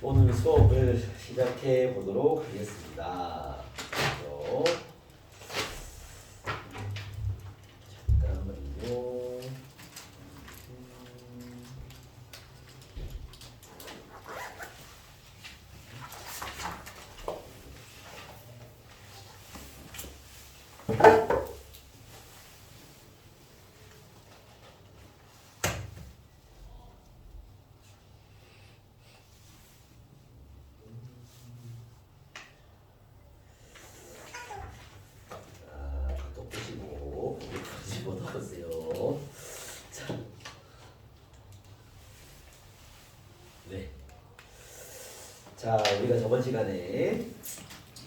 오늘 수업을 시작해 보도록 하겠습니다. 잠깐만요. 집어넣으세요. 자, 네. 자, 우리가 저번 시간에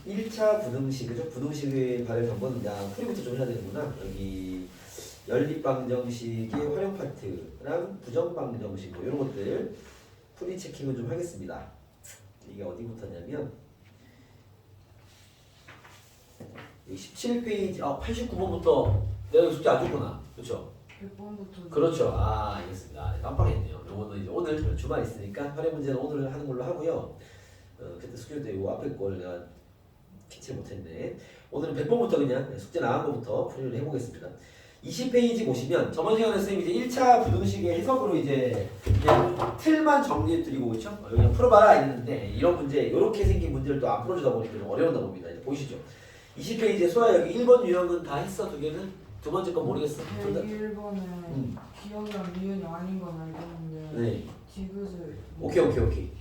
1차 부등식이죠. 부등식의 발열 방법은 풀이부터 좀 해야 되는구나. 여기 연립방정식의 활용 파트랑 부정방정식 뭐 이런 것들 풀이 체킹을 좀 하겠습니다. 이게 어디부터냐면 17페이지 89번부터 내가 숙제 안 줬구나. 그렇죠? 100번부터 그렇죠. 알겠습니다. 깜빡했네요. 요거는 이제 오늘 주말 있으니까 활용 문제는 오늘 하는 걸로 하고요. 그때 숙제 때 요 앞에 걸 내가 캐치 못했네. 오늘은 100번부터 그냥 숙제 나간 거부터 풀이를 해보겠습니다. 20페이지 보시면 저번 시간에 선생님이 이제 1차 부등식의 해석으로 이제 그냥 틀만 정리해 드리고 있죠. 여기 그냥 풀어봐라 했는데 이런 문제, 이렇게 생긴 문제를 또 안 풀어주다 보니까 좀 어려운다 봅니다. 이제 보시죠. 20페이지에 소아 여기 1번 유형은 다 했어. 두 개는 두 번째 건 모르겠어. 101번은 기억이랑 미연이 아닌 건 알겠는데 네. 디귿을 오케이.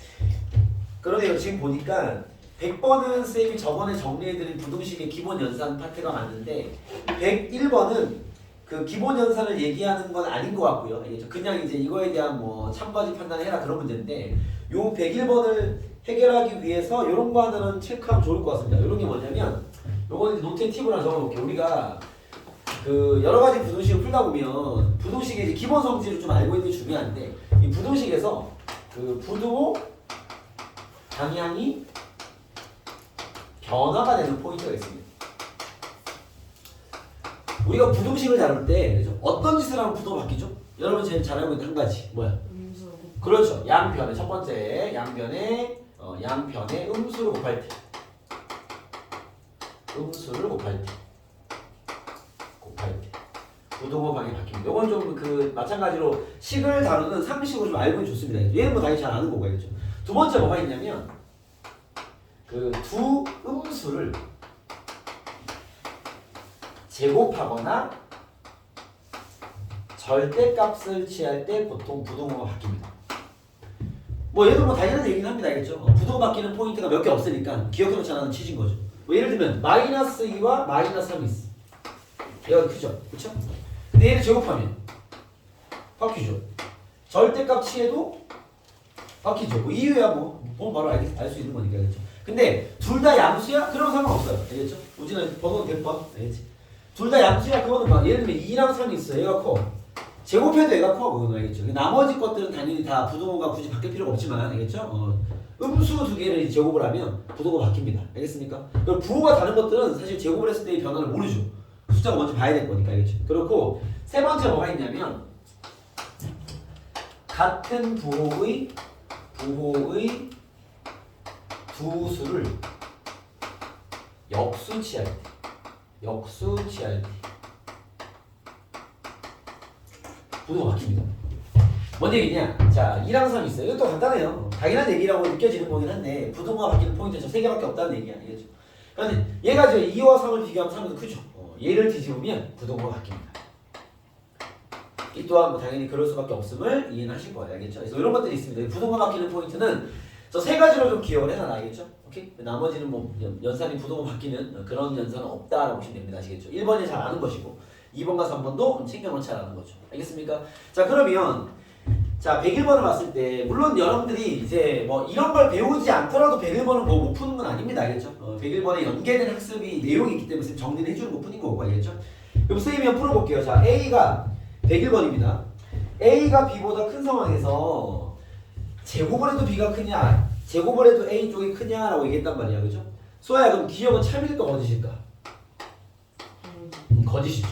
그러네요. 지금 보니까 100번은 쌤이 저번에 정리해드린 부등식의 기본 연산 파트가 맞는데 101번은 그 기본 연산을 얘기하는 건 아닌 것 같고요. 그냥 이제 이거에 대한 뭐 참가지 판단해라 그런 문제인데 요 101번을 해결하기 위해서 이런 거 하나는 체크하면 좋을 것 같습니다. 이런 게 뭐냐면 요거는 노트에 팁을 하나 적어놓을게요. 우리가 그 여러 가지 부등식을 풀다 보면 부등식의 이제 기본 성질을 좀 알고 있는 게 중요한데 이 부등식에서 그 부등호 방향이 변화가 되는 포인트가 있습니다. 우리가 부등식을 다룰 때 어떤 짓을 하면 부등호가 바뀌죠? 여러분 제일 잘 알고 있는 한 가지 뭐야? 음수 그렇죠. 양변에 첫 번째 양변에 음수를 곱할 때 부등호 방향이 바뀝니다. 이건 좀 그 마찬가지로 식을 다루는 상식으로 좀 알고 좋습니다. 얘는 뭐 당연히 잘 아는 거고 알겠죠. 두 번째 뭐가 있냐면 그 두 음수를 제곱하거나 절대값을 취할 때 보통 부등호가 바뀝니다. 뭐 얘도 뭐 당연한 얘기는 합니다. 알겠죠? 부등호 바뀌는 포인트가 몇 개 없으니까 기억해놓지 않는 취지인 거죠. 뭐 예를 들면 마이너스 2와 마이너스 3이 있어. 얘가 크죠? 그쵸? 근데 얘를 제곱하면 바뀌죠. 절대값 취해도 바뀌죠. 뭐 이유야 뭐 바로 알 수 있는 거니까. 그렇죠? 근데 둘 다 양수야? 그러면 상관없어요. 알겠죠? 우지는 번호는 100번. 알겠지? 둘 다 양수야? 그거는 막 예를 들면 2랑 3이 있어. 얘가 커. 제곱해도 얘가 커. 그거는 알겠죠? 나머지 것들은 당연히 다 부등호가 굳이 바뀔 필요가 없지만 알겠죠? 음수 두 개를 제곱을 하면 부등호가 바뀝니다. 알겠습니까? 그럼 부호가 다른 것들은 사실 제곱을 했을 때의 변화를 모르죠. 숫자가 먼저 봐야 될 거니까. 알겠죠? 그렇고 세 번째 뭐가 있냐면 같은 부호의 두 수를 역수치할 때 부호가 바뀝니다. 뭔 얘기냐? 자, 2랑 3 있어요. 이것도 간단해요. 당연한 얘기라고 느껴지는 거긴 한데 부등호가 바뀌는 포인트는 저 세 개밖에 없다는 얘기야. 알겠죠? 그런데 얘가 저 2와 3을 비교하면 3은 크죠. 얘를 뒤집으면 부등호가 바뀝니다. 이 또한 뭐 당연히 그럴 수밖에 없음을 이해는 하실 거예요. 알겠죠? 그래서 이런 것들이 있습니다. 부등호가 바뀌는 포인트는 저 세 가지로 좀 기억을 해놔. 알겠죠? 오케이? 나머지는 뭐 연산이 부등호 바뀌는 그런 연산은 없다라고 보시면 됩니다. 아시겠죠? 1번이 잘 아는 것이고 2번과 3번도 챙겨놓자라는 거죠. 알겠습니까? 자, 그러면 자 101번을 봤을 때 물론 여러분들이 이제 뭐 이런 걸 배우지 않더라도 101번은 뭐 못 푸는 건 아닙니다. 알겠죠? 101번에 연계된 학습이 내용이 있기 때문에 정리를 해주는 것 뿐인 거고. 알겠죠? 그럼 선생님이 한번 풀어볼게요. 자, A가 101번입니다. A가 B보다 큰 상황에서 제곱을 해도 B가 크냐 제곱을 해도 A 쪽이 크냐라고 얘기했단 말이야. 그죠? 소아야, 그럼 기억은 참일까 거짓일까? 거짓이죠.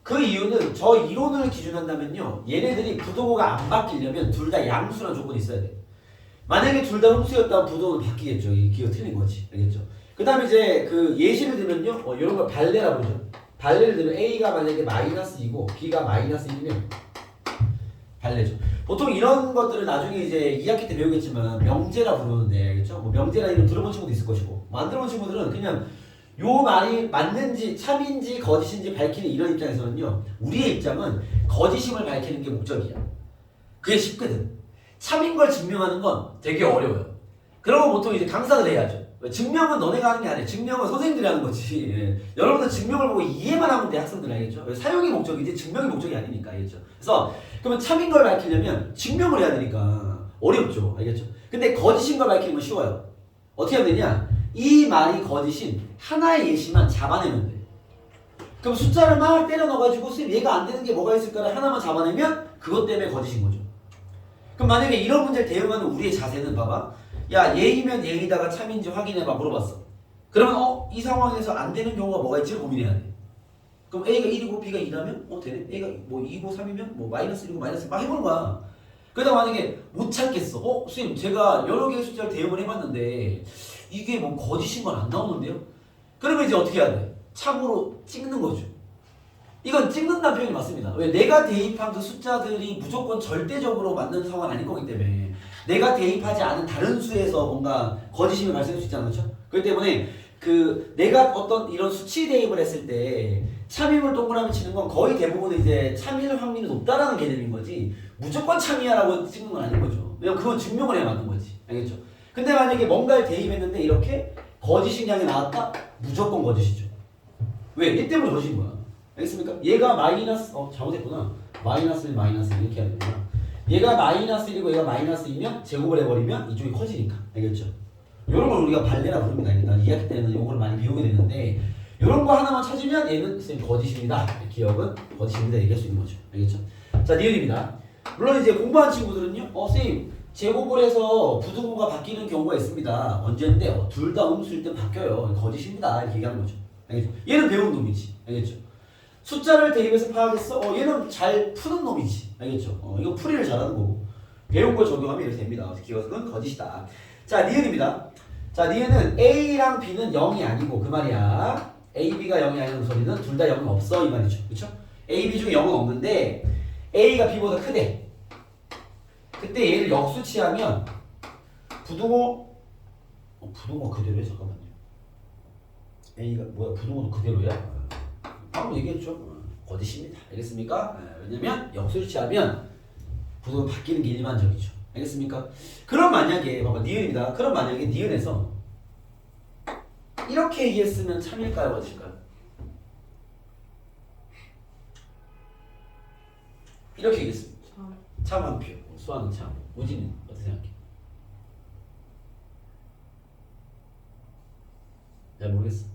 그 이유는 저 이론을 기준한다면요, 얘네들이 부등호가 안 바뀌려면 둘 다 양수라는 조건이 있어야 돼. 만약에 둘 다 흠수였다면 부동은 바뀌겠죠. 이 기호 틀린 거지. 알겠죠? 그 다음에 이제 그 예시를 들면요. 이런 걸 발레라 부르죠. 발레를 들면 A가 만약에 -2고 B가 -1이면 발레죠. 보통 이런 것들을 나중에 이제 2학기 때 배우겠지만 명제라 부르는데 알겠죠? 뭐 명제라 이름 들어본 친구도 있을 것이고 뭐 안 들어본 친구들은 그냥 요 말이 맞는지 참인지 거짓인지 밝히는 이런 입장에서는요. 우리의 입장은 거짓임을 밝히는 게 목적이야. 그게 쉽거든. 참인 걸 증명하는 건 되게 어려워요. 그러고 보통 이제 강사들 해야죠. 증명은 너네가 하는 게 아니야. 증명은 선생님들이 하는 거지. 예. 여러분들 증명을 보고 이해만 하면 돼. 학생들 알겠죠? 사용이 목적이지 증명이 목적이 아니니까 알겠죠? 그래서 그러면 참인 걸 밝히려면 증명을 해야 되니까 어렵죠. 알겠죠? 근데 거짓인 걸 밝히는 건 쉬워요. 어떻게 하면 되냐? 이 말이 거짓인 하나의 예시만 잡아내면 돼. 그럼 숫자를 막 때려 넣어가지고 선생님 얘가 안 되는 게 뭐가 있을까를 하나만 잡아내면 그것 때문에 거짓인 거죠. 그럼 만약에 이런 문제를 대응하는 우리의 자세는 봐봐. 야 예이면 예이다가 참인지 확인해봐 물어봤어. 그러면 이 상황에서 안 되는 경우가 뭐가 있지를 고민해야 돼. 그럼 A가 1이고 B가 2라면 되네. A가 뭐 2고 3이면 뭐 -1이고 -1 막 해보는 거야. 그러다 만약에 못 찾겠어. 선생님 제가 여러 개의 숫자를 대응을 해봤는데 이게 뭐 거짓인 건 안 나오는데요? 그러면 이제 어떻게 해야 돼? 참으로 찍는 거죠. 이건 찍는다는 표현이 맞습니다. 왜? 내가 대입한 그 숫자들이 무조건 절대적으로 맞는 상황은 아닐 거기 때문에 내가 대입하지 않은 다른 수에서 뭔가 거짓임이 발생할 수 있잖아요. 그렇죠? 그렇기 때문에 그 내가 어떤 이런 수치 대입을 했을 때 참임을 동그라미 치는 건 거의 대부분 이제 참일 확률이 높다라는 개념인 거지 무조건 참이야라고 찍는 건 아닌 거죠. 왜냐면 그건 증명을 해야 맞는 거지. 알겠죠? 근데 만약에 뭔가를 대입했는데 이렇게 거짓인 양이 나왔다? 무조건 거짓이죠. 왜? 얘 때문에 거짓인 거야. 알겠습니까? 얘가 마이너스 잘못했구나. -1 -1 이렇게 해야 되구나. 얘가 -1이고 얘가 -2면 제곱을 해버리면 이쪽이 커지니까. 알겠죠? 이런 걸 우리가 발레라 부릅니다. 일단 2학기 때는 이걸 많이 배우게 되는데 이런 거 하나만 찾으면 얘는 선생님 거짓입니다. 기억은 거짓입니다. 얘기할 수 있는 거죠. 알겠죠? 자, 니은입니다. 물론 이제 공부한 친구들은요. 선생님 제곱을 해서 부등호가 바뀌는 경우가 있습니다. 언제인데 둘 다 음수일 때 바뀌어요. 거짓입니다. 이렇게 얘기하는 거죠. 알겠죠? 얘는 배운 놈이지. 알겠죠? 숫자를 대입해서 파악했어? 얘는 잘 푸는 놈이지. 알겠죠? 이거 풀이를 잘하는 거고 배운 걸 적용하면 이렇게 됩니다. 기억은 거짓이다. 자, 니은입니다. 자, 니은은 A랑 B는 0이 아니고 그 말이야. A, B가 0이 아니는 소리는 둘 다 0은 없어 이 말이죠. 그쵸? A, B 중에 0은 없는데 A가 B보다 크대. 그때 얘를 역수치하면 부등호 부등호 그대로야? 잠깐만요. A가 뭐야? 부등호도 그대로야? 방금 얘기했죠? 거짓입니다. 알겠습니까? 왜냐면 역수치하면 부등호 바뀌는 게 일반적이죠. 알겠습니까? 그럼 만약에 봐봐 니은입니다. 그럼 만약에 니은에서 이렇게 얘기했으면 참일까요? 거짓일까요? 이렇게 얘기했습니다. 참 한 표. 수아는 참. 우진은 어떻게 생각해? 잘 모르겠어.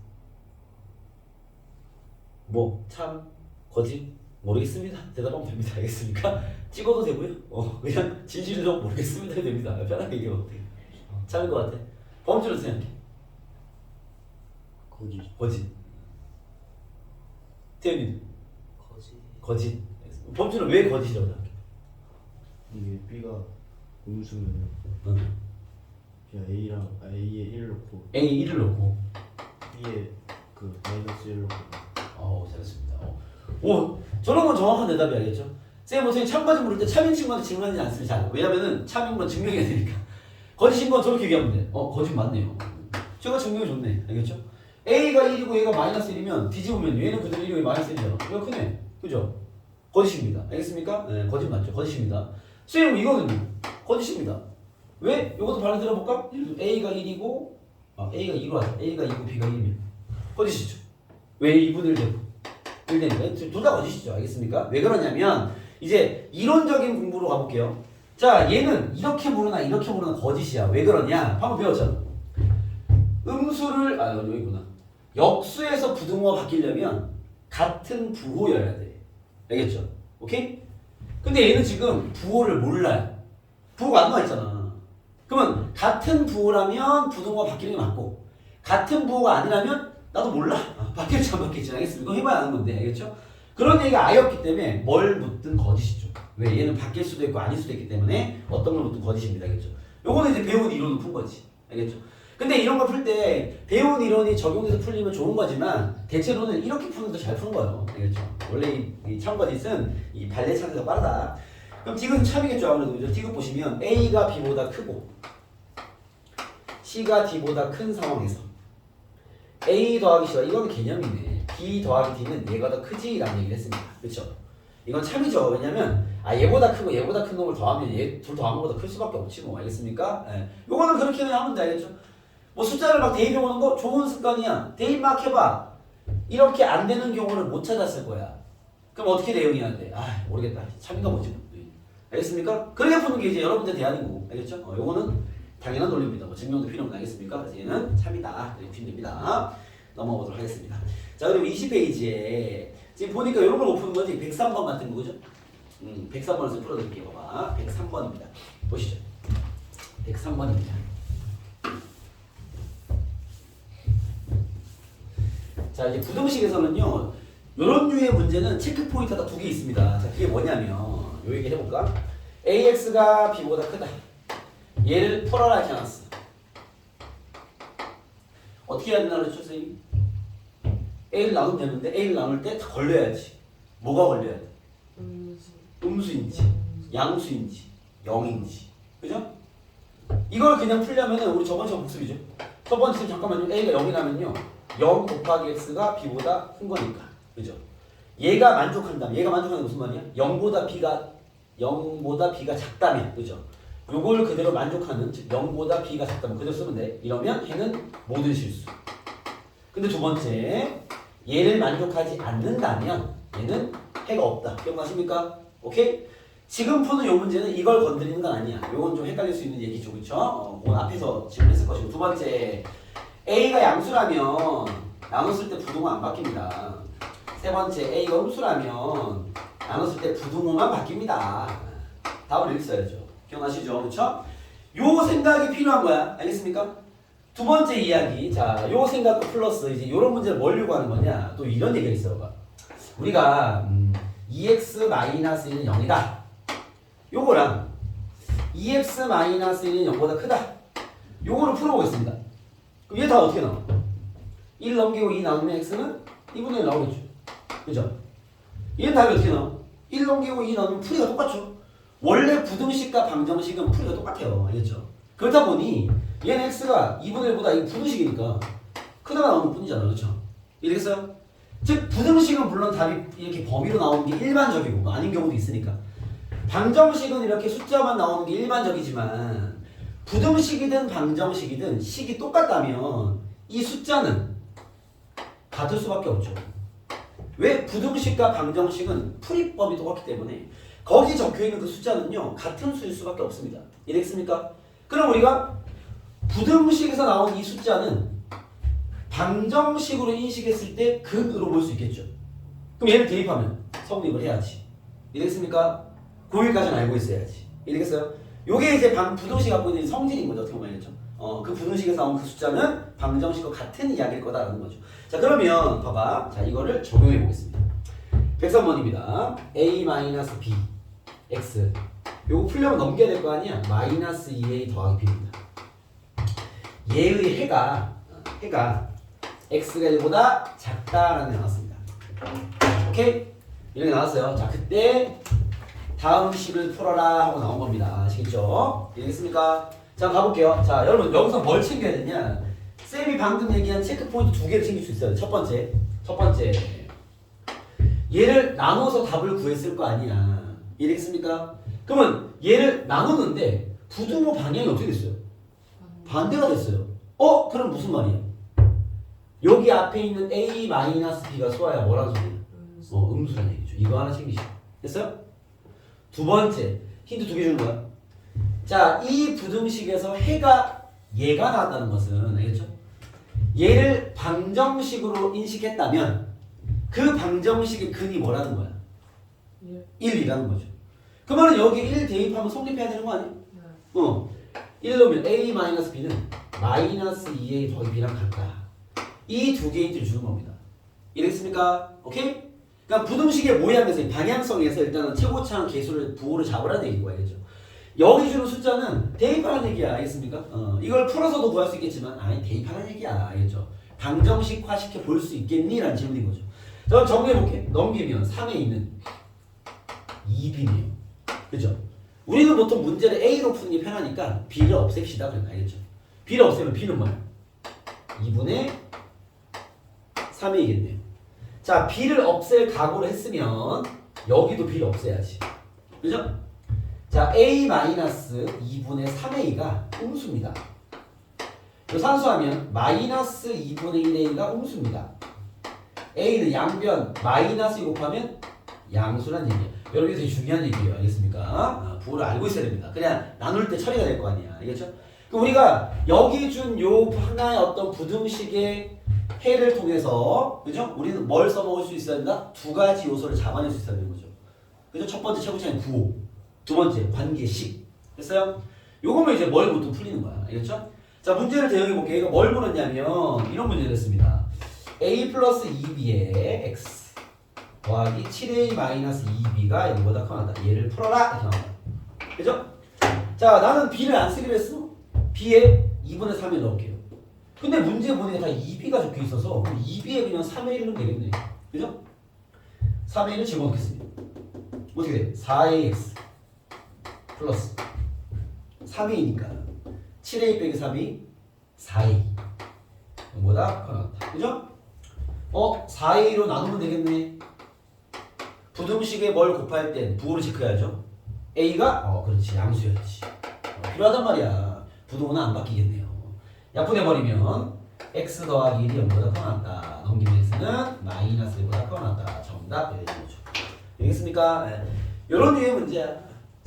뭐 참 거짓 모르겠습니다. 대답하면 됩니다. 알겠습니까? 찍어도 되고요. 그냥 진실도 모르겠습니다. 됩니다. 편하게 얘기해도 돼. 참일 것 같아. 범주로 생각해. 거짓. 태연이는? 거짓. 범주는 왜 거짓이라고 생각해? 이게 B가 음수면 그냥 A에 1 넣고 A 1을 넣고 B에 그 -1 넣고 잘했습니다. 저런 건 정확한 대답이 알겠죠? 쌤, 선생님 참거짓 물을 때 참인 친구한테 질문하지 않습니다. 잘. 왜냐면은 참인 건 증명해야 되니까. 거짓인 건 저렇게 얘기하면 돼. 거짓 맞네요. 제가 증명이 좋네. 알겠죠? A가 1이고 얘가 -1이면 뒤집으면 얘는 그대로 1이고 얘가 -1이잖아. 얘가 크네. 그죠? 거짓입니다. 알겠습니까? 네, 거짓 맞죠? 거짓입니다. 쌤, 이거는요? 거짓입니다. 왜? 이것도 발음 들어볼까? A가 1이고 A가 2로 하자. A가 2고 B가 1이면 거짓이죠. 왜 2분의 1 되고 1 되니까 둘 다 거짓이죠. 알겠습니까? 왜 그러냐면 이제 이론적인 공부로 가볼게요. 자, 얘는 이렇게 부르나 이렇게 부르나 거짓이야. 왜 그러냐? 방금 배웠잖아. 음수를 여기구나. 역수에서 부등호가 바뀌려면 같은 부호여야 돼. 알겠죠? 오케이? 근데 얘는 지금 부호를 몰라요. 부호가 안 나와 있잖아. 그러면 같은 부호라면 부등호가 바뀌는 게 맞고 같은 부호가 아니라면 나도 몰라. 바뀔지 안 바뀔지 알겠습니까? 이거 해봐야 아는 건데 알겠죠? 그런 얘기가 아예 없기 때문에 뭘 묻든 거짓이죠. 왜? 얘는 바뀔 수도 있고 아닐 수도 있기 때문에 어떤 걸 묻든 거짓입니다. 알겠죠? 요거는 이제 배운 이론을 푼 거지. 알겠죠? 근데 이런 거 풀 때 배운 이론이 적용돼서 풀리면 좋은 거지만 대체로는 이렇게 푸는 더 잘 푸는 거예요. 알겠죠? 원래 이 참거짓은 이 발레 차트가 빠르다. 그럼 디귿 참이겠죠. 아무래도 그죠? 디귿 보시면 A가 B보다 크고 C가 D보다 큰 상황에서 A 더하기 C가 이거는 개념이네. B 더하기 D는 얘가 더 크지라는 얘기를 했습니다. 그렇죠? 이건 참이죠. 왜냐면 얘보다 크고 얘보다 큰 놈을 더하면 얘 둘 더한 것보다 클 수밖에 없지 뭐. 알겠습니까? 예. 요거는 그렇게 그냥 하면 돼. 알겠죠? 뭐 숫자를 막 대입해 보는 거 좋은 습관이야. 대입 막 해봐. 이렇게 안 되는 경우를 못 찾았을 거야. 그럼 어떻게 대응해야 돼? 아 모르겠다. 참이가 뭐지? 알겠습니까? 그렇게 푸는 게 이제 여러분들 대안인 거고. 알겠죠? 요거는 당연한 논리입니다. 뭐 증명도 필요 없는 알겠습니까? 그래서 얘는 참이다. 이렇게 보시면 됩니다. 넘어가보도록 하겠습니다. 자 그리고 20페이지에 지금 보니까 이런 걸 못 푸는 거지. 103번 같은 거 그죠? 103번에서 풀어드릴게요. 봐봐. 103번입니다. 보시죠. 103번입니다. 자 이제 부등식에서는요 이런 류의 문제는 체크 포인트가 두 개 있습니다. 자 그게 뭐냐면 요 얘기 해볼까? AX가 B보다 크다. 얘를 풀어라 이렇게 해놨어. 어떻게 해야 되나 그랬죠 선생님? A를 나누면 되는데 A를 나눌 때 다 걸려야지. 뭐가 걸려야 돼? 음수인지 양수인지 0인지 그죠? 이걸 그냥 풀려면 우리 저번처럼 복습이죠. 첫 번째는 잠깐만요. A가 0이라면요 0 곱하기 X가 B보다 큰 거니까 그죠? 얘가 만족한다면 얘가 만족하는 게 무슨 말이야? 0보다 B가 작다면 그죠? 요걸 그대로 만족하는 즉 0보다 B가 작다면 그대로 쓰면 돼. 이러면 얘는 모든 실수. 근데 두 번째 얘를 만족하지 않는다면 얘는 해가 없다. 기억나십니까? 오케이? 지금 푸는 요 문제는 이걸 건드리는 건 아니야. 요건 좀 헷갈릴 수 있는 얘기죠. 그쵸? 그 앞에서 질문했을 것이고 두 번째 A가 양수라면 나눴을 때 부등호 안 바뀝니다. 세 번째 A가 음수라면 나눴을 때 부등호만 바뀝니다. 답을 이렇게 써야죠. 기억나시죠? 그쵸? 요 생각이 필요한 거야. 알겠습니까? 두 번째 이야기. 자, 요 생각 플러스 이제 요런 문제를 뭘 요구하는 거냐? 또 이런 얘기가 있어요. 우리가 2x-1은 0이다. 요거랑 2x-1은 0보다 크다. 요거를 풀어보겠습니다. 그럼 얘 다 어떻게 나와? 1 넘기고 2 나누면 x는 2분의 1 나오겠죠. 그죠? 얘는 답이 어떻게 나와? 1 넘기고 2 나누면 풀이가 똑같죠. 원래 부등식과 방정식은 풀이가 똑같아요. 알겠죠? 그렇다 보니 얘는 x가 2분의 1보다 이거 부등식이니까 크다가 나오는 뿐이잖아. 그렇죠? 이해됐어요? 즉 부등식은 물론 답이 이렇게 범위로 나오는 게 일반적이고 뭐 아닌 경우도 있으니까 방정식은 이렇게 숫자만 나오는 게 일반적이지만 부등식이든 방정식이든 식이 똑같다면 이 숫자는 같을 수밖에 없죠. 왜? 부등식과 방정식은 풀이법이 똑같기 때문에 거기 적혀있는 그 숫자는요 같은 수일 수밖에 없습니다. 이해됐습니까? 그럼 우리가 부등식에서 나온 이 숫자는 방정식으로 인식했을 때 근으로 볼 수 있겠죠. 그럼 얘를 대입하면 성립을 해야지. 이해됐습니까? 고1까지는 알고 있어야지. 이해되겠어요? 요게 이제 부등식 갖고 있는 성질인 거죠. 어떻게 보면. 그 부등식에서 나온 그 숫자는 방정식과 같은 이야기일 거다라는 거죠. 자 그러면 봐봐. 자 이거를 적용해 보겠습니다. 103번입니다. A-B X 요거 풀려면 넘겨야 될 거 아니야? 마이너스 2A 더하기 B입니다. 얘의 해가 X가 1보다 작다라는 게 나왔습니다. 오케이? 이렇게 나왔어요. 자 그때 다음 식을 풀어라 하고 나온 겁니다. 아시겠죠? 이해됐습니까? 자 가볼게요. 자 여러분 여기서 뭘 챙겨야 되냐? 쌤이 방금 얘기한 체크포인트 두 개를 챙길 수 있어요. 첫 번째 얘를 나눠서 답을 구했을 거 아니야. 이해됐습니까? 그러면 얘를 나누는데 부등호 방향이 어떻게 됐어요? 반대가 됐어요. 그럼 무슨 말이야? 여기 앞에 있는 A-B가 수화야 뭐라는 소리야? 음수라는 얘기죠. 이거 하나 챙기시죠. 됐어요? 두 번째 힌트 두 개 주는 거야. 자, 이 부등식에서 해가 얘가 나왔다는 것은 알겠죠? 얘를 방정식으로 인식했다면 그 방정식의 근이 뭐라는 거야? 1이라는 거죠. 그러면 여기 1 대입하면 성립해야 되는 거 아니야? 1 넣으면 A-B는 마이너스 2A 더하기 B랑 같다. 이 두 개의 힌트를 주는 겁니다. 이해됐습니까? 오케이? 그러니까 부등식의 모양에서 방향성에서 일단은 최고차항 계수를 부호를 잡으라는 얘기고 알겠죠? 여기 주는 숫자는 대입하라는 얘기야. 알겠습니까? 이걸 풀어서도 구할 수 있겠지만 아니 대입하라는 얘기야. 알겠죠? 방정식화시켜 볼 수 있겠니? 라는 질문인 거죠. 자, 그럼 정리해볼게. 넘기면 3에 있는 2b네요. 그죠? 우리는 보통 문제를 A로 푸는 게 편하니까 B를 없앱시다. 그러니까 알겠죠? B를 없애면 B는 뭐야? 2분의 3이겠네요. 자, B를 없앨 각오를 했으면 여기도 B를 없애야지. 그죠? 자, A-2분의 3A가 음수입니다. 이 산수하면 마이너스 2분의 1A가 음수입니다. A는 양변 마이너스 2 곱하면 양수란 얘기예요. 여러분 이게 되게 중요한 얘기예요. 알겠습니까? 부호를 알고 있어야 됩니다. 그냥 나눌 때 처리가 될 거 아니야. 알겠죠? 그럼 우리가 여기 준 요 하나의 어떤 부등식의 해를 통해서 그죠? 우리는 뭘 써먹을 수 있어야 된다? 두 가지 요소를 잡아낼 수 있어야 되는 거죠. 그죠? 첫 번째 최고차는 부호, 두 번째 관계식. 됐어요? 요거면 이제 뭘 보통 풀리는 거야. 알겠죠? 자, 문제를 대응해 볼게요. 이거 뭘 물었냐면 이런 문제를 했습니다. a 플러스 2b의 x 더하기 7a 마이너스 2b가 0보다 커나다. 얘를 풀어라. 이렇게 나온다. 그죠? 자, 나는 b를 안 쓰기로 했어. b에 2분의 3을 넣을게요. 근데 문제 보니까 다 2b가 적혀 있어서 2b에 그냥 3의 1을 넣으면 되겠네. 그죠? 3의 1을 집어넣겠습니다. 어떻게 돼? 4ax 플러스 3a니까 7a 빼기 3이 4a. 0보다 커나다. 그죠? 4a로 나누면 되겠네. 부등식에 뭘 곱할 땐 부호를 체크해야죠. a가 그렇지 양수였지. 필요하단 말이야. 부등호는 안 바뀌겠네요. 약분해버리면 x 더하기 1이 0보다 커나다. 넘기면 x는 마이너스 1보다 커나다. 정답 되는 거죠. 알겠습니까? 네. 이런 류의 문제야.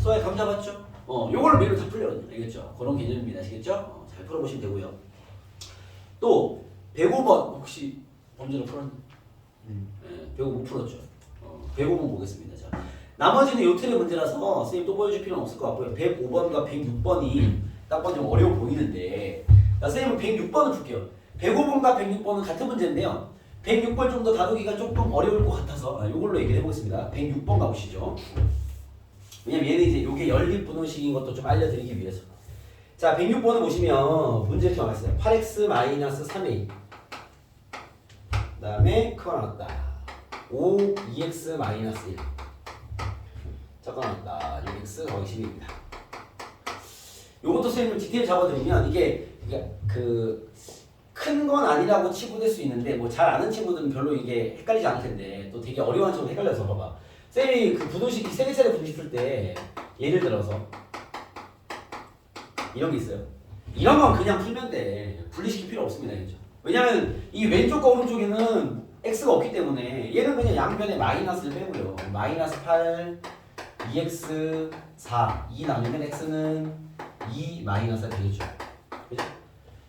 수학에 감 잡았죠? 요거를 매일 다 풀려요. 알겠죠? 그런 개념입니다. 아시겠죠? 잘 풀어보시면 되고요. 또 105번 혹시 범죄를 풀었나요? 네, 105 못 풀었죠. 105번 보겠습니다. 자, 나머지는 요 틀의 문제라서 선생님 또 보여줄 필요는 없을 것 같고요. 105번과 106번이 딱 봐도 좀 어려워 보이는데, 자, 선생님은 106번을 풀게요. 105번과 106번은 같은 문제인데요. 106번 좀 더 다루기가 조금 어려울 것 같아서 요걸로 얘기를 해보겠습니다. 106번 가보시죠. 왜냐면 얘는 이제 요게 연립 부등식인 것도 좀 알려드리기 위해서. 자, 106번을 보시면 문제 이렇게 나와있어요. 8x-3a 그 다음에 크가 나왔다. 5-2x-1 작가 나왔다. 6x 더하기 12입니다. 요것도 선생님 디테일 잡아드리면 이게 큰 건 아니라고 치부될 수 있는데 뭐 잘 아는 친구들은 별로 이게 헷갈리지 않을 텐데 또 되게 어려운 친구는 헷갈려서 봐봐. 쌤이 그 부등식 세 개짜리 부등식 풀 때 예를 들어서 이런 게 있어요. 이런 건 그냥 풀면 돼. 분리시킬 필요 없습니다. 그렇죠? 왜냐면 이 왼쪽과 오른쪽에는 x가 없기 때문에 얘는 그냥 양변에 마이너스를 빼고요. 마이너스 8 2x 4 2 나누면 x는 2 마이너스가 되겠죠. 그죠?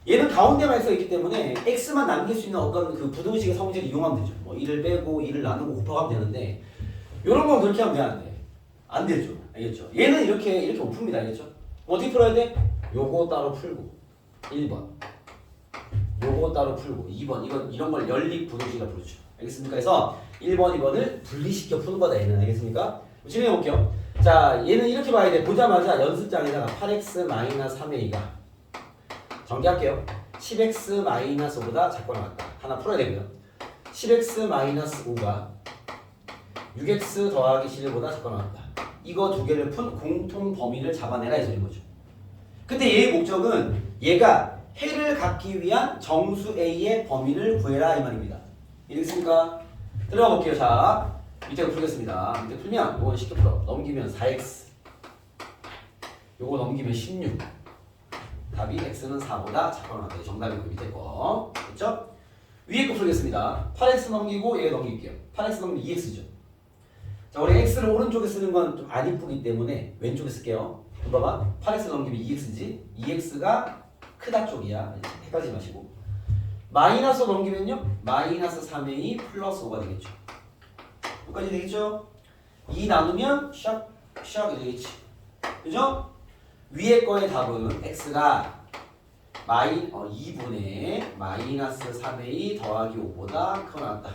얘는 가운데만 x가 있기 때문에 x만 남길 수 있는 어떤 그 부등식의 성질을 이용하면 되죠. 뭐 1을 빼고 2를 나누고 곱하면 되는데 요런 건 그렇게 하면 안 돼. 안 되죠. 알겠죠? 얘는 이렇게 못 풉니다. 알겠죠? 어떻게 풀어야 돼? 요거 따로 풀고 1번 요거 따로 풀고 2번 이런 걸 연립 부등식이라고 부르죠. 알겠습니까? 그래서 1번, 2번을 분리시켜 푸는 거다. 얘는 알겠습니까? 진행해 볼게요. 자, 얘는 이렇게 봐야 돼. 보자마자 연습장에다가 8x-3a가 전개할게요. 10x-5보다 작고 나왔다. 하나 풀어야 되고요. 10x-5가 6x 더하기 11보다 작고 나왔다. 이거 두 개를 푼 공통 범위를 잡아내라 이 소린 거죠. 근데 얘의 목적은 얘가 해를 갖기 위한 정수 A의 범위를 구해라 이 말입니다. 이해됐습니까? 들어가 볼게요. 자, 밑에 풀겠습니다. 밑에 풀면 이건 쉽게 풀어. 넘기면 4x 요거 넘기면 16 답이 x는 4보다 작고 나왔다. 정답이고 밑에 거 됐죠? 위에 거 풀겠습니다. 8x 넘기고 얘 넘길게요. 8x 넘기면 2x죠. 자, 우리 x를 오른쪽에 쓰는 건 좀 안 이쁘기 때문에 왼쪽에 쓸게요. 봐봐. 8x 넘기면 2x지. 2x가 크다 쪽이야. 헷갈리지 마시고. 마이너스 넘기면요. 마이너스 3a 플러스 5가 되겠죠. 여기까지 되겠죠? 2 나누면 샥 되겠지. 그죠? 위에 거의 답은 x가 2분의 마이너스 3a 더하기 5보다 커나왔다.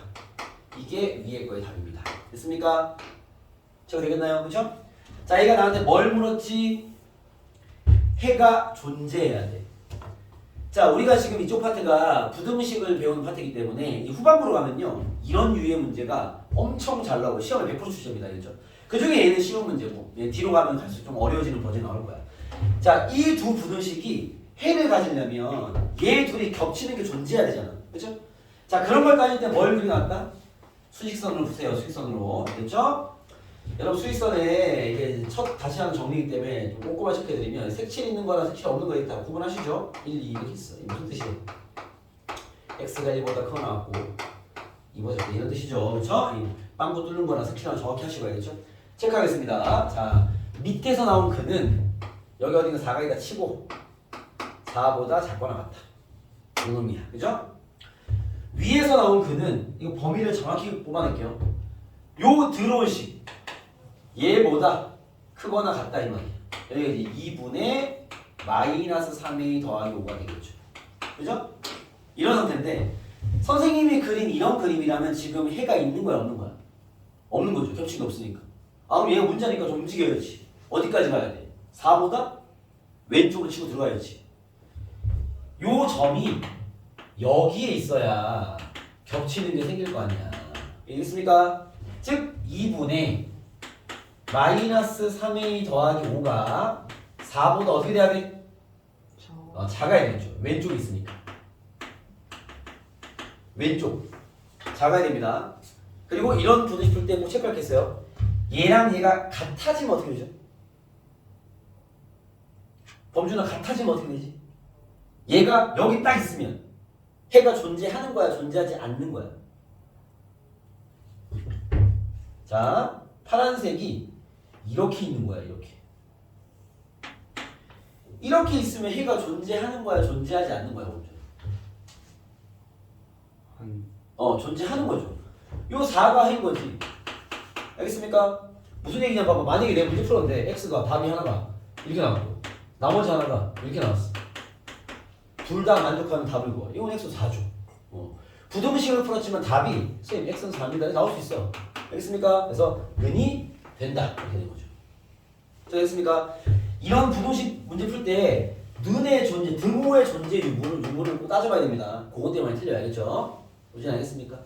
이게 위에 거의 답입니다. 됐습니까? 저거 되겠나요? 그죠? 자, 얘가 나한테 뭘 물었지? 해가 존재해야 돼. 자, 우리가 지금 이쪽 파트가 부등식을 배우는 파트이기 때문에 이 후반부로 가면요 이런 유의 문제가 엄청 잘 나오고 시험에 100% 출제입니다. 알겠죠? 그 중에 얘는 쉬운 문제고 얘 뒤로 가면 갈수록 좀 어려워지는 버전이 나올 거야. 자, 이 두 부등식이 해를 가지려면 얘 둘이 겹치는 게 존재해야 되잖아. 그렇죠? 자, 그런 걸 따질 때 뭘 그려놨다? 수직선으로 푸세요. 수직선으로. 알겠죠? 여러분 수직선에 이게 첫 다시 하는 정리이기 때문에 좀 꼼꼼하게 체크해드리면 색칠 있는 거랑 색칠 없는 거에 다 구분하시죠? 1, 2 이렇게 있어. 이게 무슨 뜻이에요? x가 1보다 크거 나왔고 2보다 작다 이런 뜻이죠. 그렇죠? 이 빵구 뚫는 거랑 색칠하면 정확히 하시고 알겠죠? 체크하겠습니다. 자, 밑에서 나온 근은 여기 어딘가 4가에다 치고 4보다 작거나 같다. 이 놈이야. 그죠? 위에서 나온 근은 이거 범위를 정확히 뽑아낼게요. 요 들어온 식 얘보다 크거나 같다 이 말이야. 여기가 이제 2분의 마이너스 3a 더하기 5가 되겠죠. 그죠? 이런 상태인데 선생님이 그린 이런 그림이라면 지금 해가 있는 거야 없는 거야? 없는 거죠. 겹치기 없으니까. 아 그럼 얘가 문자니까 좀 움직여야지. 어디까지 가야 돼? 4보다 왼쪽으로 치고 들어가야지. 요 점이 여기에 있어야 겹치는 게 생길 거 아니야. 알겠습니까? 즉 2분의 마이너스 3a 더하기 5가 4보다 어떻게 돼야 돼? 작아야 되죠. 왼쪽에 있으니까. 왼쪽 작아야 됩니다. 그리고 이런 부등식 풀 때 꼭 체크할 게 있어요. 얘랑 얘가 같아지면 어떻게 되죠? 범준아 같아지면 어떻게 되지? 얘가 여기 딱 있으면 해가 존재하는 거야 존재하지 않는 거야? 자, 파란색이 이렇게 있는 거야 이렇게 있으면 해가 존재하는 거야 존재하지 않는 거야 범준? 존재하는 거죠. 요 4가 해인 거지. 알겠습니까? 무슨 얘기냐 봐봐. 만약에 내가 문제 풀었는데 x가 답이 하나가 이렇게 나왔고 나머지 하나가 이렇게 나왔어. 둘 다 만족하는 답을 구해. 이건 x 4죠. 부등식을 풀었지만 답이 선생님 x는 4입니다. 나올 수 있어. 알겠습니까? 그래서 근이 된다. 이렇게 되는 거죠. 자, 알겠습니까? 이런 부등식 문제 풀 때 는의 존재, 등호의 존재 유무를 꼭 따져봐야 됩니다. 그것 때문에 많이 틀려요. 알겠죠? 보지 않겠습니까?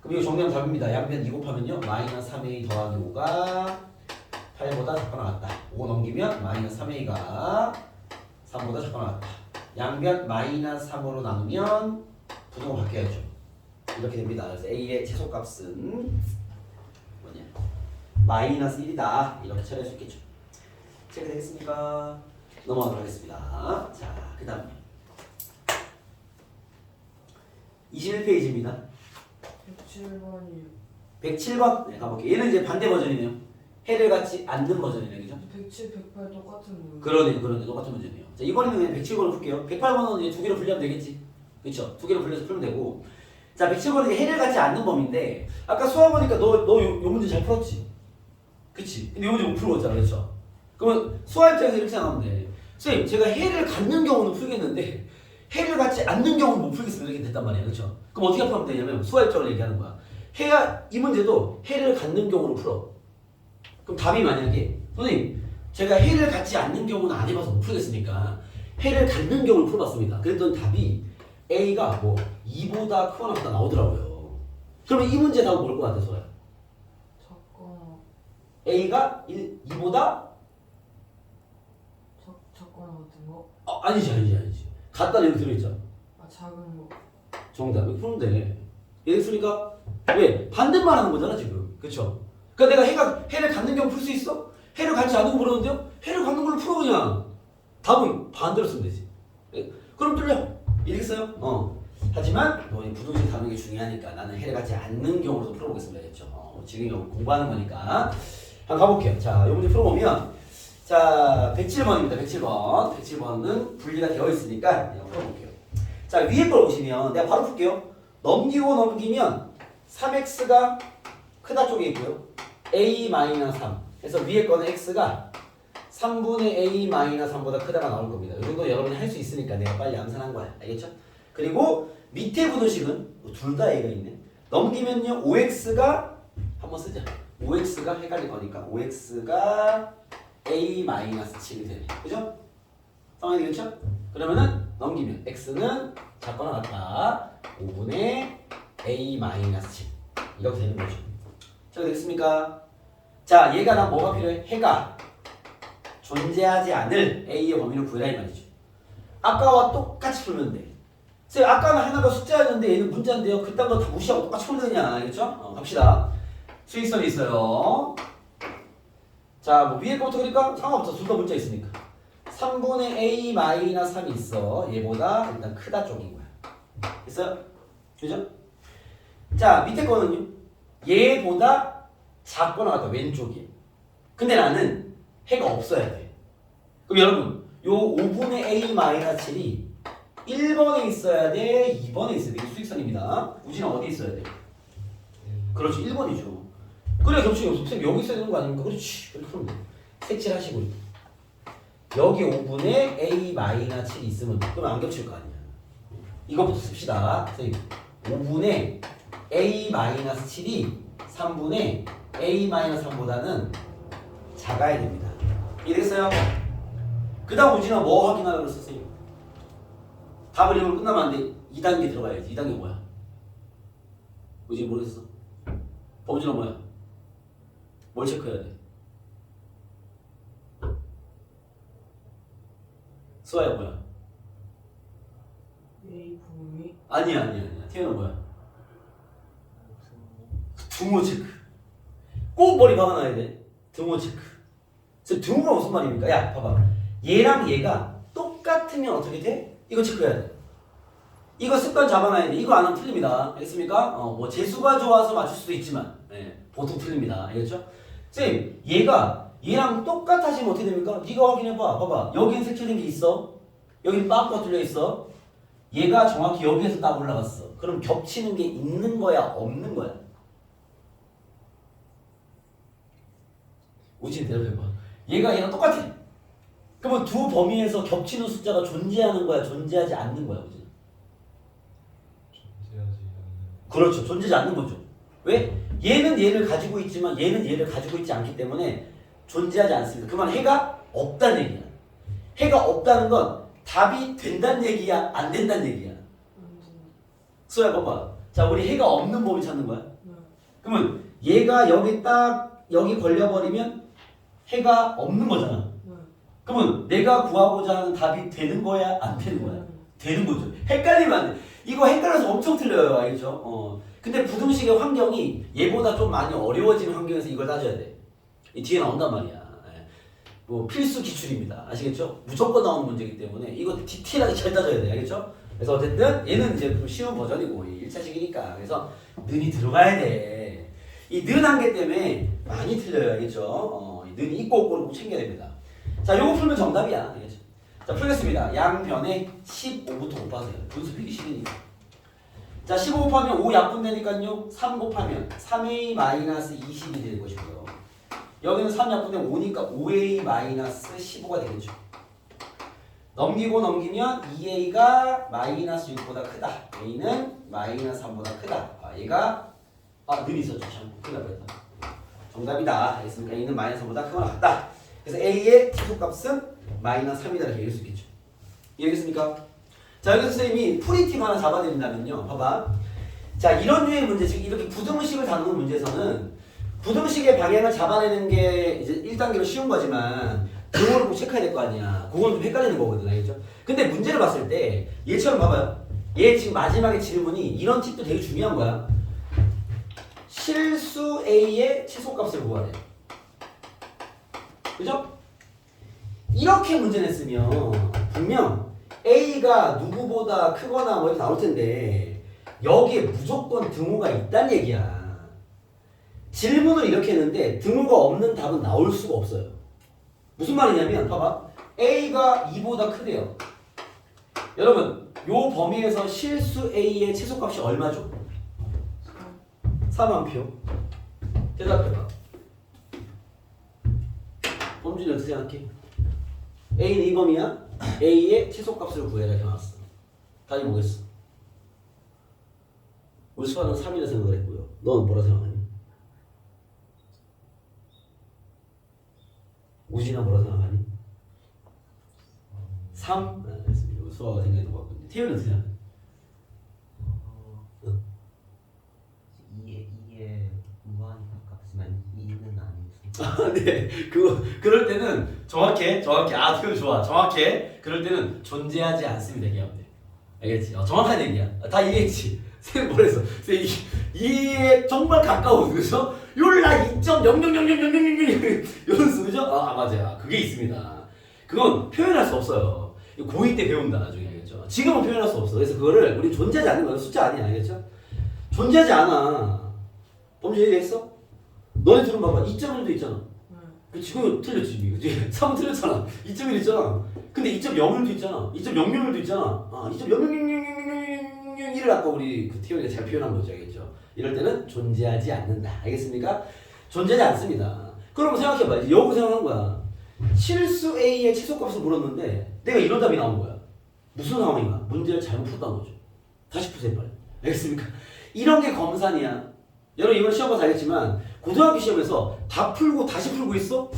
그럼 이거 정리하면 답입니다. 양변 2 곱하면요. 마이너스 3a 더하기 5가 8보다 작거나 같다. 5 넘기면 마이너스 3a가 3보다 작거나 같다. 양변 마이너스 3으로 나누면 부등호 바뀌어야죠. 이렇게 됩니다. 그래서 a의 최소값은 뭐냐? 마이너스 1이다. 이렇게 처리할 수 있겠죠. 체크되겠습니까? 넘어가도록 하겠습니다. 자, 그 다음 21페이지입니다. 107번이요. 107번 네, 가볼게요. 얘는 이제 반대 버전이네요. 해를 갖지 않는 버전이네요. 그죠? 107, 108 똑같은 거. 그러네. 똑같은 문제네요. 자, 이번에는 그냥 107번을 풀게요. 108번은 이제 두 개로 분리하면 되겠지. 그쵸? 두 개로 분리해서 풀면 되고. 자, 107번은 해를 갖지 않는 범위인데 아까 수학 보니까 너 요 문제 잘 풀었지? 그치? 근데 요 문제 못 풀었잖아. 그쵸? 그러면 수학 입장에서 이렇게 생각하면 돼. 선생님, 제가 해를 갖는 경우는 풀겠는데 해를 갖지 않는 경우는 못 풀겠습니다. 이렇게 됐단 말이에요. 그쵸? 그럼 어떻게 풀면 되냐면 수학 입장을 얘기하는 거야. 해가 이 문제도 해를 갖는 경우로 풀어. 그럼 답이 만약에 선생님 제가 해를 갖지 않는 경우는 안 해봐서 못 풀겠으니까 해를 갖는 경우를 풀어봤습니다. 그랬더니 답이 A가 뭐 2보다 크거나 같다 나오더라고요. 그러면 이 문제 답은 뭘 것 같아 소야? 작거나 A가 2보다 작거나 같은 거? 아니지. 같다는 여기 들어있잖아. 작은 거. 정답. 이거 풀면 돼. 얘기했으니까 왜? 반대만 하는 거잖아 지금. 그쵸? 그러니까 내가 해를 갖는 경우 풀 수 있어? 해를 갖지 않는 거 모르는데요? 해를 갖는 걸로 풀어 그냥. 답은 반대로 쓰면 되지. 그럼 뚫려. 이해했어요? 하지만 너희 부등식 가는 게 중요하니까 나는 해를 갖지 않는 경우로도 풀어보겠습니다. 했죠. 지금 공부하는 거니까. 한번 가볼게요. 자, 이 문제 풀어보면 자, 107번입니다. 107번은 분리가 되어 있으니까 그냥 풀어볼게요. 자, 위에 걸 보시면 내가 바로 풀게요. 넘기면 3x가 크다 쪽에 있고요. a-3 그래서 위에 거는 x가 3분의 a-3보다 크다가 나올 겁니다. 이 정도 여러분이 할 수 있으니까 내가 빨리 암산한 거야. 알겠죠? 그리고 밑에 부등식은 둘 다 a가 있네. 넘기면요 5x가 한번 쓰자. 5x가 헷갈릴 거니까 5x가 a-7이 되네. 그죠? 상황이 되겠죠? 그러면은 넘기면 x는 작거나 같다 5분의 a-7 이렇게 되는 거죠. 자, 되겠습니까? 자, 얘가 난 뭐가 필요해? 해가 존재하지 않을 a의 범위를 구해라 이 말이죠. 아까와 똑같이 풀면 돼. 그래서 아까는 하나가 숫자였는데 얘는 문자인데요. 그딴 거 다 무시하고 똑같이 풀면 되냐, 알겠죠? 갑시다. 수익선이 있어요. 자, 뭐 위에 거부터 그러니까 상관없어. 둘 다 문자 있으니까. 3분의 a-3이 있어. 얘보다 일단 크다 쪽인 거야. 됐어요? 그죠? 자, 밑에 거는요. 얘보다 작거나 같다. 왼쪽이에요. 근데 나는 해가 없어야 돼. 그럼 여러분, 요 5분의 a-7이 1번에 있어야 돼? 2번에 있어야 돼? 이게 수익선입니다. 우진은 어디에 있어야 돼? 그렇지, 1번이죠. 그래, 겹치기 없어. 선생님, 여기 있어야 되는 거 아닙니까? 그렇지. 이렇게 풀면 돼. 색칠하시고. 여기 5분의 a-7이 있으면 그러면 안 겹칠 거 아니야. 이것부터 씁시다. 선생님, 5분의 a-7이 3분의 a-3보다는 작아야 됩니다. 이해됐어요? 그 다음 우진아 뭐 확인하라고 그랬어, 선생님? 답을 이걸 끝나면 안 돼. 2단계 들어가야지. 2단계 뭐야? 우진이 모르겠어. 범준아 뭐야? 뭘 체크해야 돼? 수아야 뭐야? A 범위 아니야. 태연아 뭐야? 등호 체크. 꼭 머리 박아놔야 돼. 등호 체크. 그래서 등호가 무슨 말입니까? 야, 봐봐. 얘랑 얘가 똑같으면 어떻게 돼? 이거 체크해야 돼. 이거 습관 잡아놔야 돼. 이거 안 하면 틀립니다. 알겠습니까? 뭐 재수가 좋아서 맞출 수도 있지만 보통 틀립니다. 알겠죠? 쌤, 얘가 얘랑 똑같아지면 어떻게 됩니까? 네가 확인해봐. 봐봐. 여기는 색칠된 게 있어. 여기는 빠꾸가 뚫려 있어. 얘가 정확히 여기에서 딱 올라갔어. 그럼 겹치는 게 있는 거야? 없는 거야? 우진 대답해봐. 얘가 얘랑 똑같아. 그러면 두 범위에서 겹치는 숫자가 존재하는 거야? 존재하지 않는 거야? 우진? 그렇죠. 존재하지 않는 거죠. 왜? 얘는 얘를 가지고 있지만 얘는 얘를 가지고 있지 않기 때문에 존재하지 않습니다. 그만 해가 없다는 얘기야. 해가 없다는 건 답이 된다는 얘기야? 안 된다는 얘기야? 수야 봐봐. 자, 우리 해가 없는 범위 찾는 거야. 그러면 얘가 여기 딱 여기 걸려버리면 해가 없는 거잖아. 그러면 내가 구하고자 하는 답이 되는 거야? 안 되는 거야? 되는 거죠. 헷갈리면 안 돼. 이거 헷갈려서 엄청 틀려요. 알겠죠? 근데 부등식의 환경이 얘보다 좀 많이 어려워지는 환경에서 이걸 따져야 돼. 이 뒤에 나온단 말이야. 뭐 필수 기출입니다. 아시겠죠? 무조건 나오는 문제이기 때문에 이거 디테일하게 잘 따져야 돼. 알겠죠? 그래서 어쨌든 얘는 이제 좀 쉬운 버전이고 1차식이니까 그래서 는이 들어가야 돼. 이 는 한 개 때문에 많이 틀려요. 알겠죠? 는이 있고 없고를 꼭 챙겨야 됩니다. 자, 요거 풀면 정답이야. 알겠죠? 자, 풀겠습니다. 양변에 15부터 곱하세요. 분수 필기 싫으니까. 자, 15 곱하면 5 약분되니까요. 3 곱하면 3a-20이 될 것이고요. 여기는 3 약분에 5니까 5a-15가 되겠죠. 넘기면 2a가 -6보다 크다. a는 -3보다 크다. 얘가 는 있었죠. 참 큰일 날 뻔했다. 정답이다. 알겠습니까? a는 -3보다 크거나 같다. 그래서 a의 최소값은 -3이다 이렇게 얘기할 수 있겠죠. 이해했습니까? 자, 여기서 선생님이 프리팁 하나 잡아드린다면요. 봐봐. 자, 이런 류의 문제, 즉 이렇게 부등식을 다루는 문제에서는 부등식의 방향을 잡아내는 게 이제 1단계로 쉬운 거지만 그걸 꼭 체크해야 될 거 아니야. 그건 좀 헷갈리는 거거든. 알겠죠? 근데 문제를 봤을 때 얘처럼 봐봐요. 얘 지금 마지막에 질문이 이런 팁도 되게 중요한 거야. 실수 a의 최소값을 구하래. 그죠? 이렇게 문제 냈으면 분명 a가 누구보다 크거나 뭐 이렇게 나올 텐데 여기에 무조건 등호가 있다는 얘기야. 질문을 이렇게 했는데 등호가 없는 답은 나올 수가 없어요. 무슨 말이냐면 봐봐. a가 2보다 크대요. 여러분 요 범위에서 실수 a의 최소값이 얼마죠? 3만 표. 대답해봐. 범준이 어떻게 생각해? a는 이 범위야? a의 최소값을 구해라 이렇게 나왔어. 답이 뭐겠어? 우리 수아는 3이라 생각을 했고요. 너는 뭐라 생각하니? 우진아 뭐라 생각하니? 3. 수학가 생각이 더 바쁜데. 태우는 어떻게 생각해? 이게 무한히 가깝지만 2는 아니죠. 아, 네. 그럴 때는 정확해. 아, 태우 좋아. 정확해. 그럴 때는 존재하지 않습니다. 얘기하면 돼. 알겠지? 정확한 얘기야. 다 이해했지? 쌤 뭐랬어? 쌤 이게 정말 가까워. 그죠? 요라 2.0000000 이런 수 그죠? 아, 맞아요. 그게 있습니다. 그건 표현할 수 없어요. 고2 때 배운다 나중에 알겠죠? 지금은 표현할 수 없어. 그래서 그거를 우리 존재하지 않는 거야. 숫자 아니야. 알겠죠? 존재하지 않아. 범죄 얘기했어? 너네 들은 봐봐. 2.1도 있잖아. 그 지금 틀렸지. 그치? 3은 틀렸잖아. 2.1 있잖아. 근데 2.01도 있잖아. 2.001도 있잖아. 아, 2.00001을 아까 우리 그 티오리가 잘 표현한 거죠. 알겠죠? 이럴 때는 존재하지 않는다. 알겠습니까? 존재하지 않습니다. 그럼 생각해봐. 이제 여고 생각한 거야. 실수 A의 최소값을 물었는데 내가 이런 답이 나온 거야. 무슨 상황인가? 문제를 잘못 풀었다는 거죠. 다시 푸세요 빨리. 알겠습니까? 이런 게 검산이야. 여러분 이번 시험 봐서 알겠지만 고등학교 시험에서 다 풀고 다시 풀고 있어?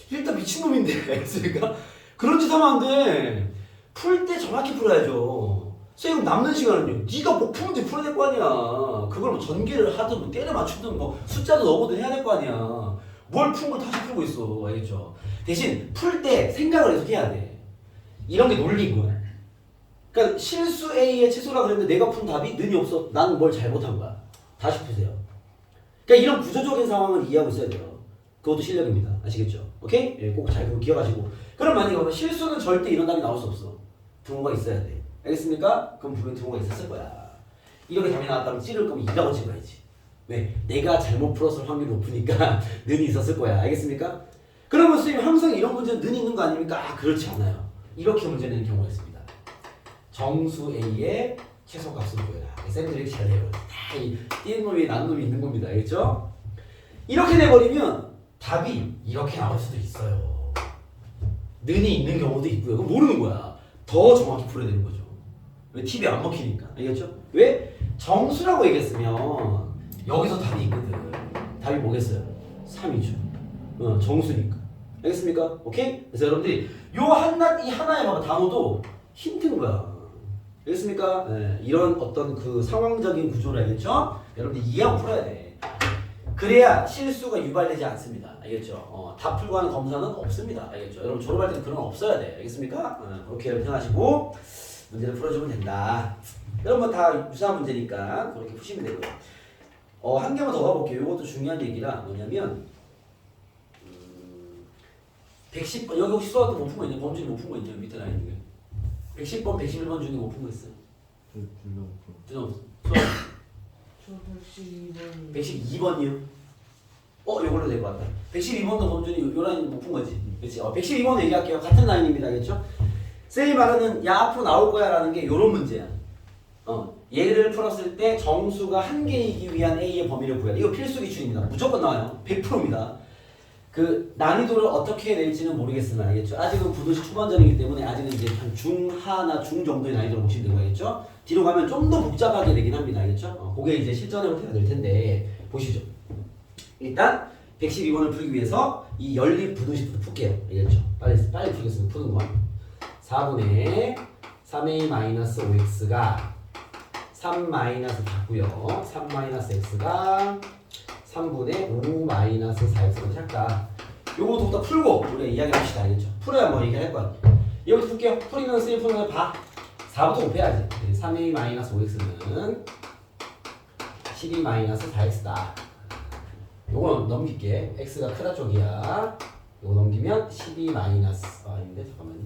일단 미친놈인데. 알겠습니까? 그런 짓 하면 안 돼. 풀 때 정확히 풀어야죠. 선생님 남는 시간은요. 네가 뭐 푸는지 풀어야 될 거 아니야. 그걸 뭐 전개를 하든 뭐 때려 맞추든 뭐 숫자도 넣어보든 해야 될 거 아니야. 뭘 푼 걸 다시 풀고 있어. 알겠죠? 대신 풀 때 생각을 계속 해야 돼. 이런 게 논리인 거야. 그러니까 실수 A의 최소라 그랬는데 내가 푼 답이 는이 없어. 나는 뭘 잘못한 거야. 다시 푸세요. 그러니까 이런 구조적인 상황을 이해하고 있어야 돼요. 그것도 실력입니다. 아시겠죠? 오케이? 예, 꼭 잘 그거 기억하시고. 그럼 만약에 실수는 절대 이런 답이 나올 수 없어. 등호가 있어야 돼. 알겠습니까? 그럼 분명히 등호가 있었을 거야. 이렇게 답이 나왔다면 찌를 거면 2라고 찍어야지. 왜? 내가 잘못 풀었을 확률이 높으니까 는이 있었을 거야. 알겠습니까? 그러면 선생님 항상 이런 문제는 는이 있는 거 아닙니까? 아, 그렇지 않아요. 이렇게 문제 내는 경우가 있습니다. 정수 A의 최소값을 구해라. 쌤들이 잘해요. 다이 띄는 놈이 나는 놈이 있는 겁니다. 알겠죠? 이렇게 내버리면 답이 이렇게 나올 수도 있어요. 는이 있는 경우도 있고요. 그럼 모르는 거야. 더 정확히 풀어야 되는 거죠. 왜? 팁이 안 먹히니까. 알겠죠? 왜? 정수라고 얘기했으면 여기서 답이 있거든. 답이 뭐겠어요? 3이죠. 정수니까. 알겠습니까? 오케이? 그래서 여러분들이 이 하나의 봐봐 단어도 힌트인 거야. 알겠습니까? 네, 이런 어떤 그 상황적인 구조를 알겠죠? 여러분들 이해하고 풀어야 돼. 그래야 실수가 유발되지 않습니다. 알겠죠? 다 풀고 하는 검사는 없습니다. 알겠죠? 여러분 졸업할 때는 그런 거 없어야 돼. 알겠습니까? 그렇게 여러분 생각하시고 문제를 풀어주면 된다. 여러분 다 유사한 문제니까 그렇게 푸시면 되고요. 한 개만 더 가볼게요. 이것도 중요한 얘기라 뭐냐면 110번 여기 혹시 수학도 못 푼 거 있냐? 범준이 못 푼 거 있냐? 밑에 라인 중에 110번, 111번 중에 못 푼 거 있어요? 준호 없어. 저 112번. 112번이요? 요걸로 될 것 같다. 112번도 범준이 요 라인 못 푼 거지. 그렇지? 112번 얘기할게요. 같은 라인입니다. 알겠죠? 쌤이 말하는 야 앞으로 나올 거야 라는 게 요런 문제야. 얘를 풀었을 때 정수가 한 개이기 위한 A의 범위를 구해라. 이거 필수 기준입니다. 무조건 나와요. 100%입니다. 그 난이도를 어떻게 낼지는 모르겠으나 알겠죠? 아직은 부도시 초반전이기 때문에 아직은 이제 한 중하나 중 정도의 난이도를 보시면 되는 거겠죠? 뒤로 가면 좀 더 복잡하게 되긴 합니다. 알겠죠? 그게 이제 실전의 형태가 될 텐데 보시죠. 일단 112번을 풀기 위해서 이 연립 부도시부터 풀게요. 알겠죠? 빨리 풀겠습니다. 푸는 건 4분의 3a-5x가 3 마이너스 같고요. 3 마이너스 x가 3분의 5 마이너스 4x로 할까? 요거부터 풀고 우리가 이야기합시다. 알겠죠? 풀어야 뭐 얘기할 거 아니에요. 이거부터 풀게요. 풀이는 쌤 풀면 봐. 4부터 곱해야지. 3a 마이너스 5x는 12 마이너스 4x다. 요건 넘길게. x가 크다 쪽이야. 요거 넘기면 12 마이너스 아닌데 잠깐만요.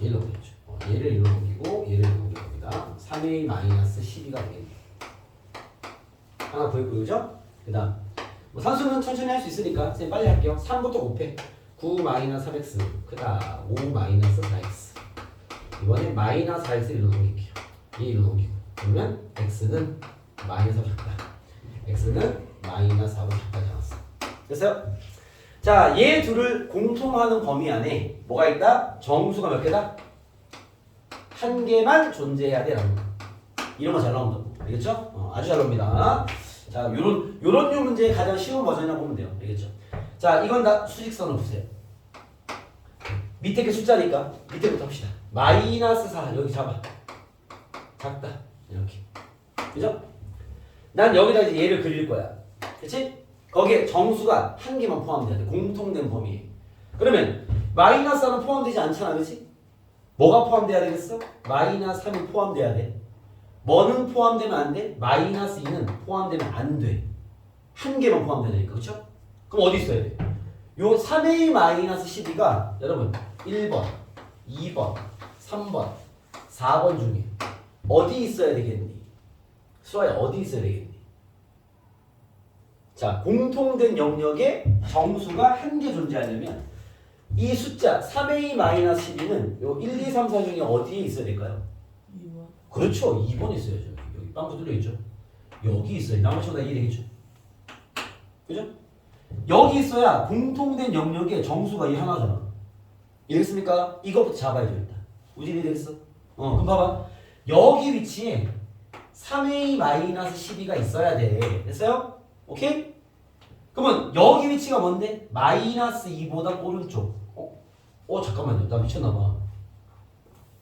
얘를 넘기죠. 얘를 일로 넘기고 얘를 일로 넘길 겁니다. 3a 마이너스 12가 되겠네. 하나 보이고 그죠? 그 다음 뭐 산수는 천천히 할 수 있으니까 쌤 빨리 할게요. 3부터 곱해. 9 마이너스 3x 크다. 5 마이너스 4x. 이번에 마이너스 4x를 일로 넘길게요. 얘 일로 넘기고 그러면 x는 마이너스 4가 작다. x는 마이너스 4보다 작다지 않았어. 됐어요? 자, 얘 둘을 공통하는 범위 안에 뭐가 있다? 정수가 몇 개다? 한 개만 존재해야 돼라는 거. 이런 거 잘 나온다고. 알겠죠? 아주 잘 나옵니다. 자, 요런 요 문제의 가장 쉬운 버전이라고 보면 돼요. 알겠죠? 자, 이건 다 수직선을 보세요. 밑에 게 숫자니까 밑에부터 합시다. 마이너스 4 여기 잡아. 작다. 이렇게. 그죠? 난 여기다 이제 얘를 그릴 거야. 그치? 거기에 정수가 한 개만 포함돼야 돼. 공통된 범위에. 그러면 마이너스 4는 포함되지 않잖아. 그치? 뭐가 포함돼야 되겠어? 마이너스 3이 포함돼야 돼. 뭐는 포함되면 안 돼? 마이너스 2는 포함되면 안 돼. 한 개만 포함돼야 되니까. 그쵸? 그럼 어디 있어야 돼? 요 3a 마이너스 12가 여러분 1번, 2번, 3번, 4번 중에 어디 있어야 되겠니? 수아야 어디 있어야 되겠니? 자, 공통된 영역에 정수가 한 개 존재하려면 이 숫자 3a-12는 요 1, 2, 3, 4 중에 어디에 있어야 될까요? 2번. 그렇죠. 2번에 있어야죠. 여기 빵꾸 뚫려 있죠. 여기 있어야 나머지보다 이해되겠죠. 그죠? 여기 있어야 공통된 영역에 정수가 이 하나잖아. 이해됐습니까? 이것부터 잡아야죠 일단. 우진이 되겠어? 그럼 봐봐. 여기 위치에 3a-12가 있어야 돼. 됐어요? 오케이? 그러면 여기 위치가 뭔데? 마이너스 2보다 오른쪽. 잠깐만요. 나 미쳤나봐.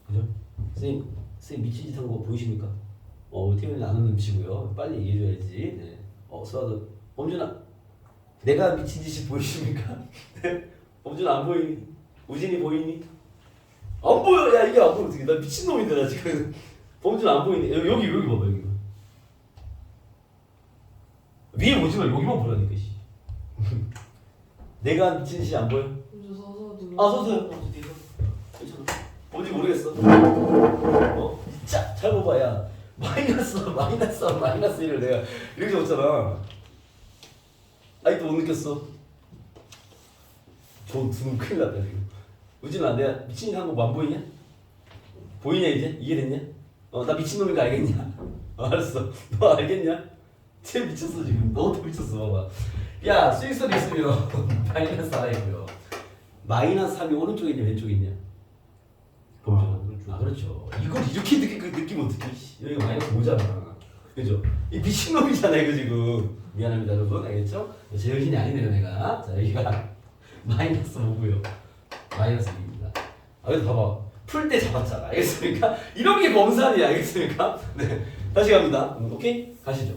그죠? 선생님 미친 짓 한 거 보이십니까? 우리 팀원이 안 웃는 치고요. 빨리 얘기해줘야지. 네. 수아도 범준아, 내가 미친 짓이 보이십니까? 네. 범준아 안 보이니? 우진이 보이니? 안 보여. 야 이게 안 보여 어떻게? 나 미친 놈인데 나 지금. 범준아 안 보이니? 여기 봐봐 여기. 위에 보지 마. 여기만 보라니까. 씨. 내가 미친 짓이 안 보여? 먼저 서서 들어. 서서요. 뒤에서. 괜찮아. 뭔지 모르겠어. 자, 잘 봐봐, 야. 마이너스 1을 내가 이렇게 적었잖아. 아직도 못 느꼈어. 두눈 큰일 났다, 지금. 우진아, 내가 미친 짓 한 거 안 보이냐? 보이냐, 이제? 이해됐냐? 나 미친놈인 거 알겠냐? 알았어. 너 알겠냐? 쟤 미쳤어, 지금. 너도 미쳤어, 봐봐. 야, 수익성 있으면 마이너스 4이고요. 마이너스 3이 오른쪽에 있냐, 왼쪽에 있냐? 오른쪽. 그렇죠. 이걸 이렇게 느끼면 어떡해. 여기가 마이너스 5잖아. 그죠? 이 미친놈이잖아, 이거 지금. 미안합니다, 여러분. 알겠죠? 제 여신이 아니네요, 내가. 자, 여기가 마이너스 5고요. 마이너스 2입니다. 그래서 봐봐. 풀 때 잡았잖아. 알겠습니까? 이런 게 검산이야. 알겠습니까? 네. 다시 갑니다. 오케이? 가시죠.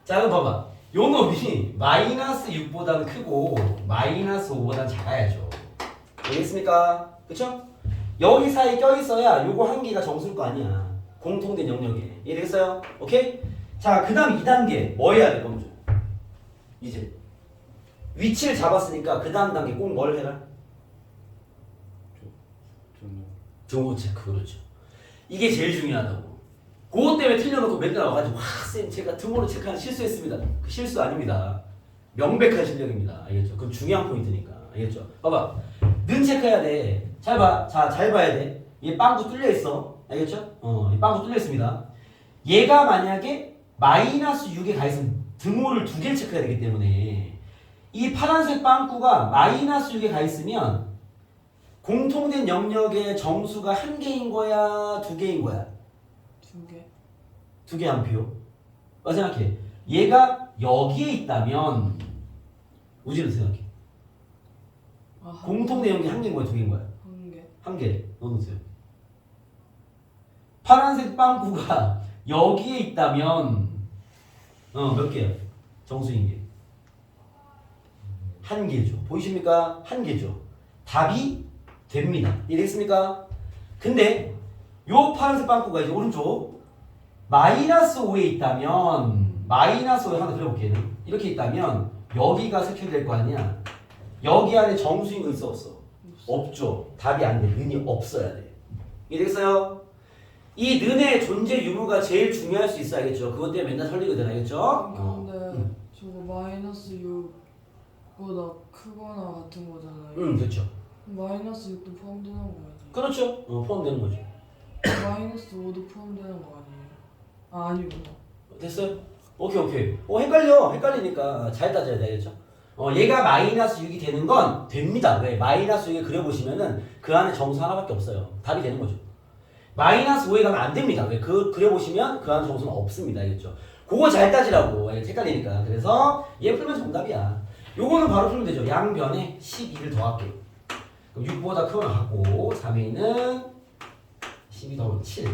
자, 그럼 봐봐. 요 놈이 마이너스 6보다는 크고 마이너스 5보다는 작아야죠. 알겠습니까? 그쵸? 여기 사이에 껴있어야 요거 한 개가 정수일 거 아니야. 공통된 영역에. 이해되겠어요? 오케이? 자, 그 다음 2단계 뭐 해야 돼, 범주? 이제 위치를 잡았으니까 그 다음 단계 꼭 뭘 해라? 정보 체크. 그렇죠. 이게 제일 중요하다고. 그것 때문에 틀려놓고 맨날 와가지고 쌤 제가 등호로 체크하는 실수했습니다. 그 실수 아닙니다. 명백한 실력입니다. 알겠죠? 그건 중요한 포인트니까. 알겠죠? 봐봐. 는 체크해야 돼. 잘 봐. 자, 잘 봐야 돼. 얘 빵꾸 뚫려 있어. 알겠죠? 이 빵꾸 뚫려 있습니다. 얘가 만약에 마이너스 6에 가 있으면 등호를 2개를 체크해야 되기 때문에 이 파란색 빵꾸가 마이너스 6에 가 있으면 공통된 영역의 정수가 1개인 거야, 2개인 거야? 2개. 2개 한 표. 생각해. 얘가 여기에 있다면 우지는 생각해. 공통된 영역이 1개인 거야, 2개인 거야? 1개. 1개. 넣어놓으세요. 파란색 빵꾸가 여기에 있다면 몇 개야? 정수인 게. 1개죠. 보이십니까? 1개죠. 답이 됩니다. 이해됐습니까? 근데 요 파란색 빵꾸가 이제 오른쪽 마이너스 5에 있다면 마이너스 5에 하나 그려볼게요. 이렇게 있다면 여기가 세큐될 거 아니야. 여기 안에 정수인 거 있어 없어? 없죠. 답이 안 돼. 는이 없어야 돼. 이해됐어요? 이 는의 존재 유무가 제일 중요할 수 있어. 알겠죠? 그것 때문에 맨날 설리거든. 알겠죠? 근데 저거 마이너스 6보다 크거나 같은 거잖아요. 그렇죠. 마이너스 6도 포함되는 거 아니에요? 그렇죠. 포함되는 거죠. 마이너스 5도 포함되는 거 아니에요? 아니구나. 됐어요? 오케이. 헷갈리니까 잘 따져야 되겠죠? 얘가 마이너스 6이 되는 건 됩니다. 왜? 마이너스 6에 그려보시면은 그 안에 정수 하나밖에 없어요. 답이 되는 거죠. 마이너스 5에 가면 안 됩니다. 왜? 그려보시면 그 안에 정수는 없습니다. 알겠죠? 그거 잘 따지라고. 헷갈리니까. 그래서 얘 풀면 정답이야. 요거는 바로 풀면 되죠. 양변에 12를 더할게요. 그럼 6보다 크거나 같고 3a는 12 더하면 7.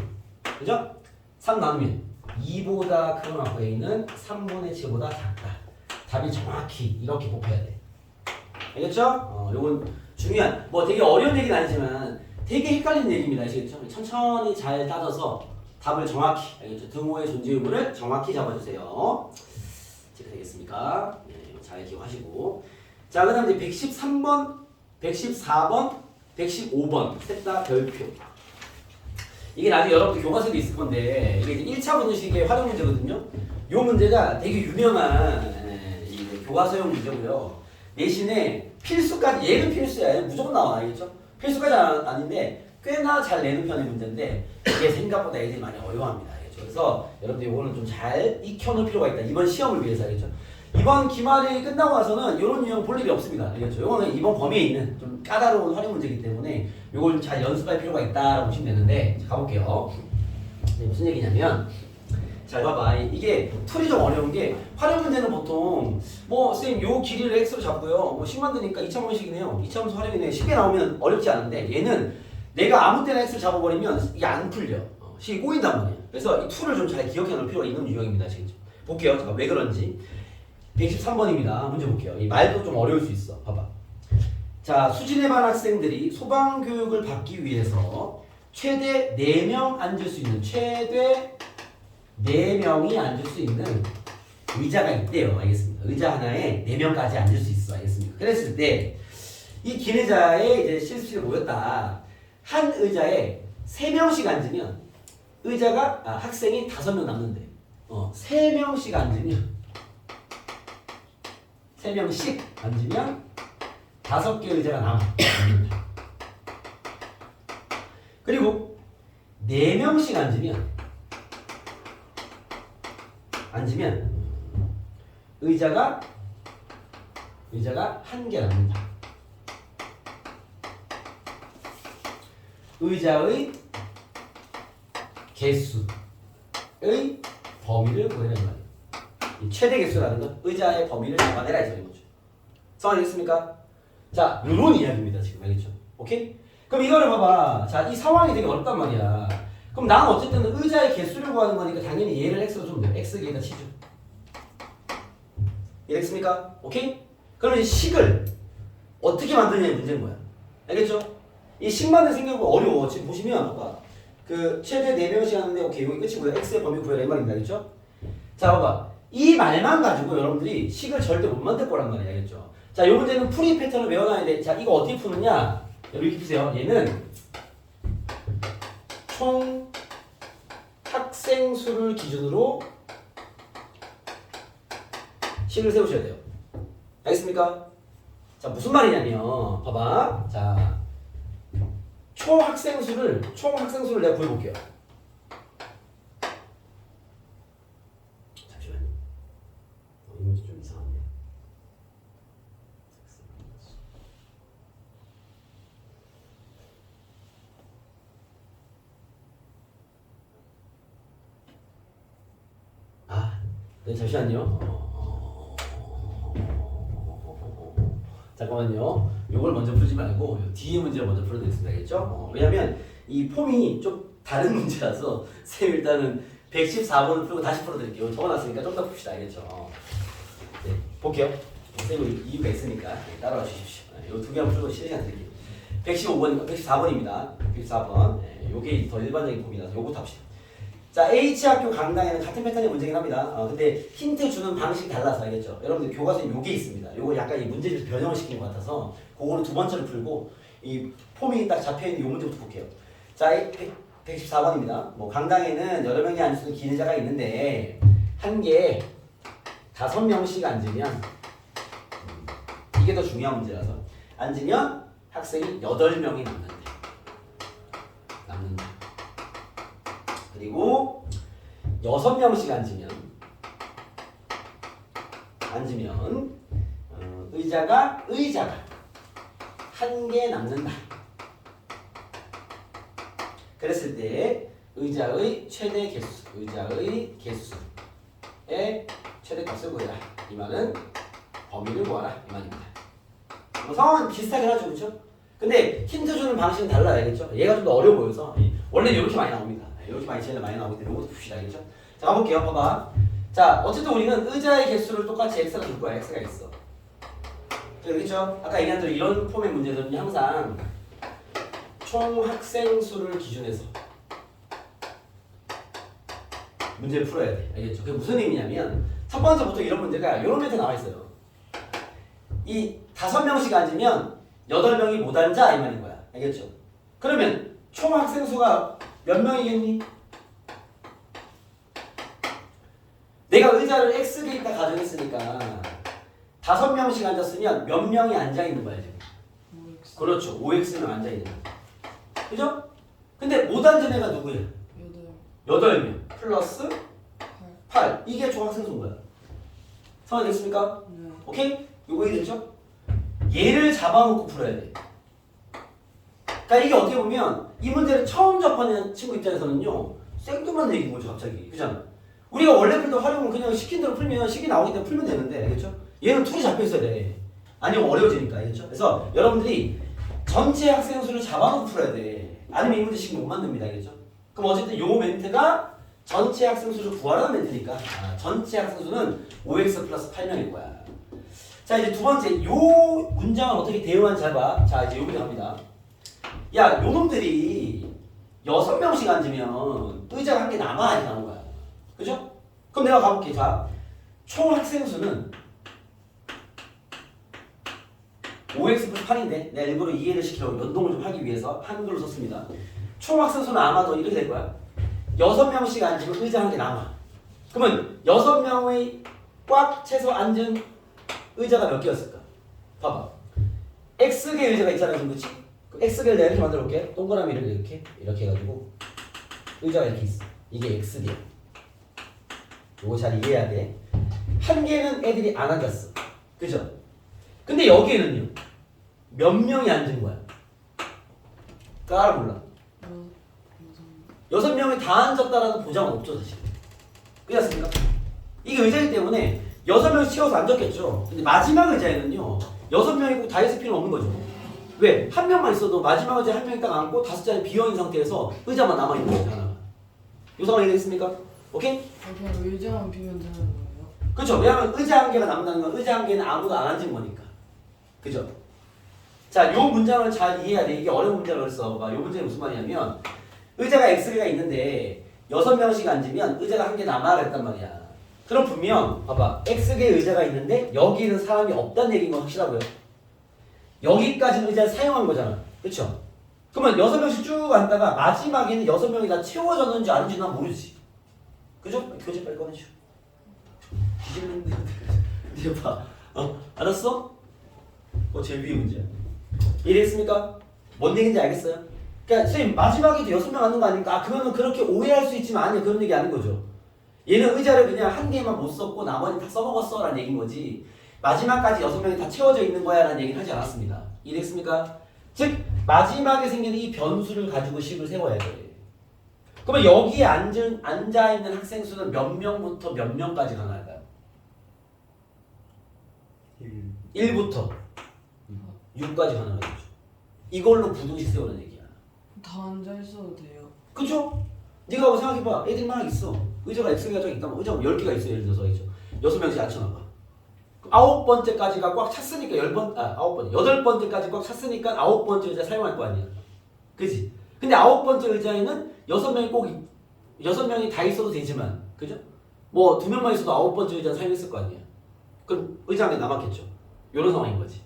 그죠? 3 나누면 2보다 큰 맞고 A는 3분의 7보다 작다. 답이 정확히 이렇게 곱해야 돼. 알겠죠? 요건 중요한, 뭐 되게 어려운 얘기는 아니지만 되게 헷갈리는 얘기입니다. 아시겠죠? 천천히 잘 따져서 답을 정확히, 알겠죠? 등호의 존재 의무를 정확히 잡아주세요. 이렇게 되겠습니까? 네, 잘 기억하시고. 자, 그 다음 이제 113번, 114번, 115번 셋 다 별표. 이게 나중에 여러분들 교과서도 있을 건데 이게 이제 1차 분식의 활용 문제거든요. 요 문제가 되게 유명한 이 교과서용 문제고요. 대신에 필수까지, 얘는 필수야. 얘는 무조건 나와. 알겠죠? 필수까지 아닌데 꽤나 잘 내는 편의 문제인데 이게 생각보다 애들이 많이 어려워합니다. 알겠죠? 그래서 여러분들 이거는 좀 잘 익혀놓을 필요가 있다. 이번 시험을 위해서. 알겠죠? 이번 기말이 끝나고 나서는 이런 유형 볼 일이 없습니다. 알겠죠? 이거는 이번 범위에 있는 좀 까다로운 활용 문제이기 때문에 이걸 좀 잘 연습할 필요가 있다라고 보시면 되는데, 자, 가볼게요. 네, 무슨 얘기냐면, 잘 봐봐. 이게 풀이 좀 어려운 게 활용 문제는 보통 뭐 선생님 요 길이를 x로 잡고요. 뭐 10만 드니까 2차원식이네요. 2차원수 활용이네. 쉽게 나오면 어렵지 않은데 얘는 내가 아무 때나 x를 잡아버리면 이게 안 풀려. 식이 꼬인단 말이에요. 그래서 이 툴을 좀 잘 기억해 놓을 필요가 있는 유형입니다. 아시겠죠? 볼게요. 자, 왜 그런지. 113번입니다. 문제 볼게요. 이 말도 좀 어려울 수 있어. 봐봐. 자, 수진의 반 학생들이 소방교육을 받기 위해서 최대 4명 앉을 수 있는, 최대 4명이 앉을 수 있는 의자가 있대요. 알겠습니다. 의자 하나에 4명까지 앉을 수 있어. 알겠습니까? 그랬을 때 이 긴 의자에 이제 실습실에 모였다. 한 의자에 3명씩 앉으면 의자가, 학생이 5명 남는데 3명씩 앉으면 3명씩 앉으면 5개 의자가 남아. 그리고 4명씩 앉으면 의자가 1개 남는다. 의자의 개수의 범위를 구해내는 말이에요. 이 최대 개수라는 건 의자의 범위를 잡아내라 이 소리인 거죠. 성공하셨습니까? 자, 이런 이야기입니다. 지금 알겠죠? 오케이? 그럼 이거를 봐봐. 자, 이 상황이 되게 어렵단 말이야. 그럼 나는 어쨌든 의자의 개수를 구하는 거니까 당연히 얘를 x로 주면 돼요. x 여기다 치죠. 이해됐습니까? 오케이? 그럼 이제 식을 어떻게 만드냐의 문제인 거야. 알겠죠? 이 식 만드는 생각보다 어려워. 지금 보시면 봐봐. 그 최대 4명씩 하는데 오케이 여기 끝이고요. x의 범위 구해라 이 말입니다. 알겠죠? 자, 봐봐. 이 말만 가지고 여러분들이 식을 절대 못 만들 거란 말이야. 알겠죠? 자, 이 문제는 풀이 패턴을 외워놔야 돼. 자, 이거 어떻게 푸느냐? 이렇게 보세요. 얘는 총 학생 수를 기준으로 식을 세우셔야 돼요. 알겠습니까? 자, 무슨 말이냐면 봐봐. 자, 총 학생 수를 내가 구해볼게요. 잠시만요. 이 문제 좀 이상한데. 네, 잠시만요. 잠깐만요. 요걸 먼저 풀지 말고 뒤에 문제를 먼저 풀어야 되겠습니다. 알겠죠? 왜냐면 이 폼이 좀 다른 문제라서 쌤 일단은 114번을 풀고 다시 풀어드릴게요. 적어놨으니까 좀 더 풉시다. 알겠죠? 네, 볼게요. 쌤은 이유가 있으니까 따라와 주십시오. 요 두 개만 풀고 시간 드릴게요. 114번입니다. 114번. 네, 요게 더 일반적인 폼이라서 요거부터 합시다. 자, H학교 강당에는 같은 패턴의 문제긴 합니다. 근데 힌트 주는 방식이 달라서 알겠죠? 여러분들 교과서에 요게 있습니다. 요거 약간 이 문제를 변형을 시킨 것 같아서 그거를 두 번째로 풀고 이 폼이 딱 잡혀있는 요 문제부터 볼게요. 자, 114번입니다. 뭐 강당에는 여러 명이 앉을 수 있는 긴 의자가 있는데 한 개에 5명씩 앉으면 이게 더 중요한 문제라서 앉으면 학생이 8명이 남는다. 그리고 6명씩 앉으면 의자가 1개 남는다. 그랬을 때 의자의 최대 개수의 최대값을 구해라. 이 말은 범위를 구하라 이 말입니다. 뭐 상황은 비슷하긴 하죠, 그렇죠? 근데 힌트 주는 방식은 달라요. 알겠죠? 얘가 좀 더 어려워 보여서 원래 이렇게 많이 나옵니다. 이렇게 많이 제일 많이 나오기 때문에 이것도 봅시다. 알겠죠? 자, 가볼게요. 봐봐. 자, 어쨌든 우리는 의자의 개수를 똑같이 x가 줄 거야. x가 있어. 자, 그렇죠? 아까 얘기한 대로 이런 폼의 문제들은 항상 총 학생 수를 기준해서 문제를 풀어야 돼. 알겠죠? 그게 무슨 의미냐면 첫 번째부터 이런 문제가 이런 멘트 나와 있어요. 이 5명씩 앉으면 8명이 못 앉아 이 말인 거야. 알겠죠? 그러면 총 학생 수가 몇 명이겠니? 내가 의자를 X개 있다 가정했으니까 5명씩 앉았으면 몇 명이 앉아 있는 거야 지금? OX 그렇죠. 5X명 앉아 있는 거야. 그죠? 근데 못 앉은 애가 누구야? 8명 플러스 8. 이게 총 학생 수인 거야. 상황이 됐습니까? 네. 오케이? 요거 이해됐죠? 얘를 잡아놓고 풀어야 돼. 그러니까 이게 어떻게 보면 이 문제를 처음 접하는 친구 입장에서는요 생뚱맞는 얘기인 거죠 갑자기. 그잖아. 우리가 원래 풀던 활용을 그냥 시킨 대로 풀면 식이 나오기 때문에 풀면 되는데 알겠죠? 얘는 툴이 잡혀 있어야 돼. 아니면 어려워지니까 알겠죠? 그래서 여러분들이 전체 학생 수를 잡아놓고 풀어야 돼. 아니면 이 문제 식 못 만듭니다. 알겠죠? 그럼 어쨌든 요 멘트가 전체 학생 수를 구하라는 멘트니까 전체 학생 수는 5x 플러스 8명일 거야. 자 이제 두 번째 요 문장을 어떻게 대응하는지 잘 봐. 자 이제 요 문장 갑니다. 야 요놈들이 6명씩 앉으면 의자가 한 개 남아야 나오는 거야. 그죠? 그럼 내가 가볼게. 자 총 학생 수는 5x 플러스 8인데 내가 일부러 이해를 시키려고 연동을 좀 하기 위해서 한글로 썼습니다. 총 학생 수는 아마도 이렇게 될 거야. 6명씩 앉으면 의자 한 개 남아. 그러면 6명의 꽉 채서 앉은 의자가 몇 개였을까? 봐봐. X개 의자가 있잖아요. 그렇지? 그 X개를 내가 이렇게 만들어 볼게. 동그라미를 이렇게 해가지고 의자가 이렇게 있어. 이게 X개. 요거 잘 이해해야 돼. 한 개는 애들이 안 앉았어. 그죠? 근데 여기에는요. 몇 명이 앉은 거야? 까라 몰라. 6명이 다 앉았다라는 보장은 없죠 사실. 그렇지 않습니까? 이게 의자이기 때문에 6명씩 채워서 앉았겠죠. 근데 마지막 의자에는요 6명이고 다 있을 필요는 없는 거죠. 왜? 한 명만 있어도 마지막 의자에 한 명이 딱 앉고 5자리 비어있는 상태에서 의자만 남아있는 거죠 하나가. 이 상황이 되겠습니까? 오케이? 그냥 의자만 비면 되는 거예요? 그렇죠. 왜냐하면 의자 한 개가 남는다는 건 의자 한 개는 아무도 안 앉은 거니까. 그죠? 자, 요 문장을 잘 이해해야 돼. 이게 어려운 문장을 써봐. 요 문장이 무슨 말이냐면 의자가 X개가 있는데 6명씩 앉으면 의자가 한 개 남아 그랬단 말이야. 그럼 분명 봐봐. X개 의자가 있는데 여기는 사람이 없다는 얘기인 건 확실하고요. 여기까지는 의자를 사용한 거잖아. 그렇죠? 그러면 6명씩 쭉 앉다가 마지막에는 6명이 다 채워졌는지 아닌지 난 모르지. 그죠? 교재 빨리 꺼내줘. 뒤집는데 이거 봐. 알았어? 제일 위에 문제야. 이해했습니까? 뭔 얘기인지 알겠어요? 그러니까 선생님 마지막에도 6명 앉는 거 아닙니까? 그거는 그렇게 오해할 수 있지만 아니야. 그런 얘기 아닌 거죠. 얘는 의자를 그냥 한 개만 못 썼고 나머지 다 써먹었어 라는 얘기인 거지 마지막까지 6명이 다 채워져 있는 거야 라는 얘기는 하지 않았습니다. 이해됐습니까? 즉 마지막에 생기는 이 변수를 가지고 식을 세워야 돼. 그러면 여기에 앉아있는 학생 수는 몇 명부터 몇 명까지 가능할까요? 1부터 6까지 가능하죠. 이걸로 부등식 세우는 얘기야. 다 앉아 있어도 돼요? 그쵸? 네가 한번 생각해봐. 애들이 막 있어. 의자가 X개가 좀 있다면 의자가 10개가 있어. 예를 들어서 6명씩 앉혀놔봐. 9번째까지가 꽉 찼으니까 8번째까지 꽉 찼으니까 9번째 의자 사용할 거 아니야. 그지? 근데 9번째 의자에는 6명이 다 있어도 되지만 그죠? 뭐 2명만 있어도 9번째 의자 사용했을 거 아니야. 그럼 의자 한 개 남았겠죠. 이런 상황인 거지.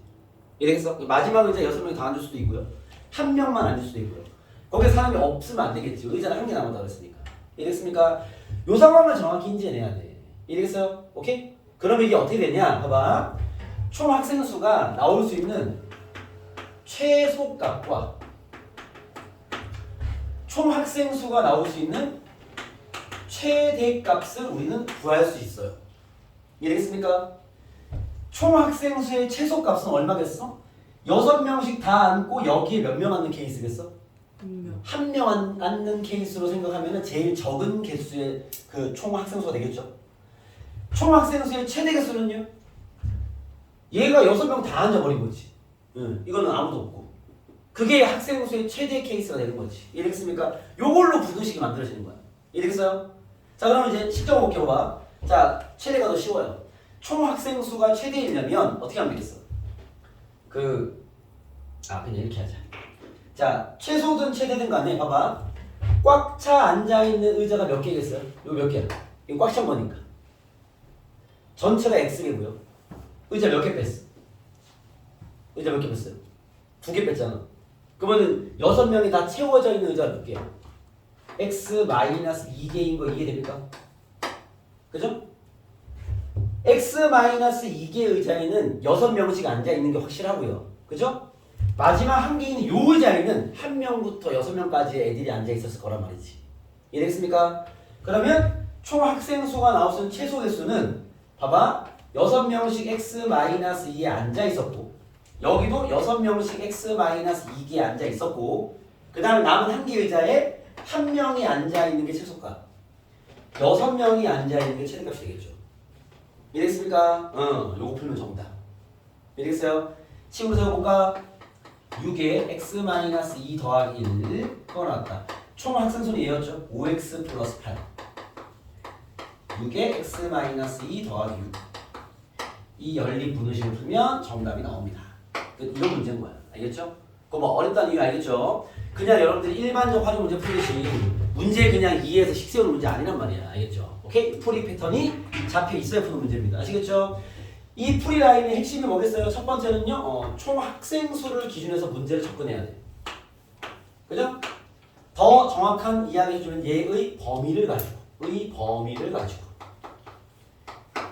이해되겠어? 마지막 의자 6명이 다 앉을 수도 있고요. 한 명만 앉을 수도 있고요. 거기에 사람이 없으면 안 되겠지. 의자는 한 개 남았다고 했으니까. 이해됐습니까? 요 상황을 정확히 인지해내야 돼. 이해됐어요? 오케이? 그럼 이게 어떻게 되냐? 봐봐. 총 학생 수가 나올 수 있는 최소값과 총 학생 수가 나올 수 있는 최대값을 우리는 구할 수 있어요. 이해됐습니까? 총 학생 수의 최소값은 얼마겠어? 6명씩 다 앉고 여기에 몇 명 앉는 케이스겠어? 1명. 한 명 앉는 케이스로 생각하면 제일 적은 개수의 그 총 학생 수가 되겠죠. 총 학생 수의 최대 개수는요? 얘가 6명 다 앉아버린 거지. 이거는 아무도 없고. 그게 학생 수의 최대 케이스가 되는 거지. 이해되겠습니까? 요걸로 부등식이 만들어지는 거야. 이해되겠어요? 자, 그러면 이제 식적으로 볼게요. 자, 최대가 더 쉬워요. 총 학생 수가 최대이려면 어떻게 하면 되겠어? 그냥 이렇게 하자. 자, 최소든 최대든 간에 봐봐. 꽉 차 앉아있는 의자가 몇 개겠어요? 이거 몇 개야? 이거 꽉 찬 거니까. 전체가 X개고요. 의자 몇 개 뺐어? 의자 몇 개 뺐어요? 2개 뺐잖아. 그러면은 6명이 다 채워져 있는 의자가 몇 개야? X-2개인 거 이해됩니까? 그죠? X-2개 의자에는 6명씩 앉아있는 게 확실하고요. 그죠? 마지막 한 개 있는 요 의자에는 1명부터 6명까지의 애들이 앉아있었을 거란 말이지. 이해됐습니까? 그러면 총 학생 수가 나올 수 있는 최소 개수는 봐봐. 6명씩 X-2에 앉아있었고 여기도 6명씩 X-2개에 앉아있었고 그 다음에 남은 한 개 의자에 1명이 앉아있는 게 최소값 6명이 앉아있는 게 최대값이 되겠죠. 이해됐습니까? 요거 풀면 정답. 이해됐어요? 식으로 세워볼까? 6에 X-2 더하기 1 그거 나왔다. 총 학생수는 얘였죠. 5X 플러스 8 6에 X-2 더하기 6 이 연립 분수식을 풀면 정답이 나옵니다. 이런 문제인 거야. 알겠죠? 그거 뭐 어렵다는 이유 알겠죠? 그냥 여러분들이 일반적 활용 문제 풀듯이 문제 그냥 이해해서 식 세우는 문제 아니란 말이야. 알겠죠? 오케이? 풀이 패턴이 잡혀 있어야 푸는 문제입니다. 아시겠죠? 이 풀이 라인의 핵심이 뭐겠어요? 첫 번째는요. 총 학생 수를 기준해서 문제를 접근해야 돼. 그죠? 더 정확한 이야기 해주는 얘의 범위를 가지고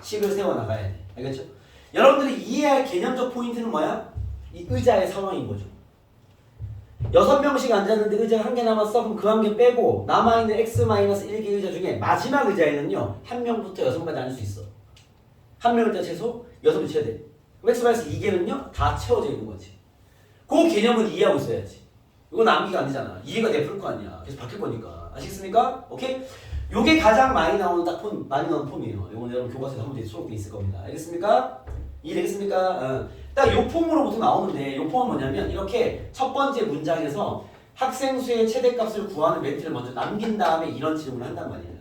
식을 세워나가야 돼. 알겠죠? 여러분들이 이해할 개념적 포인트는 뭐야? 이 의자의 상황인 거죠. 6명씩 앉았는데 의자가 한 개 남았어. 그럼 그 한 개 빼고 남아있는 X-1개 의자 중에 마지막 의자에는요 1명부터 6명까지 앉을 수 있어. 1명일 때 최소 6명 최대. X-2개는요 다 채워져 있는 거지. 그 개념을 이해하고 있어야지. 이건 암기가 안 되잖아. 이해가 돼야 거 아니야. 계속 바뀔 거니까. 아시겠습니까? 오케이? 요게 가장 많이 나오는 많이 나오는 폼이에요. 이건 여러분 교과서에 한 문제 수록돼 있을 겁니다. 알겠습니까? 이해되겠습니까? 딱 요 폼으로 보통 나오는데 요 폼은 뭐냐면 이렇게 첫 번째 문장에서 학생 수의 최대값을 구하는 멘트를 먼저 남긴 다음에 이런 질문을 한단 말이에요.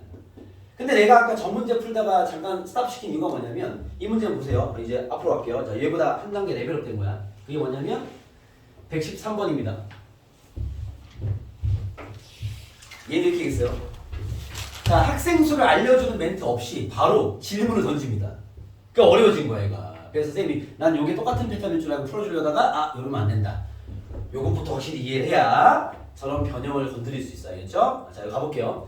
근데 내가 아까 전 문제 풀다가 잠깐 스탑시킨 이유가 뭐냐면 이 문제 보세요. 이제 앞으로 갈게요. 자, 얘보다 한 단계 레벨업 된 거야. 그게 뭐냐면 113번입니다. 얘는 이렇게 있어요. 자, 학생 수를 알려주는 멘트 없이 바로 질문을 던집니다. 그러니까 어려워진 거야, 얘가. 그래서 쌤이 난 요게 똑같은 패턴일 줄 알고 풀어주려다가 이러면 안 된다. 요것부터 확실히 이해를 해야 저런 변형을 건드릴 수 있어. 알겠죠? 자, 여기 가볼게요.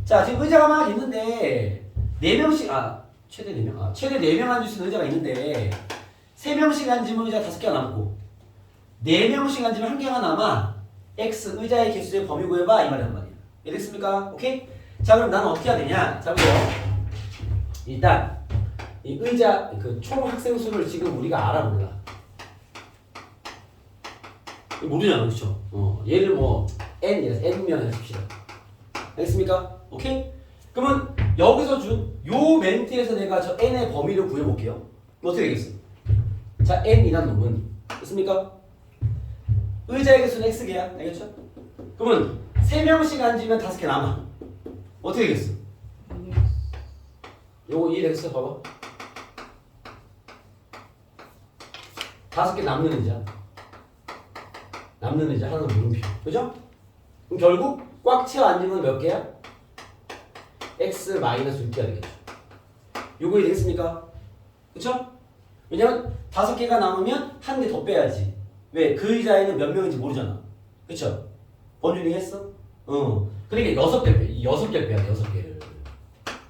자, 지금 의자가 막 있는데 4명씩 최대 4명. 최대 4명 앉을 수 있는 의자가 있는데 3명씩 앉으면 의자 5개가 남고 4명씩 앉으면 1개가 남아. X 의자의 개수의 범위 구해봐 이 말이란 말이야. 이해됐습니까? 오케이? 자, 그럼 나는 어떻게 해야 되냐? 자, 보세요. 일단 이 의자 총 학생 수를 지금 우리가 알아 몰라? 모르잖아, 그렇죠? 얘를 뭐 n명 해줍시다. 알겠습니까? 오케이? 그러면 여기서 준 요 멘트에서 내가 저 n의 범위를 구해볼게요. 어떻게 되겠어? 자, n이란 놈은 됐습니까? 의자의 개수는 x개야. 알겠죠? 그러면 3명씩 앉으면 5개 남아. 어떻게 되겠어? 요거 이해되겠어? 봐봐. 5개 남는 의자. 하나는 물음표. 그죠? 그럼 결국 꽉 채워 앉으면 몇 개야? X-6개가 되겠죠. 요거 이해되겠습니까? 그쵸? 왜냐면 5개가 남으면 한 개 더 빼야지. 왜? 그 의자에는 몇 명인지 모르잖아. 그쵸? 범준이 했어? 그러니까 6개 빼. 6개를 빼야 돼. 6개를.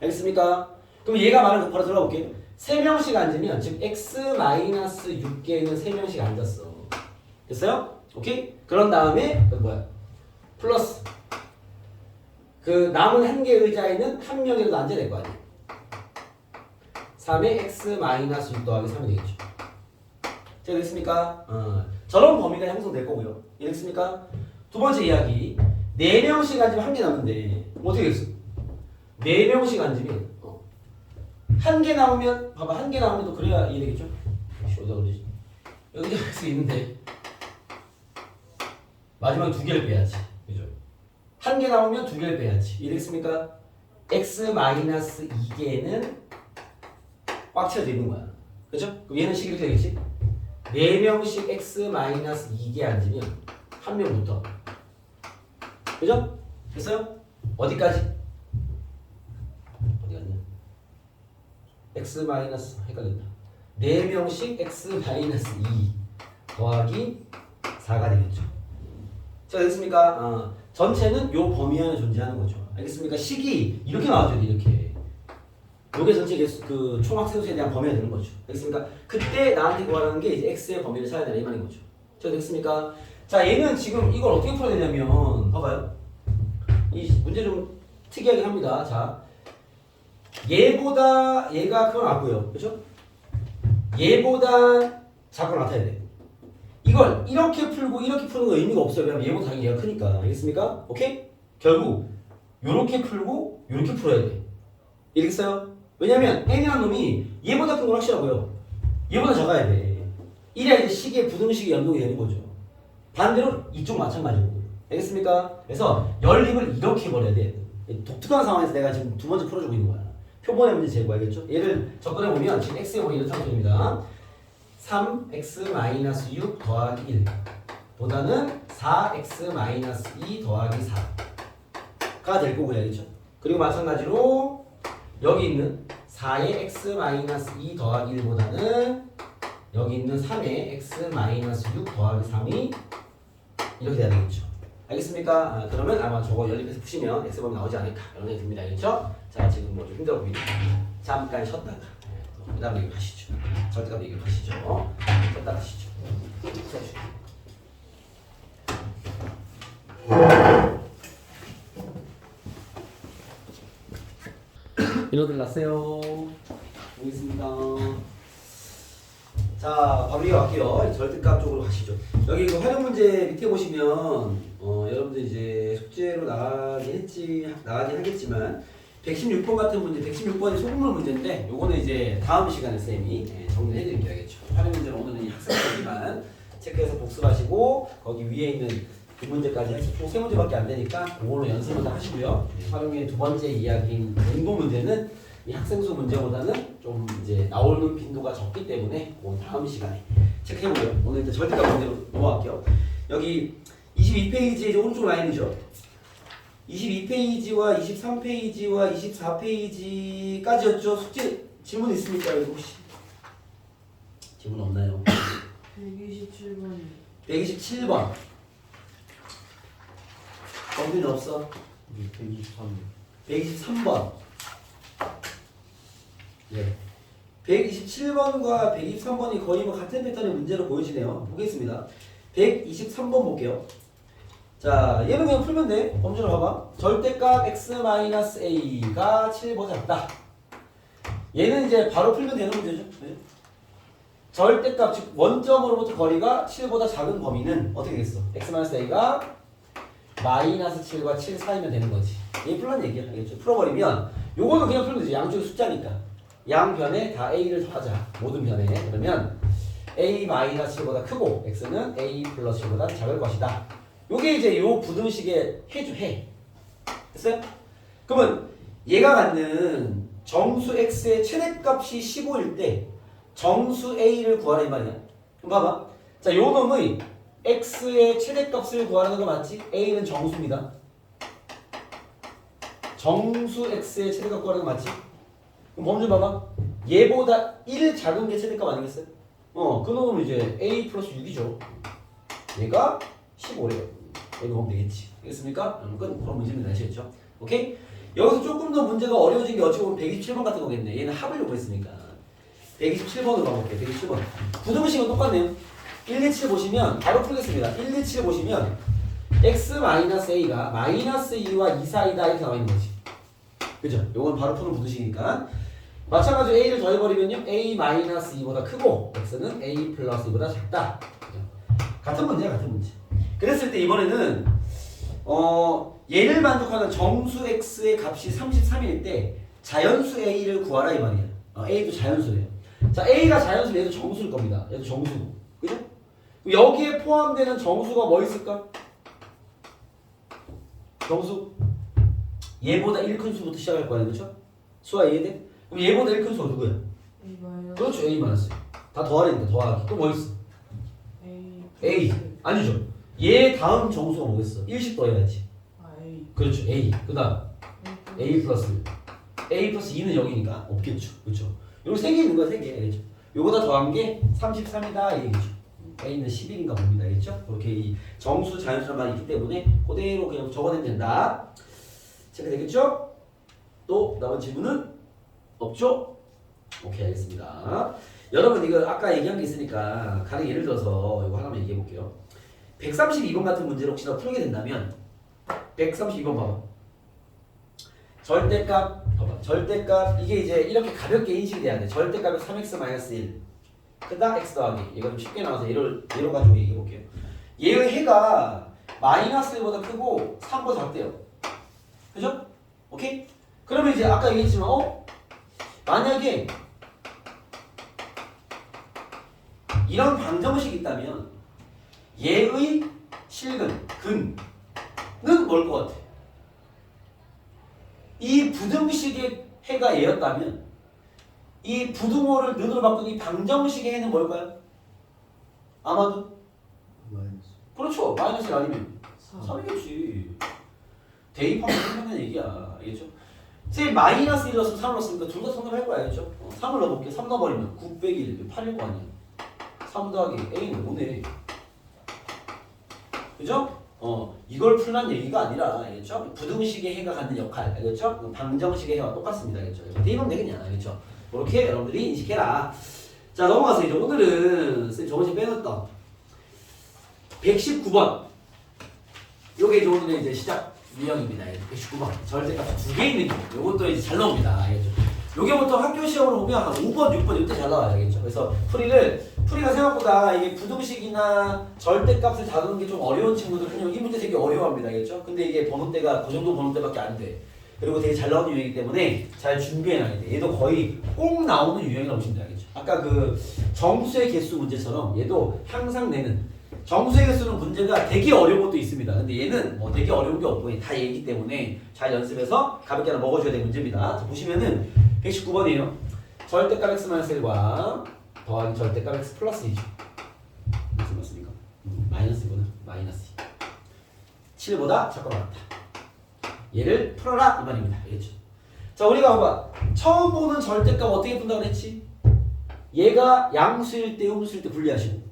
알겠습니까? 그럼 얘가 말하는 거 바로 들어가 볼게요. 3명씩 앉으면 지금 X-6개는 3명씩 앉았어. 됐어요? 오케이? 그런 다음에 플러스 그 남은 한 개 의자에는 1명이라도 앉아야 될 거 아니야. 3에 X-6 더하기 3이 되겠죠. 자, 됐습니까? 저런 범위가 형성될 거고요. 이해됐습니까? 두 번째 이야기. 4명씩 앉으면 1개 남는데 어떻게 됐어? 4명씩 앉으면 1개 남으면 봐봐. 1개 남으면 또 그래야 이해되겠죠? 어디다 그러지? 여기 할 수 있는데 마지막에 두 개를 빼야지. 그죠? 한 개 나오면 두 개를 빼야지. 이랬습니까? x-2개는 꽉 채워져 있는 거야. 그죠? 그럼 얘는 식 이렇게 되겠지? 4명씩 x-2개 앉으면 한 명부터. 그죠? 됐어요? 어디까지? 어디 갔냐? x- 헷갈린다. 4명씩 x-2 더하기 4가 되겠죠. 자, 됐습니까? 전체는 요 범위 안에 존재하는 거죠. 알겠습니까? 식이 이렇게 나와줘야 돼, 이렇게. 요게 전체 그 총학생수에 대한 범위가 되는 거죠. 알겠습니까? 그때 나한테 구하라는 게 이제 x의 범위를 찾아야 되는 이 말인 거죠. 자, 됐습니까? 자, 얘는 지금 이걸 어떻게 풀어야 되냐면, 봐봐요. 이 문제 좀 특이하긴 합니다. 자, 얘보다 얘가 크거 나왔고요. 그죠? 얘보다 작고 나타야 돼. 이걸 이렇게 풀고 이렇게 푸는 거 의미가 없어요. 왜냐면 얘보다 당연히 얘가 크니까. 알겠습니까? 오케이? 결국 요렇게 풀고 요렇게 풀어야 돼. 알겠어요? 왜냐면 n이라는 놈이 얘보다 큰 건 확실하고요. 얘보다 작아야 돼. 이래야 이제 식의 부등식이 연동이 되는 거죠. 반대로 이쪽 마찬가지고. 알겠습니까? 그래서 연립을 이렇게 버려야 돼. 독특한 상황에서 내가 지금 두 번째 풀어주고 있는 거야. 표본의 문제 제고 알겠죠? 얘를 접근해 보면 지금 x의 범위 이렇게 됩니다. 3x-6 더하기 1 보다는 4x-2 더하기 4가 될 거고요. 알겠죠? 그리고 마찬가지로 여기 있는 4의 x-2 더하기 1보다는 여기 있는 3의 x-6 더하기 3이 이렇게 돼야 되겠죠. 알겠습니까? 그러면 아마 저거 연립해서 푸시면 x범위 나오지 않을까 이런 생각이 듭니다. 알겠죠? 자, 지금 뭐 좀 힘들어 보이니까 잠깐 쉬었다가 그 다음에 얘기 하시죠. 절대값 얘기 하시죠. 쉬었다가 하시죠. 인호들 났어요. 보겠습니다. 자, 바로 이어갈게요. 절대값 쪽으로 가시죠. 여기 그 활용 문제 밑에 보시면 여러분들 이제 숙제로 나가긴 하겠지만 116번 같은 문제, 116번이 소금물 문제인데 요거는 이제 다음 시간에 쌤이 정리해 드릴게요. 활용 문제는 오늘은 이 학생들만 체크해서 복습하시고 거기 위에 있는 두 문제까지 해서 총 3문제밖에 안 되니까 그걸로 연습을 다 하시고요. 활용의 두 번째 이야기인 응도 문제는 이 학생수 문제보다는 좀 이제 나오는 빈도가 적기 때문에 그 다음 시간에 체크해보고요. 오늘 일단 절대값 문제로 넘어갈게요. 여기 22페이지에 이제 오른쪽 라인이죠. 22페이지와 23페이지와 24페이지까지였죠. 숙제 질문 있습니까? 여기 혹시 질문 없나요? 127번 127번 범위는 없어. 123. 123번. 예. 127번과 123번이 거의 뭐 같은 패턴의 문제로 보이시네요. 보겠습니다. 123번 볼게요. 자, 얘는 그냥 풀면 돼. 범주를 봐봐. 절대값 x-a가 7보다 작다. 얘는 이제 바로 풀면 되는 문제죠. 네? 절대값, 즉 원점으로부터 거리가 7보다 작은 범위는 어떻게 되겠어? x-a가 -7과 7 사이면 되는 거지. 얘 풀란 얘기야. 알겠죠? 풀어버리면 요거는 그냥 풀면 되지. 양쪽이 숫자니까. 양변에 다 a를 더하자. 모든 변에. 그러면 a-7보다 크고 x는 a+7보다 작을 것이다. 요게 이제 요 부등식에 해. 됐어요? 그러면 얘가 갖는 정수 x의 최대값이 15일 때 정수 a를 구하라 이 말이야. 그럼 봐봐. 자, 요 놈의 x의 최대값을 구하는 거 맞지? a는 정수입니다. 정수 x의 최대값 구하는 거 맞지? 그럼 범주 봐봐. 얘보다 1 작은 게 최대값 아니겠어요? 그 놈은 이제 a 플러스 6이죠. 얘가 15래요. 이거 보면 되겠지. 알겠습니까? 그런 문제입니다. 아시겠죠? 오케이? 여기서 조금 더 문제가 어려워진 게 어찌 보면 127번 같은 거겠네. 얘는 합을 요구했으니까. 127번으로 가볼게요. 127번. 부등식은 똑같네요. 127 보시면 바로 풀겠습니다. 127 보시면 x-a가 -2와 2 사이다 이렇게 나와 있는 거지. 그죠? 요건 바로 푸는 부등식이니까. 마찬가지로 a를 더해버리면요. a-2보다 크고 x는 a+2보다 작다. 그죠? 같은 문제야, 같은 문제. 그랬을 때 이번에는 얘를 만족하는 정수 x의 값이 33일 때 자연수 a를 구하라 이 말이야. a도 자연수래요. 자, a가 자연수면 얘도 정수일 겁니다. 얘도 정수고. 그죠? 여기에 포함되는 정수가 뭐 있을까? 정수 얘보다 1 큰 수부터 시작할 거 아니야, 그렇죠? 수와 이해돼? 그럼 얘보다 1 큰 수가 누구야? A 마이너스 그렇죠, A 마이너스. 다 더하니까 더하기. 또 뭐 있어? A. 아니죠. 얘 다음 정수가 뭐겠어? 1씩 더해야지. A 그렇죠, A. 그다음 A 플러스 2는 여기니까 없겠죠, 그렇죠? 요거 3개 있는 거야, 3개, 알겠죠? 요거다 더한 게 33이다 이 얘기죠. A는 11인가 봅니다, 알겠죠? 그렇게 이 정수 자연수만 있기 때문에 그대로 그냥 적어내면 된다. 체크되겠죠? 또 남은 질문은 없죠? 오케이, 알겠습니다. 여러분 이거 아까 얘기한 게 있으니까 가령 예를 들어서 이거 하나만 얘기해 볼게요. 132번 같은 문제를 혹시나 풀게 된다면 132번 봐봐. 절대값 봐봐. 절대값 이게 이제 이렇게 가볍게 인식이 돼야 돼. 절대값이 3x-1 그다음 x 더하기. 이거 좀 쉽게 나와서 예로 가지고 얘기해 볼게요. 얘의 해가 -1보다 크고 3보다 작대요. 그죠? 오케이? 그러면 이제 아까 얘기했지만 만약에 이런 방정식이 있다면 얘의 실근, 근은 뭘 것 같아? 이 부등식의 해가 얘였다면 이 부등호를 는으로 바꾼 이 방정식의 해는 뭘까요? 아마도 마이너스. 그렇죠. -1 아니면 4 3이겠지. 대입하면 끝나는 얘기야. 알겠죠? 선생님 -1 넣었으면 3을 넣었으니까 둘 다 성립할 거야. 알겠죠? 3을 넣어볼게. 3 넣어버리면 9 빼기 1, 8일 거 아니야. 3 더하기 A는 5네. 그죠? 이걸 풀란 얘기가 아니라, 알겠죠? 부등식의 해가 갖는 역할, 알겠죠? 방정식의 해와 똑같습니다. 알겠죠? 대입하면 되겠냐, 알겠죠? 그렇게 여러분들이 인식해라. 자, 넘어가서 이제 오늘은 선생님 저번에 빼놨던 119번. 요게 이제 오늘의 이제 시작 유형입니다. 119번. 절대값 2개 있는 거. 요것도 이제 잘 나옵니다. 알겠죠? 요게 보통 학교 시험으로 보면 한 5번, 6번 이때 잘 나와요. 알겠죠? 그래서 풀이가 생각보다 이게 부등식이나 절대값을 다루는 게 좀 어려운 친구들은 이 문제 되게 어려워합니다. 알겠죠? 근데 이게 번호대가 그 정도 번호대밖에 안 돼. 그리고 되게 잘 나오는 유형이기 때문에 잘 준비해놔야 돼. 얘도 거의 꼭 나오는 유형이라고 보시면 돼요. 알겠죠? 아까 그 정수의 개수 문제처럼 얘도 항상 내는 정수의 개수는 문제가 되게 어려운 것도 있습니다. 근데 얘는 뭐 되게 어려운 게 없고 다 얘기 때문에 잘 연습해서 가볍게 하나 먹어줘야 되는 문제입니다. 자, 보시면은 119번이에요. 절대값 x-1과 더하기 절대값 x 플러스 2죠. 무슨 맞습니까? 마이너스구나. 마이너스 2. 7보다 작거나 같다. 얘를 풀어라 이 말입니다. 알겠죠? 자, 우리가 봐봐. 처음 보는 절대값 어떻게 푼다고 했지? 얘가 양수일 때 음수일 때 분리하시고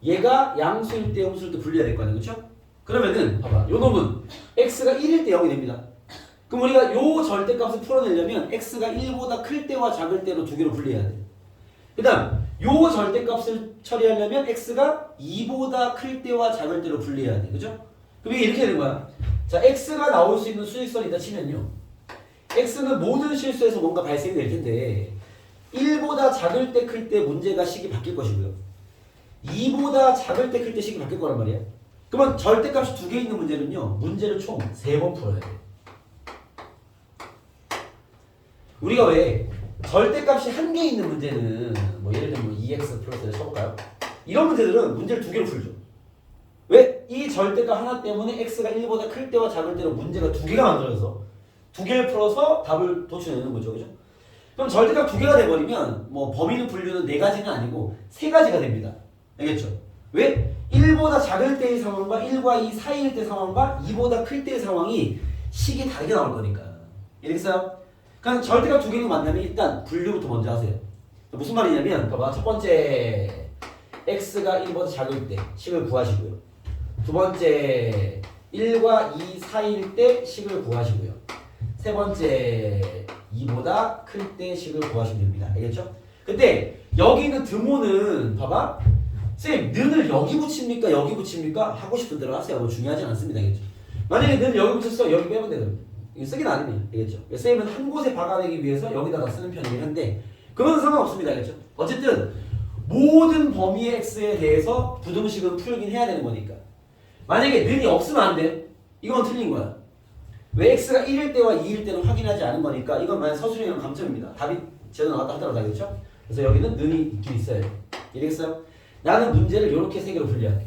얘가 양수일 때 음수일 때 분리해야 될 거 아니에요. 그렇죠? 그러면은 봐봐. 요 놈은 x가 1일 때 0이 됩니다. 그럼 우리가 요 절대값을 풀어내려면 x가 1보다 클 때와 작을 때로 두 개로 분리해야 돼. 그 다음 요 절대값을 처리하려면 x가 2보다 클 때와 작을 때로 분리해야 돼. 그죠? 그럼 이게 이렇게 되는 거야. 자, x가 나올 수 있는 수직선이다 치면요. x는 모든 실수에서 뭔가 발생이 될 텐데 1보다 작을 때 클 때 문제가 식이 바뀔 것이고요. 2보다 작을 때 클 때 식이 바뀔 거란 말이야. 그러면 절대값이 2개 있는 문제는요. 문제를 총 3번 풀어야 돼. 우리가 왜 절대값이 1개 있는 문제는 뭐 예를 들면 2x 플러스를 쳐볼까요? 이런 문제들은 문제를 2개로 풀죠. 왜? 이 절대값 하나 때문에 x가 1보다 클 때와 작을 때로 문제가 2개가 만들어져서 2개를 풀어서 답을 도출해내는 거죠. 그죠? 그럼 절대값 2개가 돼버리면 뭐 범위는 분류는 4가지는 아니고 3가지가 됩니다. 알겠죠? 왜? 1보다 작을 때의 상황과 1과 2 사이일 때 상황과 2보다 클 때의 상황이 식이 다르게 나올 거니까. 이해됐어요? 그럼 절대값 2개가 만나면 일단 분류부터 먼저 하세요. 무슨 말이냐면 봐봐. 첫 번째 x가 1보다 작을 때 식을 구하시고요. 두 번째 1과 2 사이일 때 식을 구하시고요. 세 번째 2보다 클 때 식을 구하시면 됩니다. 알겠죠? 근데 여기 있는 드모는 봐봐. 쌤, 는을 여기 붙입니까? 여기 붙입니까? 하고 싶은 대로 하세요. 뭐 중요하지 않습니다. 알겠죠? 만약에 는 여기 붙였어. 여기 빼면 되거든요. 이거 쓰긴 안 해요. 알겠죠? 쌤은 한 곳에 박아내기 위해서 여기다가 쓰는 편이긴 한데 그건 상관없습니다. 알겠죠? 어쨌든 모든 범위의 x에 대해서 부등식은 풀긴 해야 되는 거니까. 만약에 는이 없으면 안 돼. 이건 틀린 거야. 왜 x가 1일 때와 2일 때는 확인하지 않은 거니까 이건 만약 서술형이랑 감점입니다. 답이 제대로 나왔다 하더라도 알겠죠? 그래서 여기는 는이 있긴 있어야 돼. 이해겠어요? 나는 문제를 이렇게 3개로 분리할게.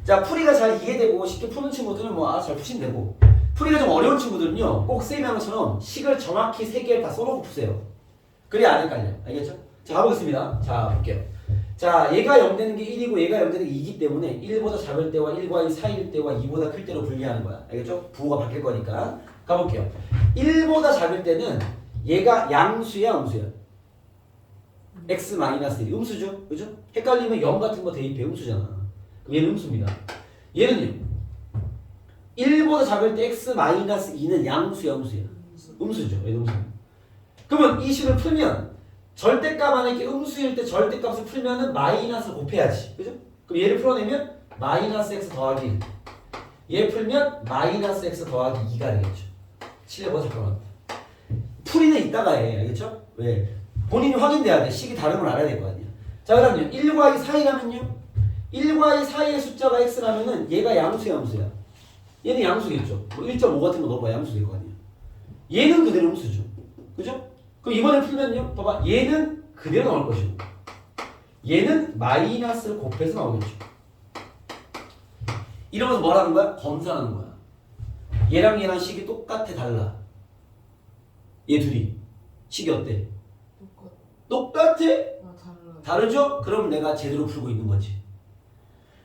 자, 풀이가 잘 이해되고 쉽게 푸는 친구들은 뭐 알아서 잘 푸시면 되고, 풀이가 좀 어려운 친구들은요, 꼭 쌤이처럼 식을 정확히 3개를 다 써놓고 푸세요. 그래야 안 헷갈려. 알겠죠? 자, 가보겠습니다. 자, 볼게요. 자, 얘가 0 되는 게 1이고 얘가 0 되는 게 2이기 때문에 1보다 작을 때와 1과 2 사이일 때와 2보다 클 때로 분리하는 거야. 알겠죠? 부호가 바뀔 거니까. 가볼게요. 1보다 작을 때는 얘가 양수야, 음수야? x-1. 음수죠? 그죠? 헷갈리면 0 같은 거 대입해. 음수잖아. 그럼 얘는 음수입니다. 얘는요. 1보다 작을 때 x-2는 양수야, 음수야? 음수죠. 얘는 음수. 그러면 이 식을 풀면 절대값 안에 이렇게 음수일 때 절대값을 풀면은 마이너스 곱해야지. 그죠? 그럼 얘를 풀어내면 마이너스 x 더하기 1. 얘 풀면 마이너스 x 더하기 2가 되겠죠. 7에 잠깐만. 풀이는 이따가 해. 알겠죠? 왜? 본인이 확인돼야 돼. 식이 다른 걸 알아야 될 거 아니야. 자, 그러면 1과 2 사이라면요? 1과 2 사이의 숫자가 x라면은 얘가 양수야, 음수야? 얘는 양수겠죠. 뭐 1.5 같은 거 넣어봐. 양수 될 거 아니야. 얘는 그대로 음수죠. 그죠? 그럼 이번에 풀면요. 봐봐. 얘는 그대로 나올 것이고 얘는 마이너스를 곱해서 나오겠죠. 이러면서 뭘 하는 거야? 검사하는 거야. 얘랑 얘랑 식이 똑같아, 달라? 얘 둘이 식이 어때? 똑같아? 달라. 다르죠? 그럼 내가 제대로 풀고 있는 거지.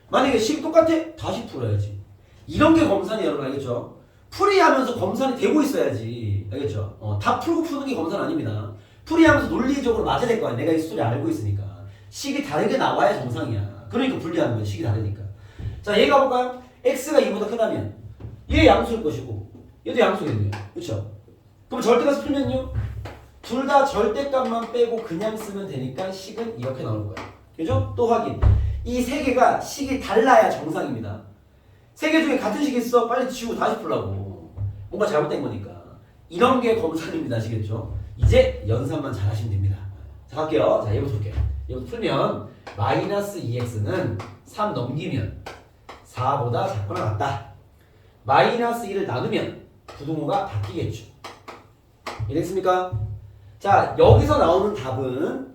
만약에 식이 똑같아? 다시 풀어야지. 이런 게 검사는 여러분 알겠죠? 풀이하면서 검사는 되고 있어야지. 알겠죠? 다 풀고 푸는 게 검사는 아닙니다. 풀이하면서 논리적으로 맞아야 될 거 아니야. 내가 이 스토리 알고 있으니까. 식이 다르게 나와야 정상이야. 그러니까 분리하는 거야. 식이 다르니까. 자, 얘 가볼까요? x가 2보다 크다면 얘 양수일 것이고 얘도 양수겠네요. 그렇죠? 그럼 절대값 풀면요. 둘 다 절대값만 빼고 그냥 쓰면 되니까 식은 이렇게 나올 거야. 그죠? 또 확인. 이 세 개가 식이 달라야 정상입니다. 세 개 중에 같은 식이 있어. 빨리 지우고 다시 풀라고. 뭔가 잘못된 거니까. 이런 게 검사입니다. 아시겠죠? 이제 연산만 잘 하시면 됩니다. 자, 갈게요. 자, 얘부터 볼게요. 얘부터 풀면 마이너스 2x는 3 넘기면 4보다 작거나 같다. 마이너스 1을 나누면 부등호가 바뀌겠죠. 이해됐습니까? 자, 여기서 나오는 답은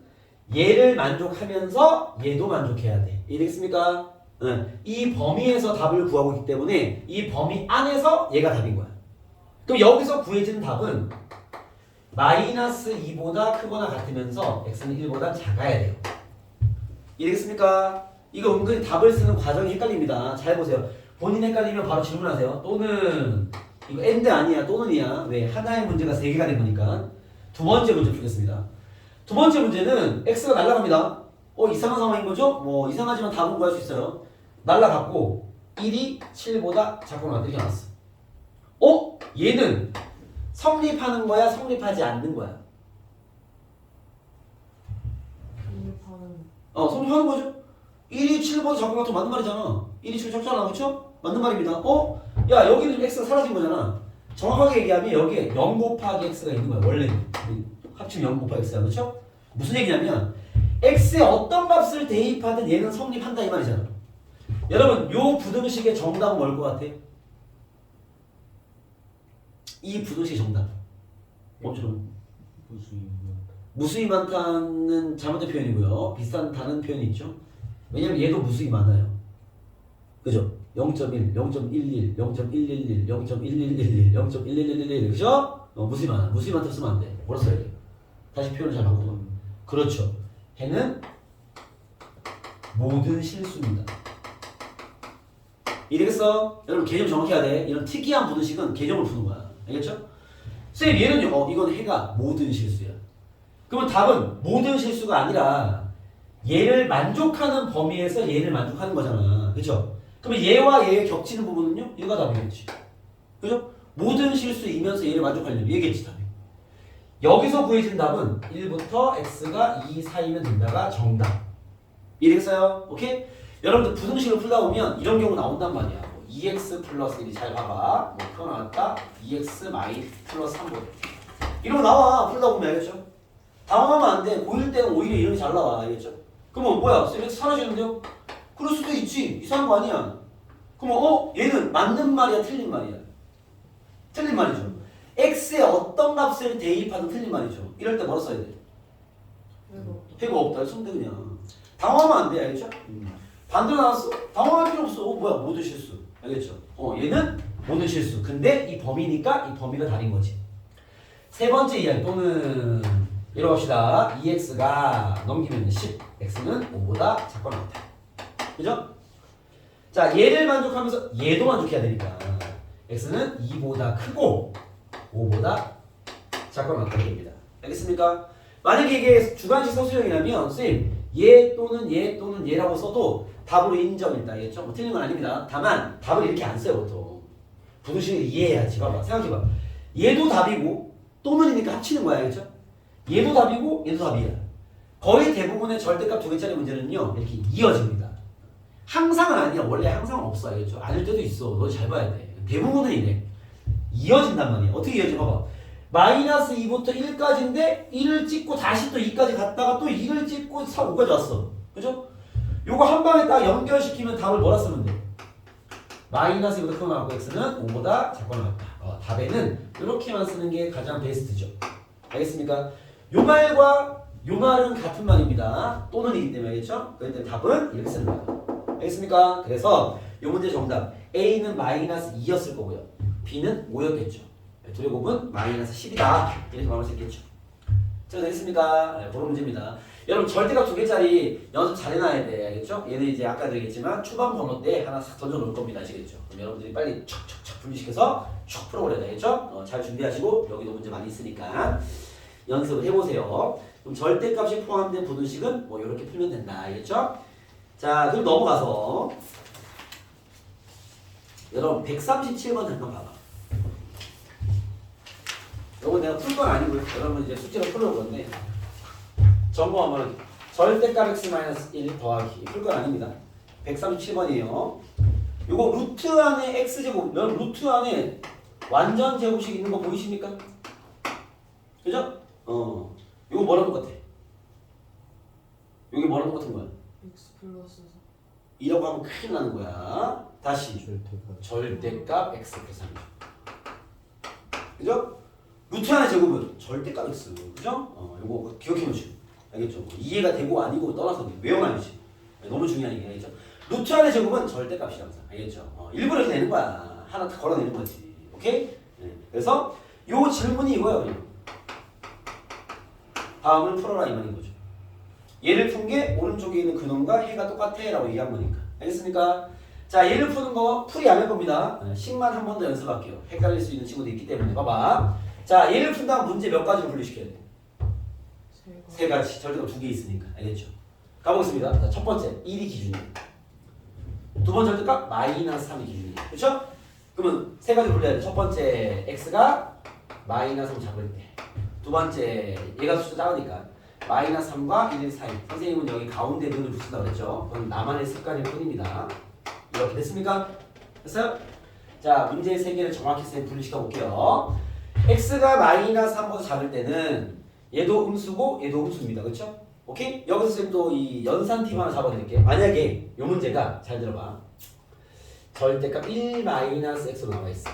얘를 만족하면서 얘도 만족해야 돼. 이해됐습니까? 응. 이 범위에서 답을 구하고 있기 때문에 이 범위 안에서 얘가 답인 거야. 그럼 여기서 구해지는 답은 마이너스 2보다 크거나 같으면서 x는 1보다 작아야 돼요. 이해됐습니까? 이거 은근히 답을 쓰는 과정이 헷갈립니다. 잘 보세요. 본인 헷갈리면 바로 질문하세요. 또는 이거 and 아니야 또는이야. 왜? 하나의 문제가 3개가 된 거니까. 두 번째 문제 풀겠습니다. 두 번째 문제는 x가 날아갑니다. 이상한 상황인 거죠? 뭐 이상하지만 답은 구할 수 있어요. 날아갔고 1이 7보다 작거나 같다 이렇게 나왔어. 얘는 성립하는 거야? 성립하지 않는 거야? 성립하는 거죠. 1이 7보다 작거나 같으면 맞는 말이잖아. 1이 7 적잖아. 그렇죠? 맞는 말입니다. 야 여기는 좀 x가 사라진 거잖아. 정확하게 얘기하면 여기에 0 곱하기 x가 있는 거야. 원래는 합치면 0 곱하기 x야. 그렇죠? 무슨 얘기냐면 x에 어떤 값을 대입하든 얘는 성립한다 이 말이잖아. 여러분 요 부등식의 정답은 뭘 것 같아? 이 부등식의 정답 멈추면 무수히 많다는 잘못된 표현이고요. 비슷한 다른 표현이 있죠. 왜냐면 얘도 무수히 많아요. 그죠? 0.1, 0.11, 0.111, 0.1111, 0.1111 그죠? 무수히 많아. 무수히 많다고 쓰면 안 돼. 뭐라 써야 돼? 다시 표현을 잘 바꿔봐. 그렇죠. 해는 모든 실수입니다. 이해되겠어? 여러분 개념 정확히 해야 돼. 이런 특이한 부등식은 개념을 푸는 거야. 알겠죠? 쌤 얘는요. 이건 해가 모든 실수야. 그러면 답은 모든 실수가 아니라 얘를 만족하는 범위에서 얘를 만족하는 거잖아. 그죠? 그러면 얘와 얘의 겹치는 부분은요? 얘가 답이겠지. 그죠? 모든 실수이면서 얘를 만족하려면 얘겠지 답이. 여기서 구해진 답은 1부터 x가 2 사이면 된다가 정답. 이해됐어요? 오케이? 여러분들 부등식을 풀다 보면 이런 경우 나온단 말이야. 2x 플러스 1이 잘 봐봐. 뭐 표현하다 2x 마이 플러스 3분. 이런 거 나와. 풀다 보면 알겠죠? 당황하면 안 돼. 고1 때는 오히려 이런 게 잘 나와. 알겠죠? 그러면 뭐야? 쌤 x 사라지는데요? 그럴 수도 있지. 이상한 거 아니야. 그러면 얘는 맞는 말이야? 틀린 말이야? 틀린 말이죠. x에 어떤 값을 대입하든 틀린 말이죠. 이럴 때 뭐라 써야 돼? 회가 없다. 쓰면 돼 그냥. 당황하면 안 돼. 알겠죠? 반대로 나왔어? 당황할 필요 없어. 뭐야? 뭐야? 모두 실수. 알겠죠? 얘는 모두 실수. 근데 이 범위니까 이 범위가 답인 거지. 세 번째 이야기 또는 이러 봅시다. 2x가 넘기면 10, x는 5보다 작거나 같다. 그죠? 자, 얘를 만족하면서 얘도 만족해야 되니까 x는 2보다 크고 5보다 작거나 같다는 얘기입니다. 알겠습니까? 만약에 이게 주관식 서술형이라면 쌤, 얘 또는 얘 또는 얘라고 써도 답으로 인정일다. 알겠죠? 뭐 틀린 건 아닙니다. 다만 답을 이렇게 안 써요 보통. 부등식을 이해해야지. 봐봐, 생각해봐. 얘도 답이고 또는이니까 합치는 거야. 알겠죠? 얘도 답이고 얘도 답이야. 거의 대부분의 절대값 두 개짜리 문제는요 이렇게 이어집니다. 항상은 아니야. 원래 항상은 없어. 알겠죠? 아닐 때도 있어. 너 잘 봐야 돼. 대부분은 이래. 이어진단 말이야. 어떻게 이어져? 봐봐. 마이너스 2부터 1까지인데 1을 찍고 다시 또 2까지 갔다가 또 2를 찍고 4, 5까지 왔어. 그죠? 요거 한 방에 딱 연결시키면 답을 뭐라 쓰면 돼? 마이너스 2보다 크거나 같고 x는 5보다 작거나 같다. 답에는 이렇게만 쓰는 게 가장 베스트죠. 알겠습니까? 요 말과 요 말은 같은 말입니다. 또는이기 때문에. 알겠죠? 그렇기 때문에 답은 이렇게 쓰는 거예요. 알겠습니까? 그래서 요 문제 정답 A는 마이너스 2였을 거고요. B는 5였겠죠. 둘의 곱은 마이너스 10이다. 이렇게 말할 수 있겠죠. 자, 되겠습니까? 네, 그런 문제입니다. 여러분 절대값 두 개짜리 연습 잘 해놔야 돼. 알겠죠? 얘는 이제 아까도 얘기했지만 초반 번호 때 하나 싹 던져 놓을 겁니다. 아시겠죠? 그럼 여러분들이 빨리 촥촥촥 분리시켜서 촥 풀어버려야 되겠죠? 잘 준비하시고 여기도 문제 많이 있으니까 연습을 해보세요. 그럼 절대값이 포함된 부등식은 뭐 이렇게 풀면 된다. 알겠죠? 자, 그럼 넘어가서 여러분 137번 잠깐 봐봐. 이건 내가 풀 건 아니고요. 여러분 이제 숙제로 풀어볼 건데 점검하면 절대값 x-1 더하기 풀 건 아닙니다. 137번이에요. 요거 루트 안에 x제곱, 루트 안에 완전 제곱식 있는 거 보이십니까? 그죠? 요거 뭐랑 똑같아? 요게 뭐랑 똑같은 거야? x 플러스 2라고 하면 큰일 나는 거야. 다시 절대값 x 플러스 3이죠. 그죠? 루트 안의 제곱은 절대값 x. 그죠? 요거 기억해 놓으시고. 알겠죠? 이해가 되고 아니고 떠나서 외워놔야지. 너무 중요한 얘기. 알겠죠? 루트 안의 제곱은 절대값이야 항상. 알겠죠? 일부러 이렇게 내는 거야. 하나 걸어내는 거지. 오케이? 네. 그래서 요 질문이 이거예요. 그냥. 다음을 풀어라 이 말인 거죠. 얘를 푼 게 오른쪽에 있는 근원과 해가 똑같아 라고 얘기한 거니까. 알겠습니까? 자, 얘를 푸는 거 풀이 안 할 겁니다. 식만 한 번 더 연습할게요. 헷갈릴 수 있는 친구도 있기 때문에. 봐봐. 자, 얘를 푼 다음 문제 몇 가지로 분리시켜야 돼? 세 가지. 절대값 두 개 있으니까. 알겠죠? 가보겠습니다. 자, 첫 번째 1이 기준이에요. 두 번째 절대값 마이너스 3이 기준이에요. 그렇죠? 그러면 세 가지 분리해야 돼. 첫 번째 x가 마이너스 3 잡을 때. 두 번째 얘가 숫자 작으니까 마이너스 3과 1의 사이. 선생님은 여기 가운데 눈을 붙인다고 그랬죠? 그건 나만의 습관일 뿐입니다. 이렇게 됐습니까? 됐어요? 자, 문제 세 개를 정확히 선생님 분리시켜 볼게요. x가 마이너스 3보다 작을 때는 얘도 음수고 얘도 음수입니다. 그렇죠? 오케이? 여기서 쌤 또 이 연산 팁 하나 잡아드릴게요. 만약에 이 문제가 잘 들어봐. 절대값 1 마이너스 x로 나와 있어.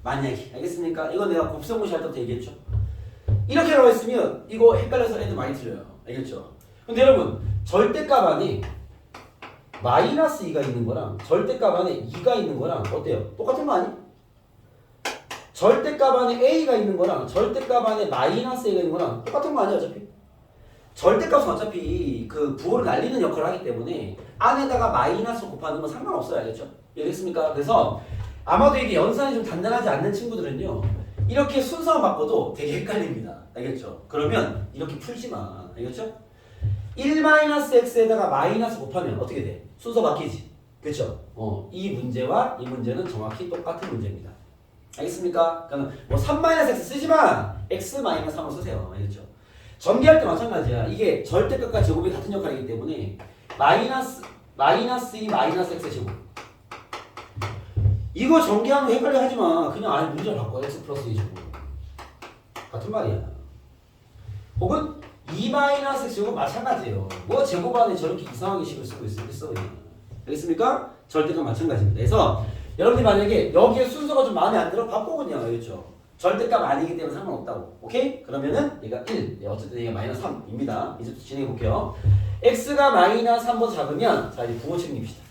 만약에. 알겠습니까? 이거 내가 곱셈고시 할 때부터 얘기했죠? 이렇게 나와 있으면 이거 헷갈려서 애들 많이 틀려요. 알겠죠? 근데 여러분 절대값 안에 마이너스 2가 있는 거랑 절대값 안에 2가 있는 거랑 어때요? 똑같은 거 아니? 절대값 안에 a가 있는 거랑 절대값 안에 마이너스 a가 있는 거랑 똑같은 거 아니야 어차피? 절대값은 어차피 그 부호를 날리는 역할을 하기 때문에 안에다가 마이너스 곱하는 건 상관없어요. 알겠죠? 이해됐습니까? 그래서 아마도 이게 연산이 좀 단단하지 않는 친구들은요 이렇게 순서만 바꿔도 되게 헷갈립니다. 알겠죠? 그러면 이렇게 풀지 마. 알겠죠? 1-x에다가 마이너스 곱하면 어떻게 돼? 순서 바뀌지? 그렇죠? 이 문제와 이 문제는 정확히 똑같은 문제입니다. 알겠습니까? 그러니까 뭐 3-x 쓰지 마! x-3을 쓰세요. 알겠죠? 전개할 때 마찬가지야. 이게 절대값과 제곱이 같은 역할이기 때문에 마이너스 2 마이너스 x 제곱 이거 전개하면 헷갈려 하지 마. 그냥 아예 문제를 바꿔. x 플러스 2 제곱 같은 말이야. 혹은 2 마이너스 x 제곱 마찬가지예요. 뭐 제곱 안에 저렇게 이상하게 식을 쓰고 있어 그냥. 알겠습니까? 절대값 마찬가지입니다. 그래서 여러분들이 만약에 여기에 순서가 좀 마음에 안 들어 바꿔 그냥. 알겠죠? 절대값 아니기 때문에 상관없다고. 오케이? 그러면은 얘가 1. 어쨌든 얘가 마이너스 3입니다. 이제부터 진행해 볼게요. x가 마이너스 3보다 작으면 자 이제 부호 책임집시다.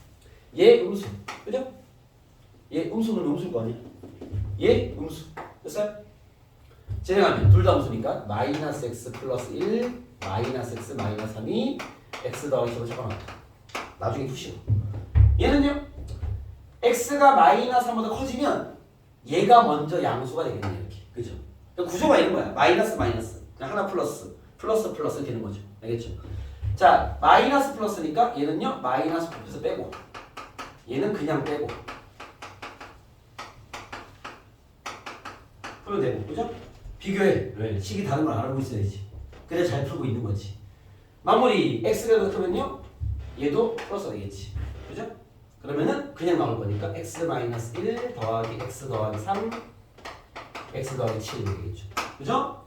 얘 음수. 그죠? 얘 음수는 음수일 거 아니야? 얘 음수. 됐어요? 진행하면 둘 다 음수니까 마이너스 x 플러스 1 마이너스 x 마이너스 3이 x 더하기 10을 적어놨다. 나중에 푸시고. 얘는요. x가 마이너스 3보다 커지면 얘가 먼저 양수가 되겠네 이렇게. 그죠? 그러니까 구조가 이런 거야. 마이너스 마이너스. 그냥 하나 플러스 플러스 플러스 되는 거죠. 알겠죠? 자, 마이너스 플러스니까 얘는요. 마이너스 곱해서 빼고 얘는 그냥 빼고 풀면 되고. 그죠? 비교해. 왜? 식이 다른 걸 알고 있어야지. 그래 잘 풀고 있는 거지. 마무리 x가 그렇다면요. 얘도 플러스가 되겠지. 그죠? 그러면은 그냥 나올 거니까 x 마이너스 1 더하기 x 더하기 3 x 더하기 7이 되겠죠. 그죠?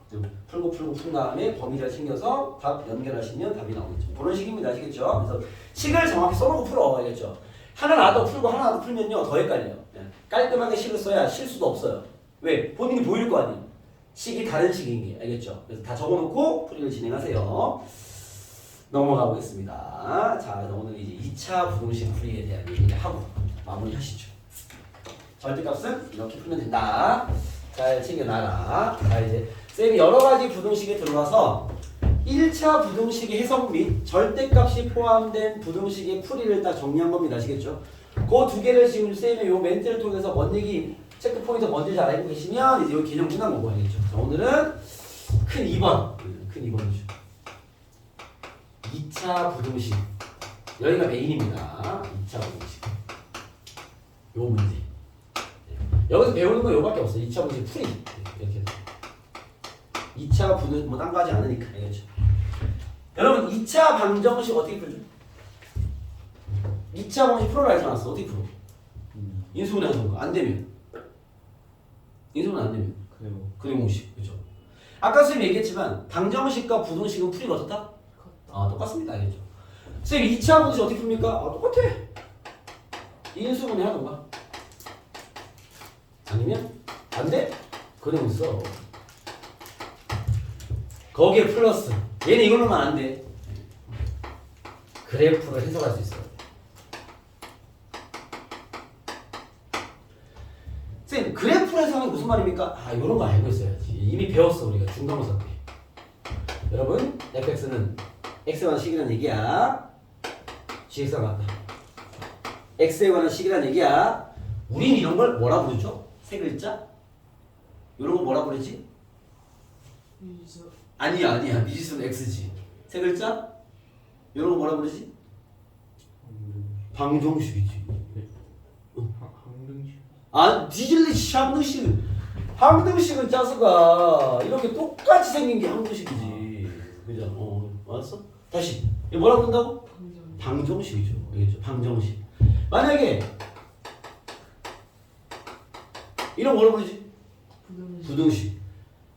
풀고 푼 다음에 범위를 챙겨서 답 연결하시면 답이 나오겠죠. 그런 식입니다. 아시겠죠? 그래서 식을 정확히 써놓고 풀어. 알겠죠? 하나 나도 풀고 하나 나도 풀면요 더 헷갈려요. 깔끔하게 식을 써야 실수도 없어요. 왜? 본인이 보일 거 아니에요. 식이 다른 식인 게. 알겠죠? 그래서 다 적어놓고 풀이를 진행하세요. 넘어가 보겠습니다. 자, 오늘 이제 2차 부등식 풀이에 대한 얘기를 하고 마무리하시죠. 절대값은 이렇게 풀면 된다. 잘 챙겨놔라. 자, 이제 쌤이 여러 가지 부등식에 들어와서 1차 부등식의 해석 및 절대값이 포함된 부등식의 풀이를 딱 정리한 겁니다. 아시겠죠? 그 두 개를 지금 쌤의 요 멘트를 통해서 뭔 얘기 체크 포인트 뭔지 잘 알고 계시면 이제 요 개념 끝난 거고. 알겠죠? 자, 오늘은 큰 2번. 큰 2번이죠. 2차 부등식. 여기가 메인입니다. 2차 부등식. 요 문제. 여기서 배우는 거 요밖에 없어요. 2차 부등식 풀이. 이렇게. 2차 부등식 뭐 딴 거 하지 않으니까. 알겠죠? 여러분 2차 방정식 어떻게 풀죠? 2차 방정식 풀어라 하지 않았어. 어떻게 풀어? 인수분해 하는 거. 안 되면. 인수분해 안 되면. 그림 공식. 그죠? 아까 선생님이 얘기했지만 방정식과 부등식은 풀이가 어떻다? 아, 똑같습니다. 알겠죠? 선생님 2차 부등식 어떻게 풉니까? 아, 똑같아. 인수분해 하던가. 아니면 안 돼? 그림 써. 거기에 플러스. 얘는 이걸로만 안 돼. 그래프를 해석할 수 있어요. 선생님 그래프를 해석하는 무슨 말입니까? 아, 이런 거 알고 있어야지. 이미 배웠어 우리가 중간고사 때. 여러분 fx는 x에 관한 식이라는 얘기야. gx가 맞다. x에 관한 식이라는 얘기야. 우린 이런 걸 뭐라 부르죠? 세 글자? 이런 거 뭐라 부르지? 미지수. 아니야. 미지수는 x지. 세 글자? 이런 거 뭐라 부르지? 방정식이지. 항등식. 아, 디질리시 항등식. 항등식은 짜스가 이렇게 똑같이 생긴 게 항등식이지. 그죠? 맞았어? 다시. 이거 뭐라 부른다고? 방정식이죠. 알겠죠? 방정식. 만약에 이런 뭐라 부르지? 부등식.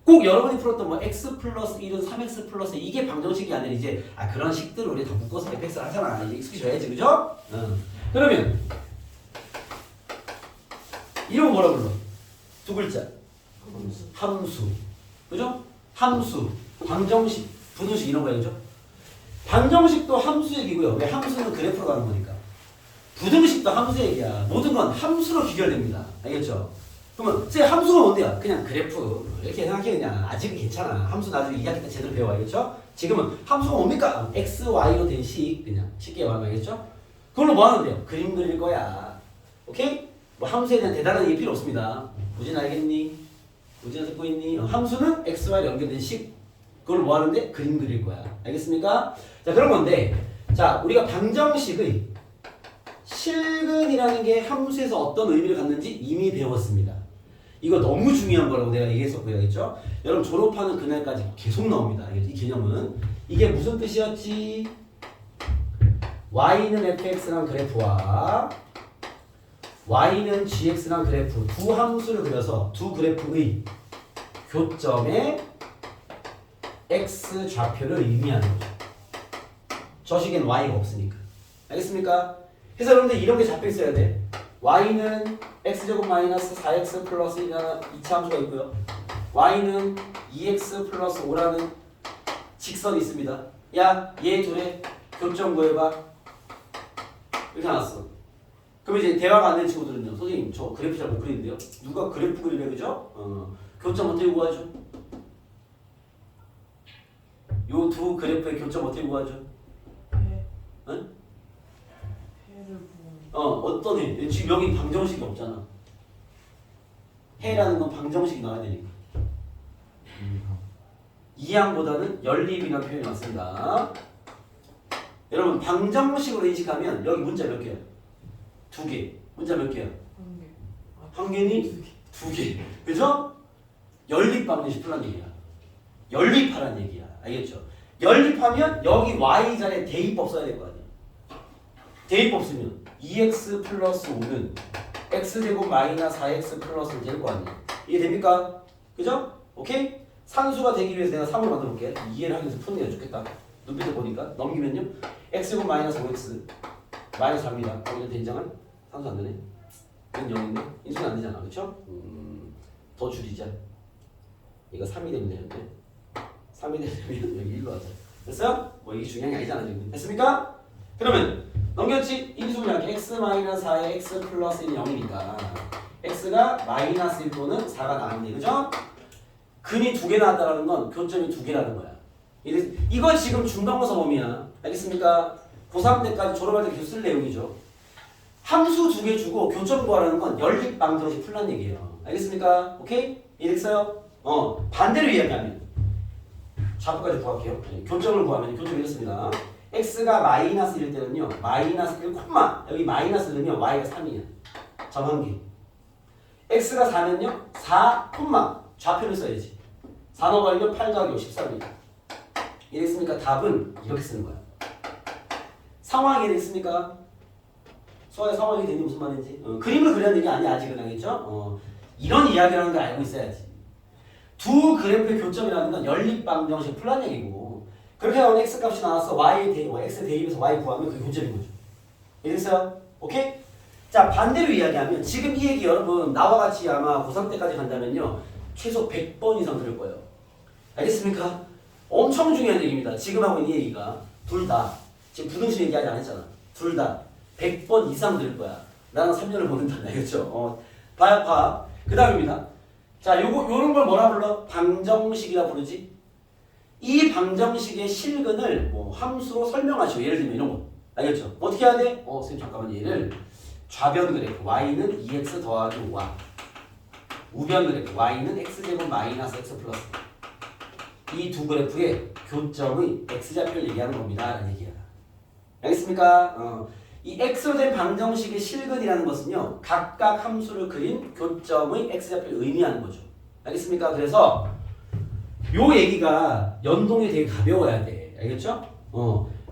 꼭 여러분이 풀었던 뭐 x 플러스 1은 3x 플러스 이게 방정식이 아니라 이제 그런 식들을 우리 다 묶어서 fx를 하잖아. 이제 익숙해져야지. 그죠? 그러면 이런 거 뭐라 불러? 두 글자. 함수. 그죠? 함수. 방정식. 부등식 이런 거죠. 방정식도 함수 얘기고요. 왜? 함수는 그래프로 가는 거니까. 부등식도 함수 얘기야. 모든 건 함수로 귀결됩니다. 알겠죠? 그러면 제 함수가 뭔데요? 그냥 그래프 이렇게 생각해. 그냥 아직은 괜찮아. 함수 나중에 2학기 때 제대로 배워. 알겠죠? 지금은 함수가 뭡니까? x, y로 된 식. 그냥 쉽게 말하면. 알겠죠? 그걸로 뭐 하는데요? 그림 그릴 거야. 오케이? 뭐 함수에 대한 대단한 얘기 필요 없습니다. 우진 알겠니? 우진 듣고 있니? 함수는 x, y로 연결된 식. 그걸 뭐 하는데? 그림 그릴 거야. 알겠습니까? 자, 그런 건데, 자, 우리가 방정식의 실근이라는 게 함수에서 어떤 의미를 갖는지 이미 배웠습니다. 이거 너무 중요한 거라고 내가 얘기했었고요. 알겠죠? 여러분 졸업하는 그날까지 계속 나옵니다. 이 개념은. 이게 무슨 뜻이었지? y는 fx란 그래프와 y는 gx란 그래프 두 함수를 그려서 두 그래프의 교점에 x 좌표를 의미하는 거죠. 저 식엔 y가 없으니까. 알겠습니까? 그래서 여러분들 이런 게 잡혀 있어야 돼. y는 x제곱 마이너스 4x 플러스 1이라는 2차 함수가 있고요. y는 2x 플러스 5라는 직선이 있습니다. 야, 얘 둘의 교점 구해봐. 이렇게 나왔어. 그럼 이제 대화가 안 되는 친구들은요. 선생님 저 그래프 잘 못 그리는데요. 누가 그래프 그리래 그죠? 교점 어떻게 구하죠? 요 두 그래프의 교점 어떻게 구하죠? 해. 응? 해를 보면. 어떤 해? 지금 여기 방정식이 없잖아. 해라는 건 방정식이 나와야 되니까. 이항보다는 연립이라는 표현이 왔습니다. 여러분 방정식으로 인식하면 여기 문자 몇 개야? 2개. 문자 몇 개야? 한 개. 한 개니? 2개. 그죠? 연립 방정식 풀란 얘기야. 연립하란 얘기야. 알겠죠? 연립하면 여기 y자리에 대입법 써야 될 거 아니야. 대입법 쓰면 2x 플러스 5는 x제곱 마이너스 4x 플러스 1 될 거 아니야. 이해 됩니까? 그죠? 오케이? 산수가 되기 위해서 내가 3으로 만들어 볼게. 이해를 하기 위해서 푸는 게 좋겠다. 눈빛을 보니까 넘기면요. x제곱 마이너스 5x 마이너스 4입니다. 거기는 된장은 산수 안 되네. 이건 0인데 인수는 안 되잖아. 그쵸? 더 줄이자. 얘가 3이 되면 되는데 3이 되면 여기 1로 하자. 됐어요? 뭐 이게 중요한 게 아니잖아 지금. 됐습니까? 그러면 넘겼지? 인수분해 할게. x 마이너스 4에 x 플러스 1이 0이니까 x가 마이너스 1 또는 4가 나왔네. 그죠? 근이 2개 나왔다는 건 교점이 2개라는 거야. 이거 지금 중간고사 범위야. 알겠습니까? 고3 때까지 졸업할 때 계속 쓸 내용이죠. 함수 2개 주고 교점 구하라는 건 연립 방정식 풀란 얘기예요. 알겠습니까? 오케이? 이해됐어요? 반대로 이야기하면 좌표까지 구할게요. 교점을 구하면 교점이 이렇습니다. x가 마이너스 1일 때는요. 마이너스 1, 여기 마이너스 1이면 y가 3이야. 정한계. x가 4면요. 4, 좌표를 써야지. 4 넣어버리면 8 더하기 5, 13입니다. 이해됐습니까? 답은 이렇게 쓰는 거야. 상황이 이해됐습니까? 수학의 상황이 되는 무슨 말인지. 그림을 그리는 얘기 아니야 아직은. 알겠죠? 이런 이야기라는 걸 알고 있어야지. 두 그래프의 교점이라는 건 연립 방정식 풀란 얘기고, 그렇게 하면 x 값이 나와서 x 대입해서 y 구하면 그게 교점인 거죠. 이해됐어요? 오케이? 자, 반대로 이야기하면 지금 이 얘기 여러분 나와 같이 아마 고3 때까지 간다면요 최소 100번 이상 들을 거예요. 알겠습니까? 엄청 중요한 얘기입니다. 지금 하고 있는 얘기가 둘 다 지금 부등식 얘기하지 않았잖아. 둘 다 100번 이상 들을 거야. 나는 3년을 보낸다. 알겠죠? 봐. 그 다음입니다. 자, 요런 걸 뭐라 불러? 방정식이라 부르지. 이 방정식의 실근을 뭐 함수로 설명하시오. 예를 들면 이런 거. 알겠죠? 어떻게 해야 돼? 선생님 잠깐만 얘를 좌변 그래프 y는 2x 더하기 5y, 우변 그래프 y는 x제곱 마이너스 x 플러스, 이 두 그래프의 교점의 x좌표를 얘기하는 겁니다. 라는 얘기야. 알겠습니까? 이 x로 된 방정식의 실근이라는 것은요 각각 함수를 그린 교점의 x좌표를 의미하는 거죠. 알겠습니까? 그래서 요 얘기가 연동이 되게 가벼워야 돼. 알겠죠?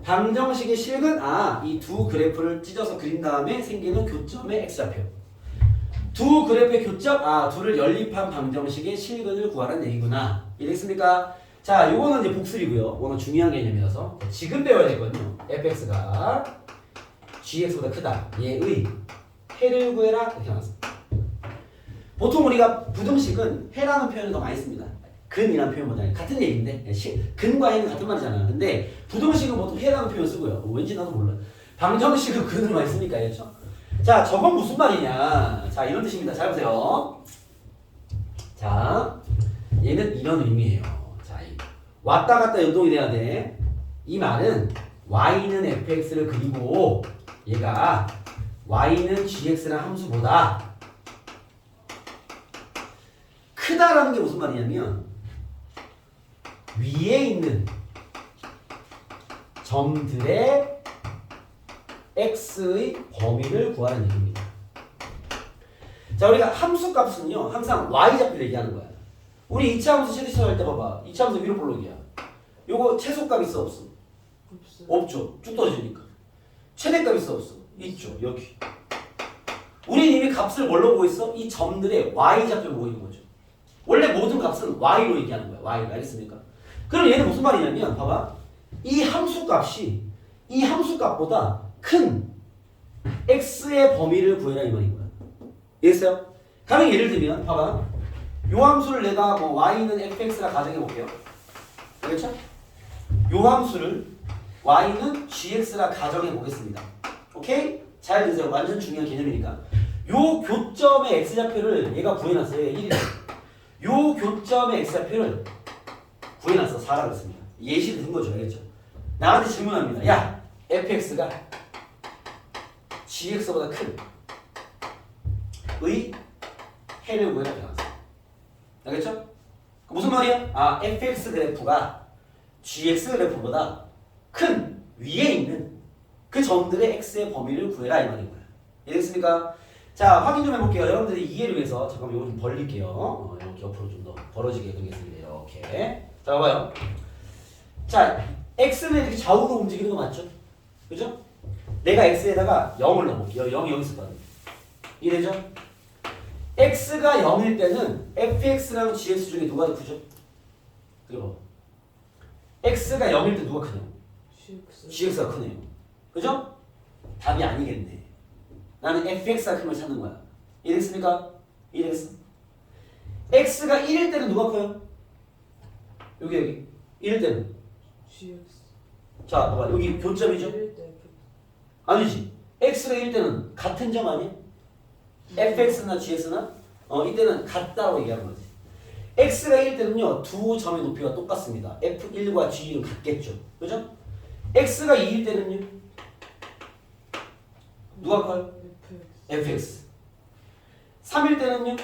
방정식의 실근, 이 두 그래프를 찢어서 그린 다음에 생기는 교점의 x좌표. 두 그래프의 교점, 둘을 연립한 방정식의 실근을 구하라는 얘기구나. 이해됐습니까? 자, 요거는 이제 복습이고요. 워낙 중요한 개념이라서 지금 배워야 되거든요. fx가 gx보다 크다. 얘의 해를 구해라. 이렇게 나왔습니다. 보통 우리가 부등식은 해라는 표현을 더 많이 씁니다. 근이라는 표현보다는 같은 얘기인데 근과 해는 같은 말이잖아. 근데 부등식은 보통 해라는 표현 쓰고요. 왠지 나도 몰라. 방정식은 근을 많이 쓰니까. 알겠죠? 자, 저건 무슨 말이냐. 자, 이런 뜻입니다. 잘 보세요. 자, 얘는 이런 의미예요. 자, 왔다 갔다 연동이 돼야 돼. 이 말은 y는 fx를 그리고 얘가 y는 gx라는 함수보다 크다라는 게 무슨 말이냐면 위에 있는 점들의 x의 범위를 구하라는 얘기입니다. 자, 우리가 함수 값은요 항상 y좌표를 얘기하는 거야. 우리 이차함수 최대치수 할 때 봐봐. 이차함수 위로 볼록이야. 요거 최소값 있어 없어? 없죠. 쭉 떨어지니까. 최대값 있어 없어? 있죠. 여기. 우리 이미 값을 뭘로 보고 있어? 이 점들의 y좌표를 보고 있는 거죠. 원래 모든 값은 y로 얘기하는 거야. y로. 알겠습니까? 그럼 얘는 무슨 말이냐면 봐봐. 이 함수값이 이 함수값보다 큰 x의 범위를 구해라 이 말인 거야. 이해했어요? 가령 예를 들면 봐봐. 요 함수를 내가 뭐 y는 fx라 가정해 볼게요. 알겠죠? 요 함수를 y는 gx라 가정해 보겠습니다. 오케이? 잘 드세요. 완전 중요한 개념이니까. 요 교점의 x좌표를 얘가 구해놨어요. 1이. 요 교점의 x좌표를 구해놨어. 4라고 했습니다. 예시를 든 거죠. 알겠죠? 나한테 질문합니다. 야, fx가 gx보다 큰 의 해를 구해라. 알겠죠? 무슨 말이야? 아, fx 그래프가 gx 그래프보다 큰 위에 있는 그 점들의 x의 범위를 구해라 이 말인 거야. 이해됐습니까? 자, 확인 좀 해볼게요. 여러분들이 이해를 위해서 잠깐만 이거 좀 벌릴게요. 이렇게 옆으로 좀 더 벌어지게 그리겠습니다. 이렇게. 자, 봐봐요. 자, x는 이렇게 좌우로 움직이는 거 맞죠? 그죠? 내가 x에다가 0을 넣어볼게요. 0이 여기 있을 거 아니에요. 이해되죠? x가 0일 때는 fx랑 gx 중에 누가 더 크죠? 그리고 x가 0일 때 누가 크냐고? gx가 크네요. 그죠? 답이 아니겠네. 나는 fx가 큰 걸 찾는 거야. 이해됐습니까? 이해됐어? x가 1일 때는 누가 커요? 여기 1일 때는 GX. 자 봐봐 여기 교점이죠? 1일 때 아니지. x가 1일 때는 같은 점 아니야? fx나 gx나 이때는 같다고 얘기하는 거지. x가 1일 때는요 두 점의 높이가 똑같습니다. f1과 g1은 같겠죠. 그죠? x가 2일 때는요 누가 커요? fx. 3일 때는요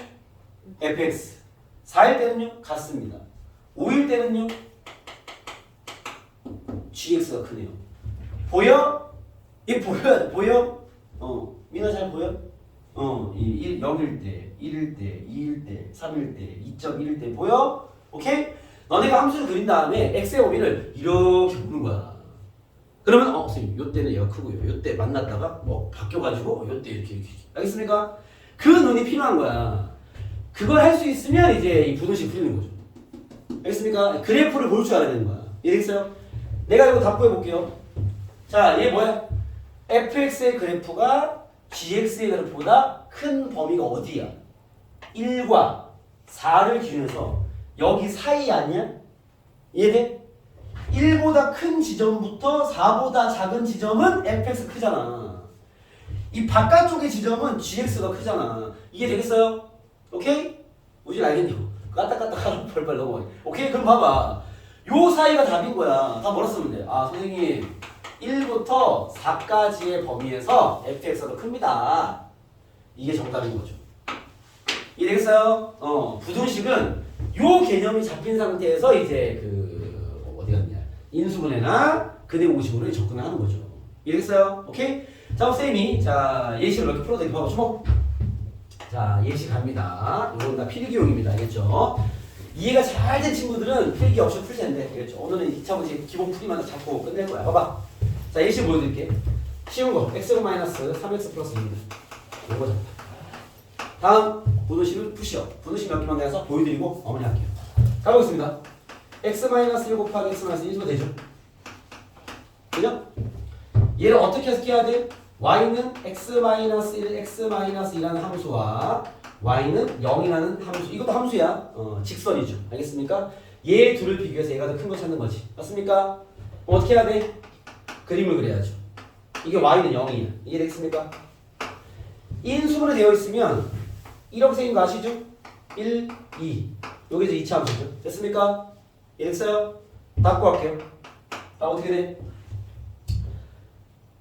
fx. 4일 때는요 같습니다. 5일 때는요 gx가 크네요. 보여? 이 보여? 보여? 민아 잘 보여? 이 0일 때, 1일 때, 2일 때, 3일 때, 2.1일 때 보여? 오케이? 너네가 함수를 그린 다음에 x의 범위를 이렇게 보는 거야. 그러면 선생님 요때는 얘가 크고요. 요때 만났다가 뭐 바뀌어가지고 요때 이렇게 알겠습니까? 그 눈이 필요한 거야. 그걸 할 수 있으면 이제 이 부등식 풀리는 거죠. 알겠습니까? 그래프를 볼 줄 알아야 되는 거야. 이해됐어요? 내가 이거 답 구해볼게요. 자, 얘 뭐야? fx의 그래프가 gx의 그래프보다 큰 범위가 어디야? 1과 4를 기준해서 여기 사이 아니야? 이해돼? 1보다 큰 지점부터 4보다 작은 지점은 fx 크잖아. 이 바깥쪽의 지점은 gx가 크잖아. 이게 되겠어요? 오케이? 우질 알겠냐고. 까딱까딱 벌벌 넘어가. 오케이? 그럼 봐봐. 요 사이가 답인 거야. 다 뭐라 쓰면 돼? 아 선생님 1부터 4까지의 범위에서 fx가 더 큽니다. 이게 정답인 거죠. 이해되겠어요? 부등식은 요 개념이 잡힌 상태에서 이제 어디 갔냐 인수분해나 근해 공식으로 접근하는 거죠. 이해됐어요? 오케이? 자, 쌤이 자 예시를 이렇게 풀어서 이렇게 봐봐 주목. 자 예시 갑니다. 이건 다 필기용입니다. 알겠죠? 이해가 잘 된 친구들은 필기 없이 풀 텐데 알겠죠? 오늘은 2차 문제 기본 풀이만 잡고 끝낼 거야. 봐봐. 자 예시 보여드릴게. 쉬운 거 x-3x 플러스 2입니다. 이거 잡다. 다음 부등식을 푸시오. 부등식 몇 개만 가서 보여드리고 어머니 할게요. 가보겠습니다. x-1 곱하기 x-1 이거 되죠? 그죠? 얘를 어떻게 해석해야 돼? y는 x-1, x-2라는 함수와 y는 0이라는 함수. 이것도 함수야. 직선이죠. 알겠습니까? 얘 둘을 비교해서 얘가 더 큰 거 찾는 거지. 맞습니까? 어떻게 해야 돼? 그림을 그려야죠. 이게 y는 0이야. 이해됐습니까? 인수분해 되어 있으면 이렇게 생긴 거 아시죠? 1, 2. 여기 이제 2차 함수죠. 됐습니까? 이해됐어요? 닫고 할게요. 어떻게 돼?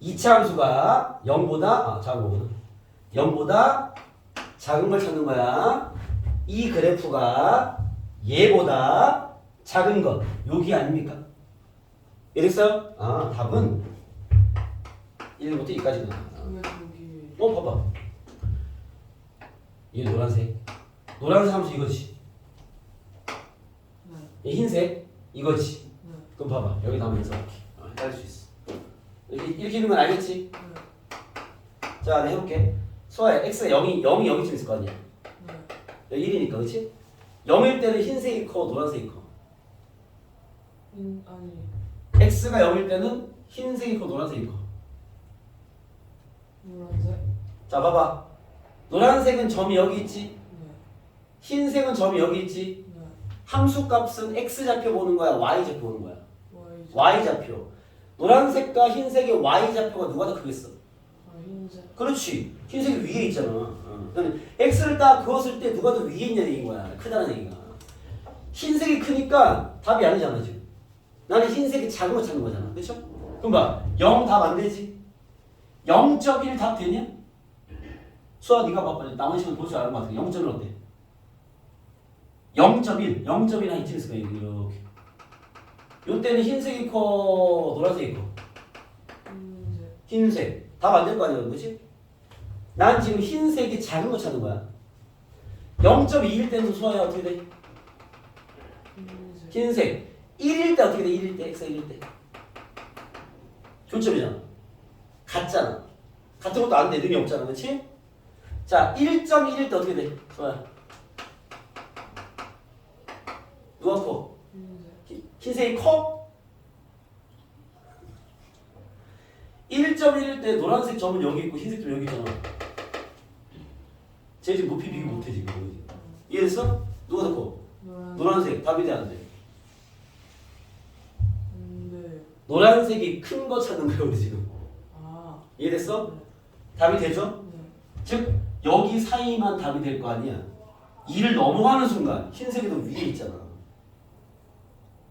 2차 함수가 0보다 작은 거구나. 0보다 작은 걸 찾는 거야. 이 그래프가 얘보다 작은 것. 여기 아닙니까? 이해됐어요? 답은 1부터 2까지구나. 봐봐. 이게 노란색. 노란색 함수 이거지. 이 흰색 이거지. 그럼 봐봐. 여기 나오면서 이렇게 헷갈릴 수 있어. 이렇게 있는 건 알겠지? 자, 내가 해볼게. 소아야, x가 0이 여기쯤 있을 거 아니야? 여기 1이니까, 그렇지? 0일 때는 흰색이 커, 노란색이 커? 아니. x가 0일 때는 흰색이 커, 노란색이 커? 노란색? 자, 봐봐. 노란색은 점이 여기 있지? 네. 흰색은 점이 여기 있지? 네. 함수 값은 x좌표 보는 거야, y좌표 보는 거야? Y. y좌표. 노란색과 흰색의 y좌표가 누가 더 크겠어? 흰색. 흰색. 그렇지. 흰색이 위에 있잖아. 그러니까 x를 딱 그었을 때 누가 더 위에 있냐는 얘기인 거야. 크다는 얘기가. 흰색이 크니까 답이 아니잖아 지금. 나는 흰색이 작은 거 찾는 거잖아. 그렇죠? 그럼 봐. 0 답 안 되지? 0.1 답 되냐? 수아 네가 봐 빨리. 남은 시간 볼 줄 아는 것 같아. 0.1 어때? 0.1. 0.1 한 이쯤 있을 거야. 이렇게. 요때는 흰색이 커? 노란색이 커? 흰색. 흰색. 답 안 될 거 아니야, 그렇지? 난 지금 흰색이 작은 거 찾는 거야. 0.2일 때는 수아야 어떻게 돼? 흰색. 흰색. 1일 때 어떻게 돼? 1일 때, x가 1일 때. 교점이잖아. 같잖아. 같은 것도 안 돼. 능이 없잖아, 그렇지? 자, 1.1일 때 어떻게 돼? 수아야. 누가 커? 흰색. 흰색이 커? 1.1일 때 노란색 점은 여기 있고 흰색 점 여기 있잖아. 쟤 지금 높이 비교 못해 지금. 이해됐어? 누가 더 커? 노란색. 답이 돼 안 돼? 네. 노란색이 큰 거 찾는 거야 우리 지금. 아. 이해됐어? 네. 답이 되죠? 네. 즉 여기 사이만 답이 될 거 아니야. 2를 넘어가는 순간 흰색이 더 위에 있잖아.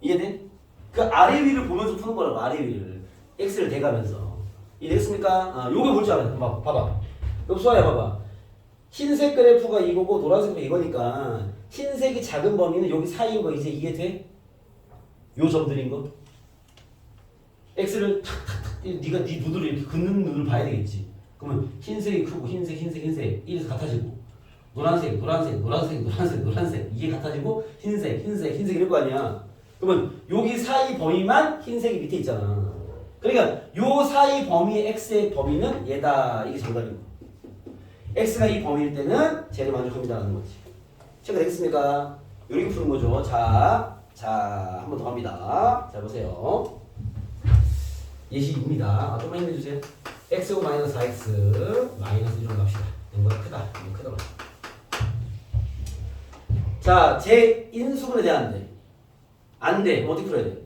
이해돼? 그 아래 위를 보면서 푸는 거라고. 아래 위를 x를 대가면서. 이해됐습니까? 요게 뭔지 알아? 봐봐. 그럼 수아야 봐봐. 흰색 그래프가 이거고 노란색 그래프가 이거니까 흰색이 작은 범위는 여기 사이인 거 이제 이해돼? 요 점들인 거. x를 탁탁탁 네가 네 눈으로 이렇게 긋는 눈을 봐야 되겠지. 그러면 흰색이 크고 흰색 이래서 같아지고 노란색 이게 같아지고 흰색 이럴 거 아니야. 그러면 여기 사이 범위만 흰색이 밑에 있잖아. 그러니까 요 사이 범위 x의 범위는 얘다. 이게 정답인 거. x가 이 범위일 때는 쟤를 만족합니다라는 거지. 체크되겠습니까? 이렇게 푸는 거죠. 자, 한 번 더 갑니다. 자 보세요. 예시입니다. 좀만 힘내주세요. x고 마이너스 4x 마이너스 1로 갑시다. 이거보다 크다. 이거 크다. 자, 제 인수분해 돼 안 돼? 안 돼. 어떻게 풀어야 돼?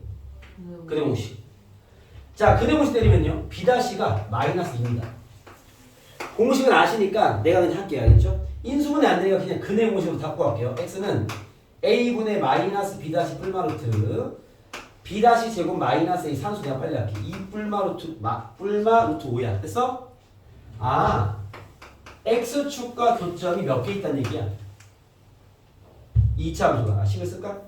근의 공식. 자, 근의 공식 때리면요. b-가 마이너스 2입니다. 공식은 아시니까 내가 그냥 할게요. 알겠죠? 인수분해 안 되니까 그냥 근의 공식으로 다 구할게요. x는 a분의 마이너스 b' 뿔마루트 b' 제곱 마이너스 a 산수 내가 빨리 할게. 2 뿔마루트 5야. 됐어? x축과 교점이 몇 개 있다는 얘기야. 2차 함수가 식을 쓸까?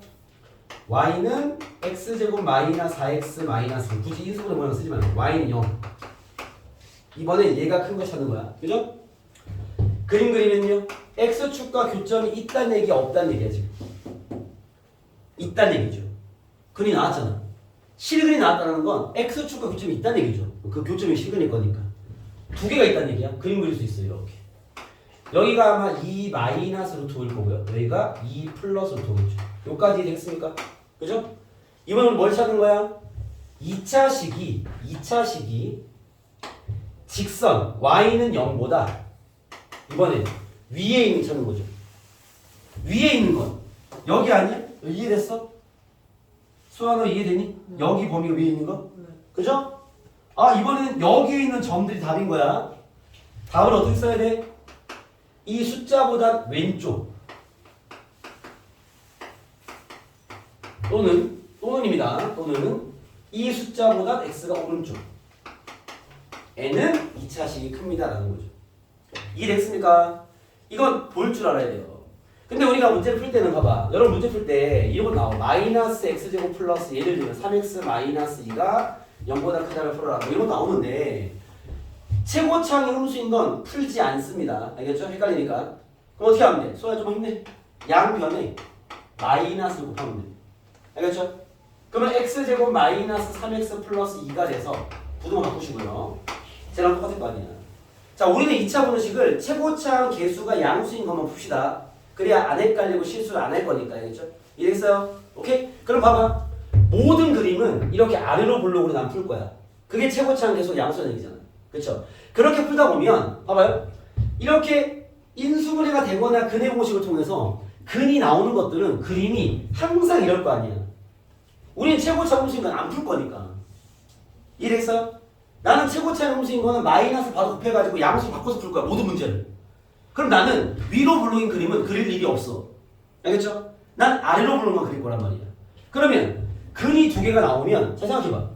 y는 x제곱 마이너스 4x 마이너스 1. 굳이 인수분해 모양 쓰지 말고 y는 0. 이번엔 얘가 큰 거 찾는 거야. 그죠? 그림 그리면요. x축과 교점이 있다는 얘기 없다는 얘기야 지금. 있다는 얘기죠. 근이 나왔잖아. 실근이 나왔다는 건 x축과 교점이 있다는 얘기죠. 그 교점이 실근일 거니까. 두 개가 있다는 얘기야. 그림 그릴 수 있어요. 이렇게. 여기가 아마 2 마이너스 루트 5일 거고요. 여기가 2 플러스 루트 5겠죠. 여기까지 됐습니까? 그죠? 이번엔 뭘 찾는 거야? 2차 식이 직선 y는 0보다 이번에 위에 있는 찾는 거죠. 위에 있는 건 여기 아니야? 이해됐어? 수아 너 이해되니? 네. 여기 범위가 위에 있는 거? 네. 그죠? 이번에는 여기에 있는 점들이 답인 거야. 답을 어떻게 써야 돼? 이 숫자보다 왼쪽 또는입니다. 또는 이 숫자보다 x가 오른쪽 n은 2차식이 큽니다 라는 거죠. 이해됐습니까? 이건 볼 줄 알아야 돼요. 근데 우리가 문제를 풀 때는 봐봐. 여러분 문제 풀 때 이런 거 나와. 마이너스 x제곱 플러스 예를 들면 3x 마이너스 2가 0보다 크다를 풀어라. 뭐 이런 거 나오는데 최고차항이 함수인 건 풀지 않습니다. 알겠죠? 헷갈리니까. 그럼 어떻게 하면 돼? 수아 좀 힘내. 양변에 마이너스를 곱하면 돼. 알겠죠? 그러면 x제곱 마이너스 3x 플러스 2가 돼서 부등호 바꾸시고요. 쟤랑 똑같을 거 아니야. 자, 우리는 2차 분식을 최고차항 개수가 양수인 것만 풉시다. 그래야 안 헷갈리고 실수를 안 할 거니까. 알겠죠? 이해됐어요? 오케이? 그럼 봐봐. 모든 그림은 이렇게 아래로 블록으로 난 풀 거야. 그게 최고차항 개수 양수라는 얘기잖아. 그쵸? 그렇게 풀다 보면 봐봐요. 이렇게 인수분해가 되거나 근의 공식을 통해서 근이 나오는 것들은 그림이 항상 이럴 거 아니야. 우리는 최고차항 공식은 안 풀 거니까. 이해됐어요? 나는 최고 차이 함수인 거는 마이너스 바로 곱해가지고 양수 바꿔서 풀 거야. 모든 문제를. 그럼 나는 위로 블록인 그림은 그릴 일이 없어. 알겠죠? 난 아래로 블록만 그릴 거란 말이야. 그러면 근이 두 개가 나오면 잘 생각해봐.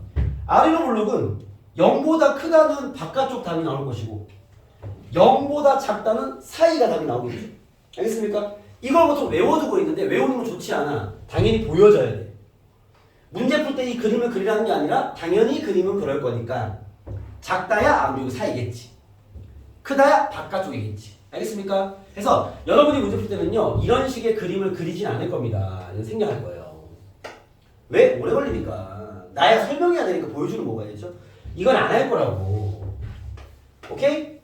아래로 블록은 0보다 크다는 바깥쪽 답이 나올 것이고 0보다 작다는 사이가 답이 나오겠죠. 알겠습니까? 이걸 보통 외워두고 있는데 외우는 건 좋지 않아. 당연히 보여져야 돼. 문제 풀 때 이 그림을 그리라는 게 아니라 당연히 그림은 그럴 거니까 작다야 아무래도 사이겠지. 크다야 바깥쪽이겠지. 알겠습니까? 그래서 여러분이 문제 풀 때는요 이런 식의 그림을 그리진 않을 겁니다. 이건 생략할 거예요. 왜? 오래 걸리니까. 나야 설명해야 되니까 보여주는 거가 있죠. 이건 안 할 거라고. 오케이?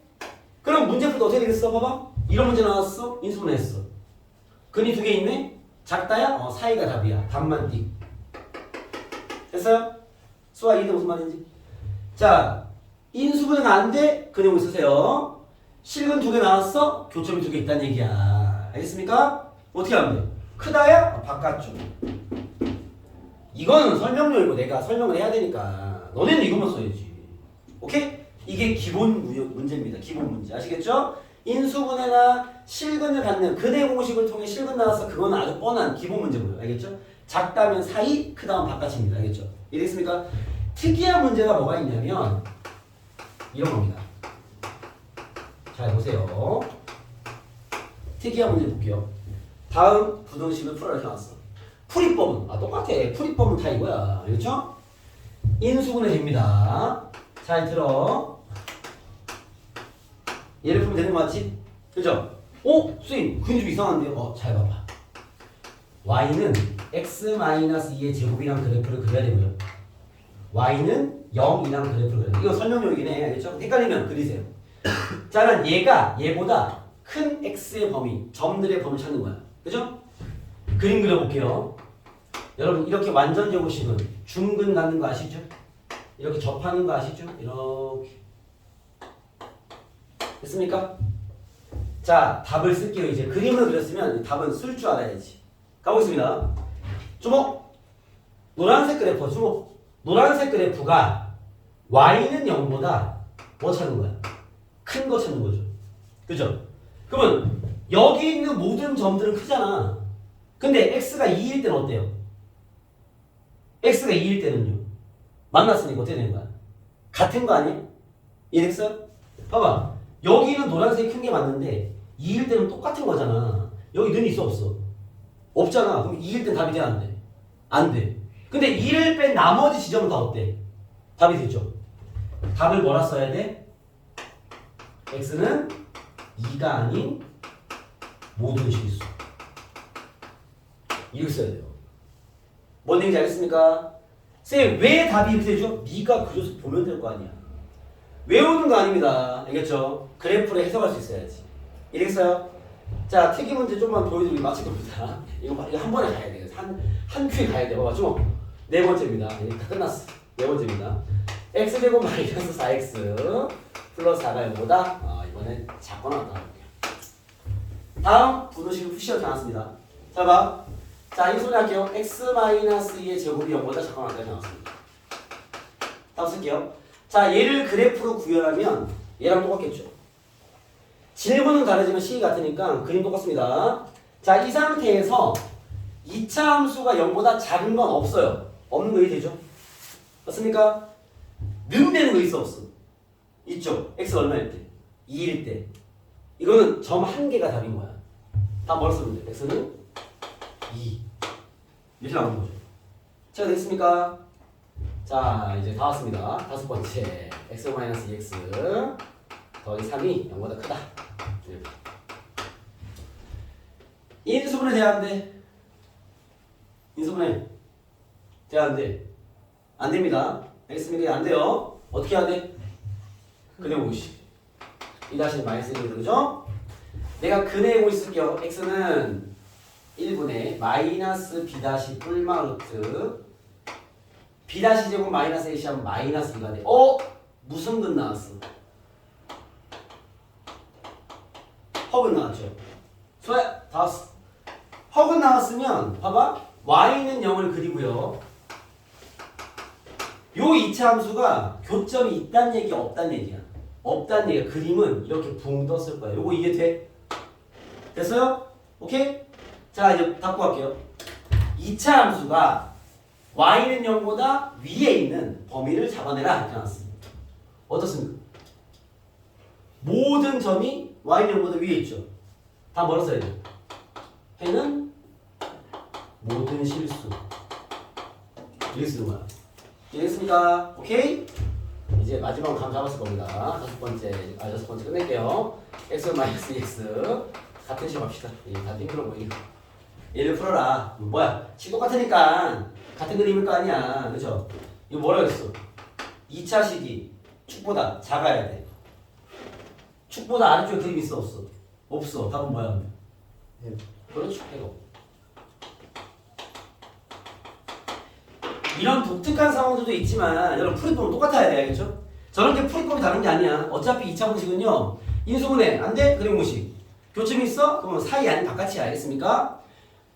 그럼 문제 풀 때 어떻게 되겠어? 봐봐. 이런 문제 나왔어. 인수분해 했어. 근이 두 개 있네. 작다야? 사이가 답이야. 답만 띡. 됐어요? 수아 이해돼 무슨 말인지? 자, 인수분해가 안 돼? 그냥 쓰세요. 실근 두 개 나왔어? 교점이 두 개 있다는 얘기야. 알겠습니까? 어떻게 하면 돼? 크다야? 바깥쪽. 이거는 설명용이고 내가 설명을 해야 되니까 너네는 이것만 써야지. 오케이? 이게 기본 문제입니다. 기본 문제. 아시겠죠? 인수분해나 실근을 갖는 근의 공식을 통해 실근 나와서 그거는 아주 뻔한 기본 문제고요. 알겠죠? 작다면 사이, 크다면 바깥입니다. 알겠죠? 이해됐습니까? 특이한 문제가 뭐가 있냐면 이런 겁니다. 잘 보세요. 특이한 문제 볼게요. 다음 부등식을 풀어라 이렇게 나왔어. 풀이법은 똑같아. 풀이법은 다 이거야. 그렇죠? 인수분해 됩니다. 잘 들어. 얘를 풀면 되는 거 맞지? 그죠? 선생님 그게 좀 이상한데요? 잘 봐봐. y는 x-2의 제곱이랑 그래프를 그려야 되고요. y는 0이랑 그래프를 그려야 돼요. 이거 설명용이긴 해. 알겠죠? 헷갈리면 그리세요. 자, 그럼 얘보다 큰 x의 범위, 점들의 범위를 찾는 거야. 그죠? 그림 그려볼게요. 여러분 이렇게 완전 제곱식은 중근 갖는 거 아시죠? 이렇게 접하는 거 아시죠? 이렇게. 됐습니까? 자, 답을 쓸게요. 이제 그림을 그렸으면 답은 쓸 줄 알아야지. 가보겠습니다. 주목! 노란색 그래프, 주목! 노란색 그래프가 y는 0보다 뭐 찾는 거야? 큰 거 찾는 거죠. 그죠? 그러면 여기 있는 모든 점들은 크잖아. 근데 x가 2일 때는 어때요? x가 2일 때는요? 만났으니까 어떻게 되는 거야? 같은 거 아니야? 이해됐어? 봐봐. 여기는 노란색이 큰 게 맞는데 2일 때는 똑같은 거잖아. 여기 는이 있어 없어? 없잖아. 그럼 2일 땐 답이 돼 안 돼? 안 돼. 근데 2를 뺀 나머지 지점은 다 어때? 답이 되죠. 답을 뭐라 써야 돼? x는 2가 아닌 모든 식일수. 이렇게 써야 돼요. 뭔 얘기인지 알겠습니까? 쌤, 왜 답이 이렇게 되죠? 네가 그려서 보면 될 거 아니야. 외우는 거 아닙니다. 알겠죠? 그래프를 해석할 수 있어야지. 이해했어요? 자, 특이 문제 좀만 보여드리고 마칠 겁니다. 이거 한 번에 가야 돼요. 한 큐에 가야 돼요. 맞죠? 네 번째입니다. 다 끝났어. 네 번째입니다. x제곱 마이너스 4x 플러스 4가 0보다 이번엔 작거나 같다 볼게요. 다음 분호식을 푸시하지 않았습니다. 자, 봐. 자, 이 소리 할게요. x-2의 제곱이 0보다 작거나 같다 나왔습니다. 다음 쓸게요. 자, 얘를 그래프로 구현하면 얘랑 똑같겠죠. 질문은 다르지만 식이 같으니까 그림 똑같습니다. 자, 이 상태에서 2차 함수가 0보다 작은 건 없어요. 없는 거 이해되죠? 맞습니까? 는 되는 거 있어 없어? 있죠. x가 얼마일 때? 2일 때. 이거는 점 한 개가 답인 거야. 다 뭐라 쓰면 돼? x는 2. 이렇게 나오는 거죠. 제가 됐습니까? 자, 이제 다 왔습니다. 다섯 번째. x-2x 더하기 3이 0보다 크다. 인수분해 돼야 안 돼? 인수분해 돼야 안 돼? 안 됩니다. 알겠습니까? 안 돼요. 어떻게 해야 돼? 근의 공식. 이 다시 마이너스 1이 그죠? 내가 근의 공식 쓸게요. x는 1분의 마이너스 b 다시 뿔마 루트 b 다시 제곱 마이너스 a시 하면 마이너스 2가 돼. 무슨 근 나왔어? 허근 나왔죠? 좋아요. 다 왔어. 허근 나왔으면 봐봐. y는 0을 그리고요. 요 2차 함수가 교점이 있다는 얘기야, 없다는 얘기야? 없다는 얘기야. 그림은 이렇게 붕 떴을 거야. 요거 이해 돼? 됐어요? 오케이? 자, 이제 닫고 갈게요. 2차 함수가 y는 0보다 위에 있는 범위를 잡아내라 이렇게 나왔습니다. 어떻습니까? 모든 점이 y는 0보다 위에 있죠. 다 뭐라 써야 돼? 해는 모든 실수. 이렇게 쓰는 거야. 이해했습니까? 오케이? 이제 마지막 감 잡았을 겁니다. 여섯 번째 끝낼게요. x 마이너스 2x 같은 식으로 합시다. 다 힘들어 보이네. 얘를 풀어라. 뭐야? 식 똑같으니까 같은 그림일 거 아니야. 그죠? 이거 뭐라 그랬어? 2차 식이 축보다 작아야 돼. 축보다 아래쪽에 그림이 있어 없어? 없어. 답은 뭐야? 그렇죠. 이거. 이런 독특한 상황들도 있지만 여러분 풀이법은 똑같아야 돼. 알겠죠? 저렇게 풀이법이 다른 게 아니야. 어차피 2차 공식은요. 인수분해 안 돼? 그림 공식. 교점이 있어? 그러면 사이 아닌 바깥이야. 알겠습니까?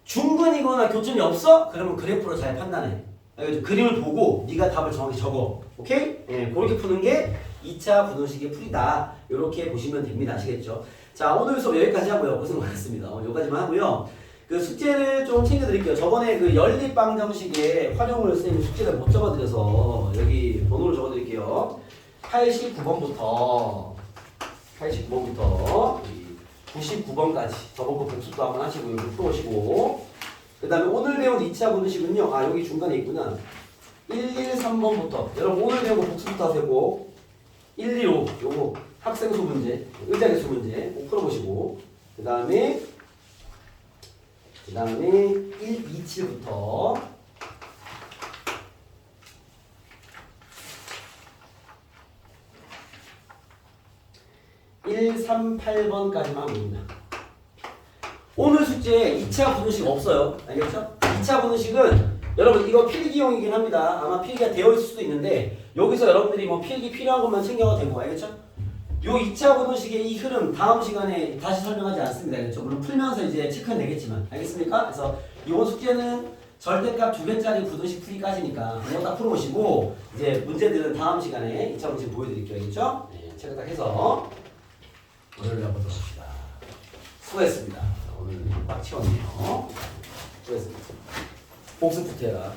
중근이거나 교점이 없어? 그러면 그래프로 잘 판단해. 알겠죠? 그림을 보고 네가 답을 정확히 적어. 오케이? 예, 그렇게 푸는 게 2차 부등식의 풀이다. 이렇게 보시면 됩니다. 아시겠죠? 자, 오늘 수업 여기까지 하고요. 고생 많았습니다. 여기까지만 하고요. 그 숙제를 좀 챙겨드릴게요. 저번에 그 연립방 정식에 활용을 쌤이 숙제를 못 적어드려서 여기 번호를 적어드릴게요. 89번부터 99번까지 저번 거 복습도 한번 하시고 여기 풀어오시고 그 다음에 오늘 배운 2차 분식은요. 아 여기 중간에 있구나. 113번부터 여러분 오늘 배운 거 복습부터 하세요. 꼭 115 요거 학생수 문제, 의자개수 문제 꼭 풀어보시고 그 다음에 127부터 138번까지만 봅니다. 오늘 숙제에 2차 분식 없어요. 알겠죠? 2차 분식은 여러분 이거 필기용이긴 합니다. 아마 필기가 되어 있을 수도 있는데 여기서 여러분들이 뭐 필기 필요한 것만 챙겨도 되고 알겠죠? 요 2차 분식의 이 흐름 다음 시간에 다시 설명하지 않습니다. 알겠죠? 물론 풀면서 이제 체크는 되겠지만 알겠습니까? 그래서 이번 숙제는 절대값 2개짜리 부등식 풀이까지니까 이거 딱 풀어보시고 이제 문제들은 다음 시간에 2차 분식 보여드릴게요. 알겠죠? 네, 체크 딱 해서 월요일에 보도록 합시다. 수고했습니다. 오늘 빡 치웠네요. 수고했습니다. 복습부터 해라.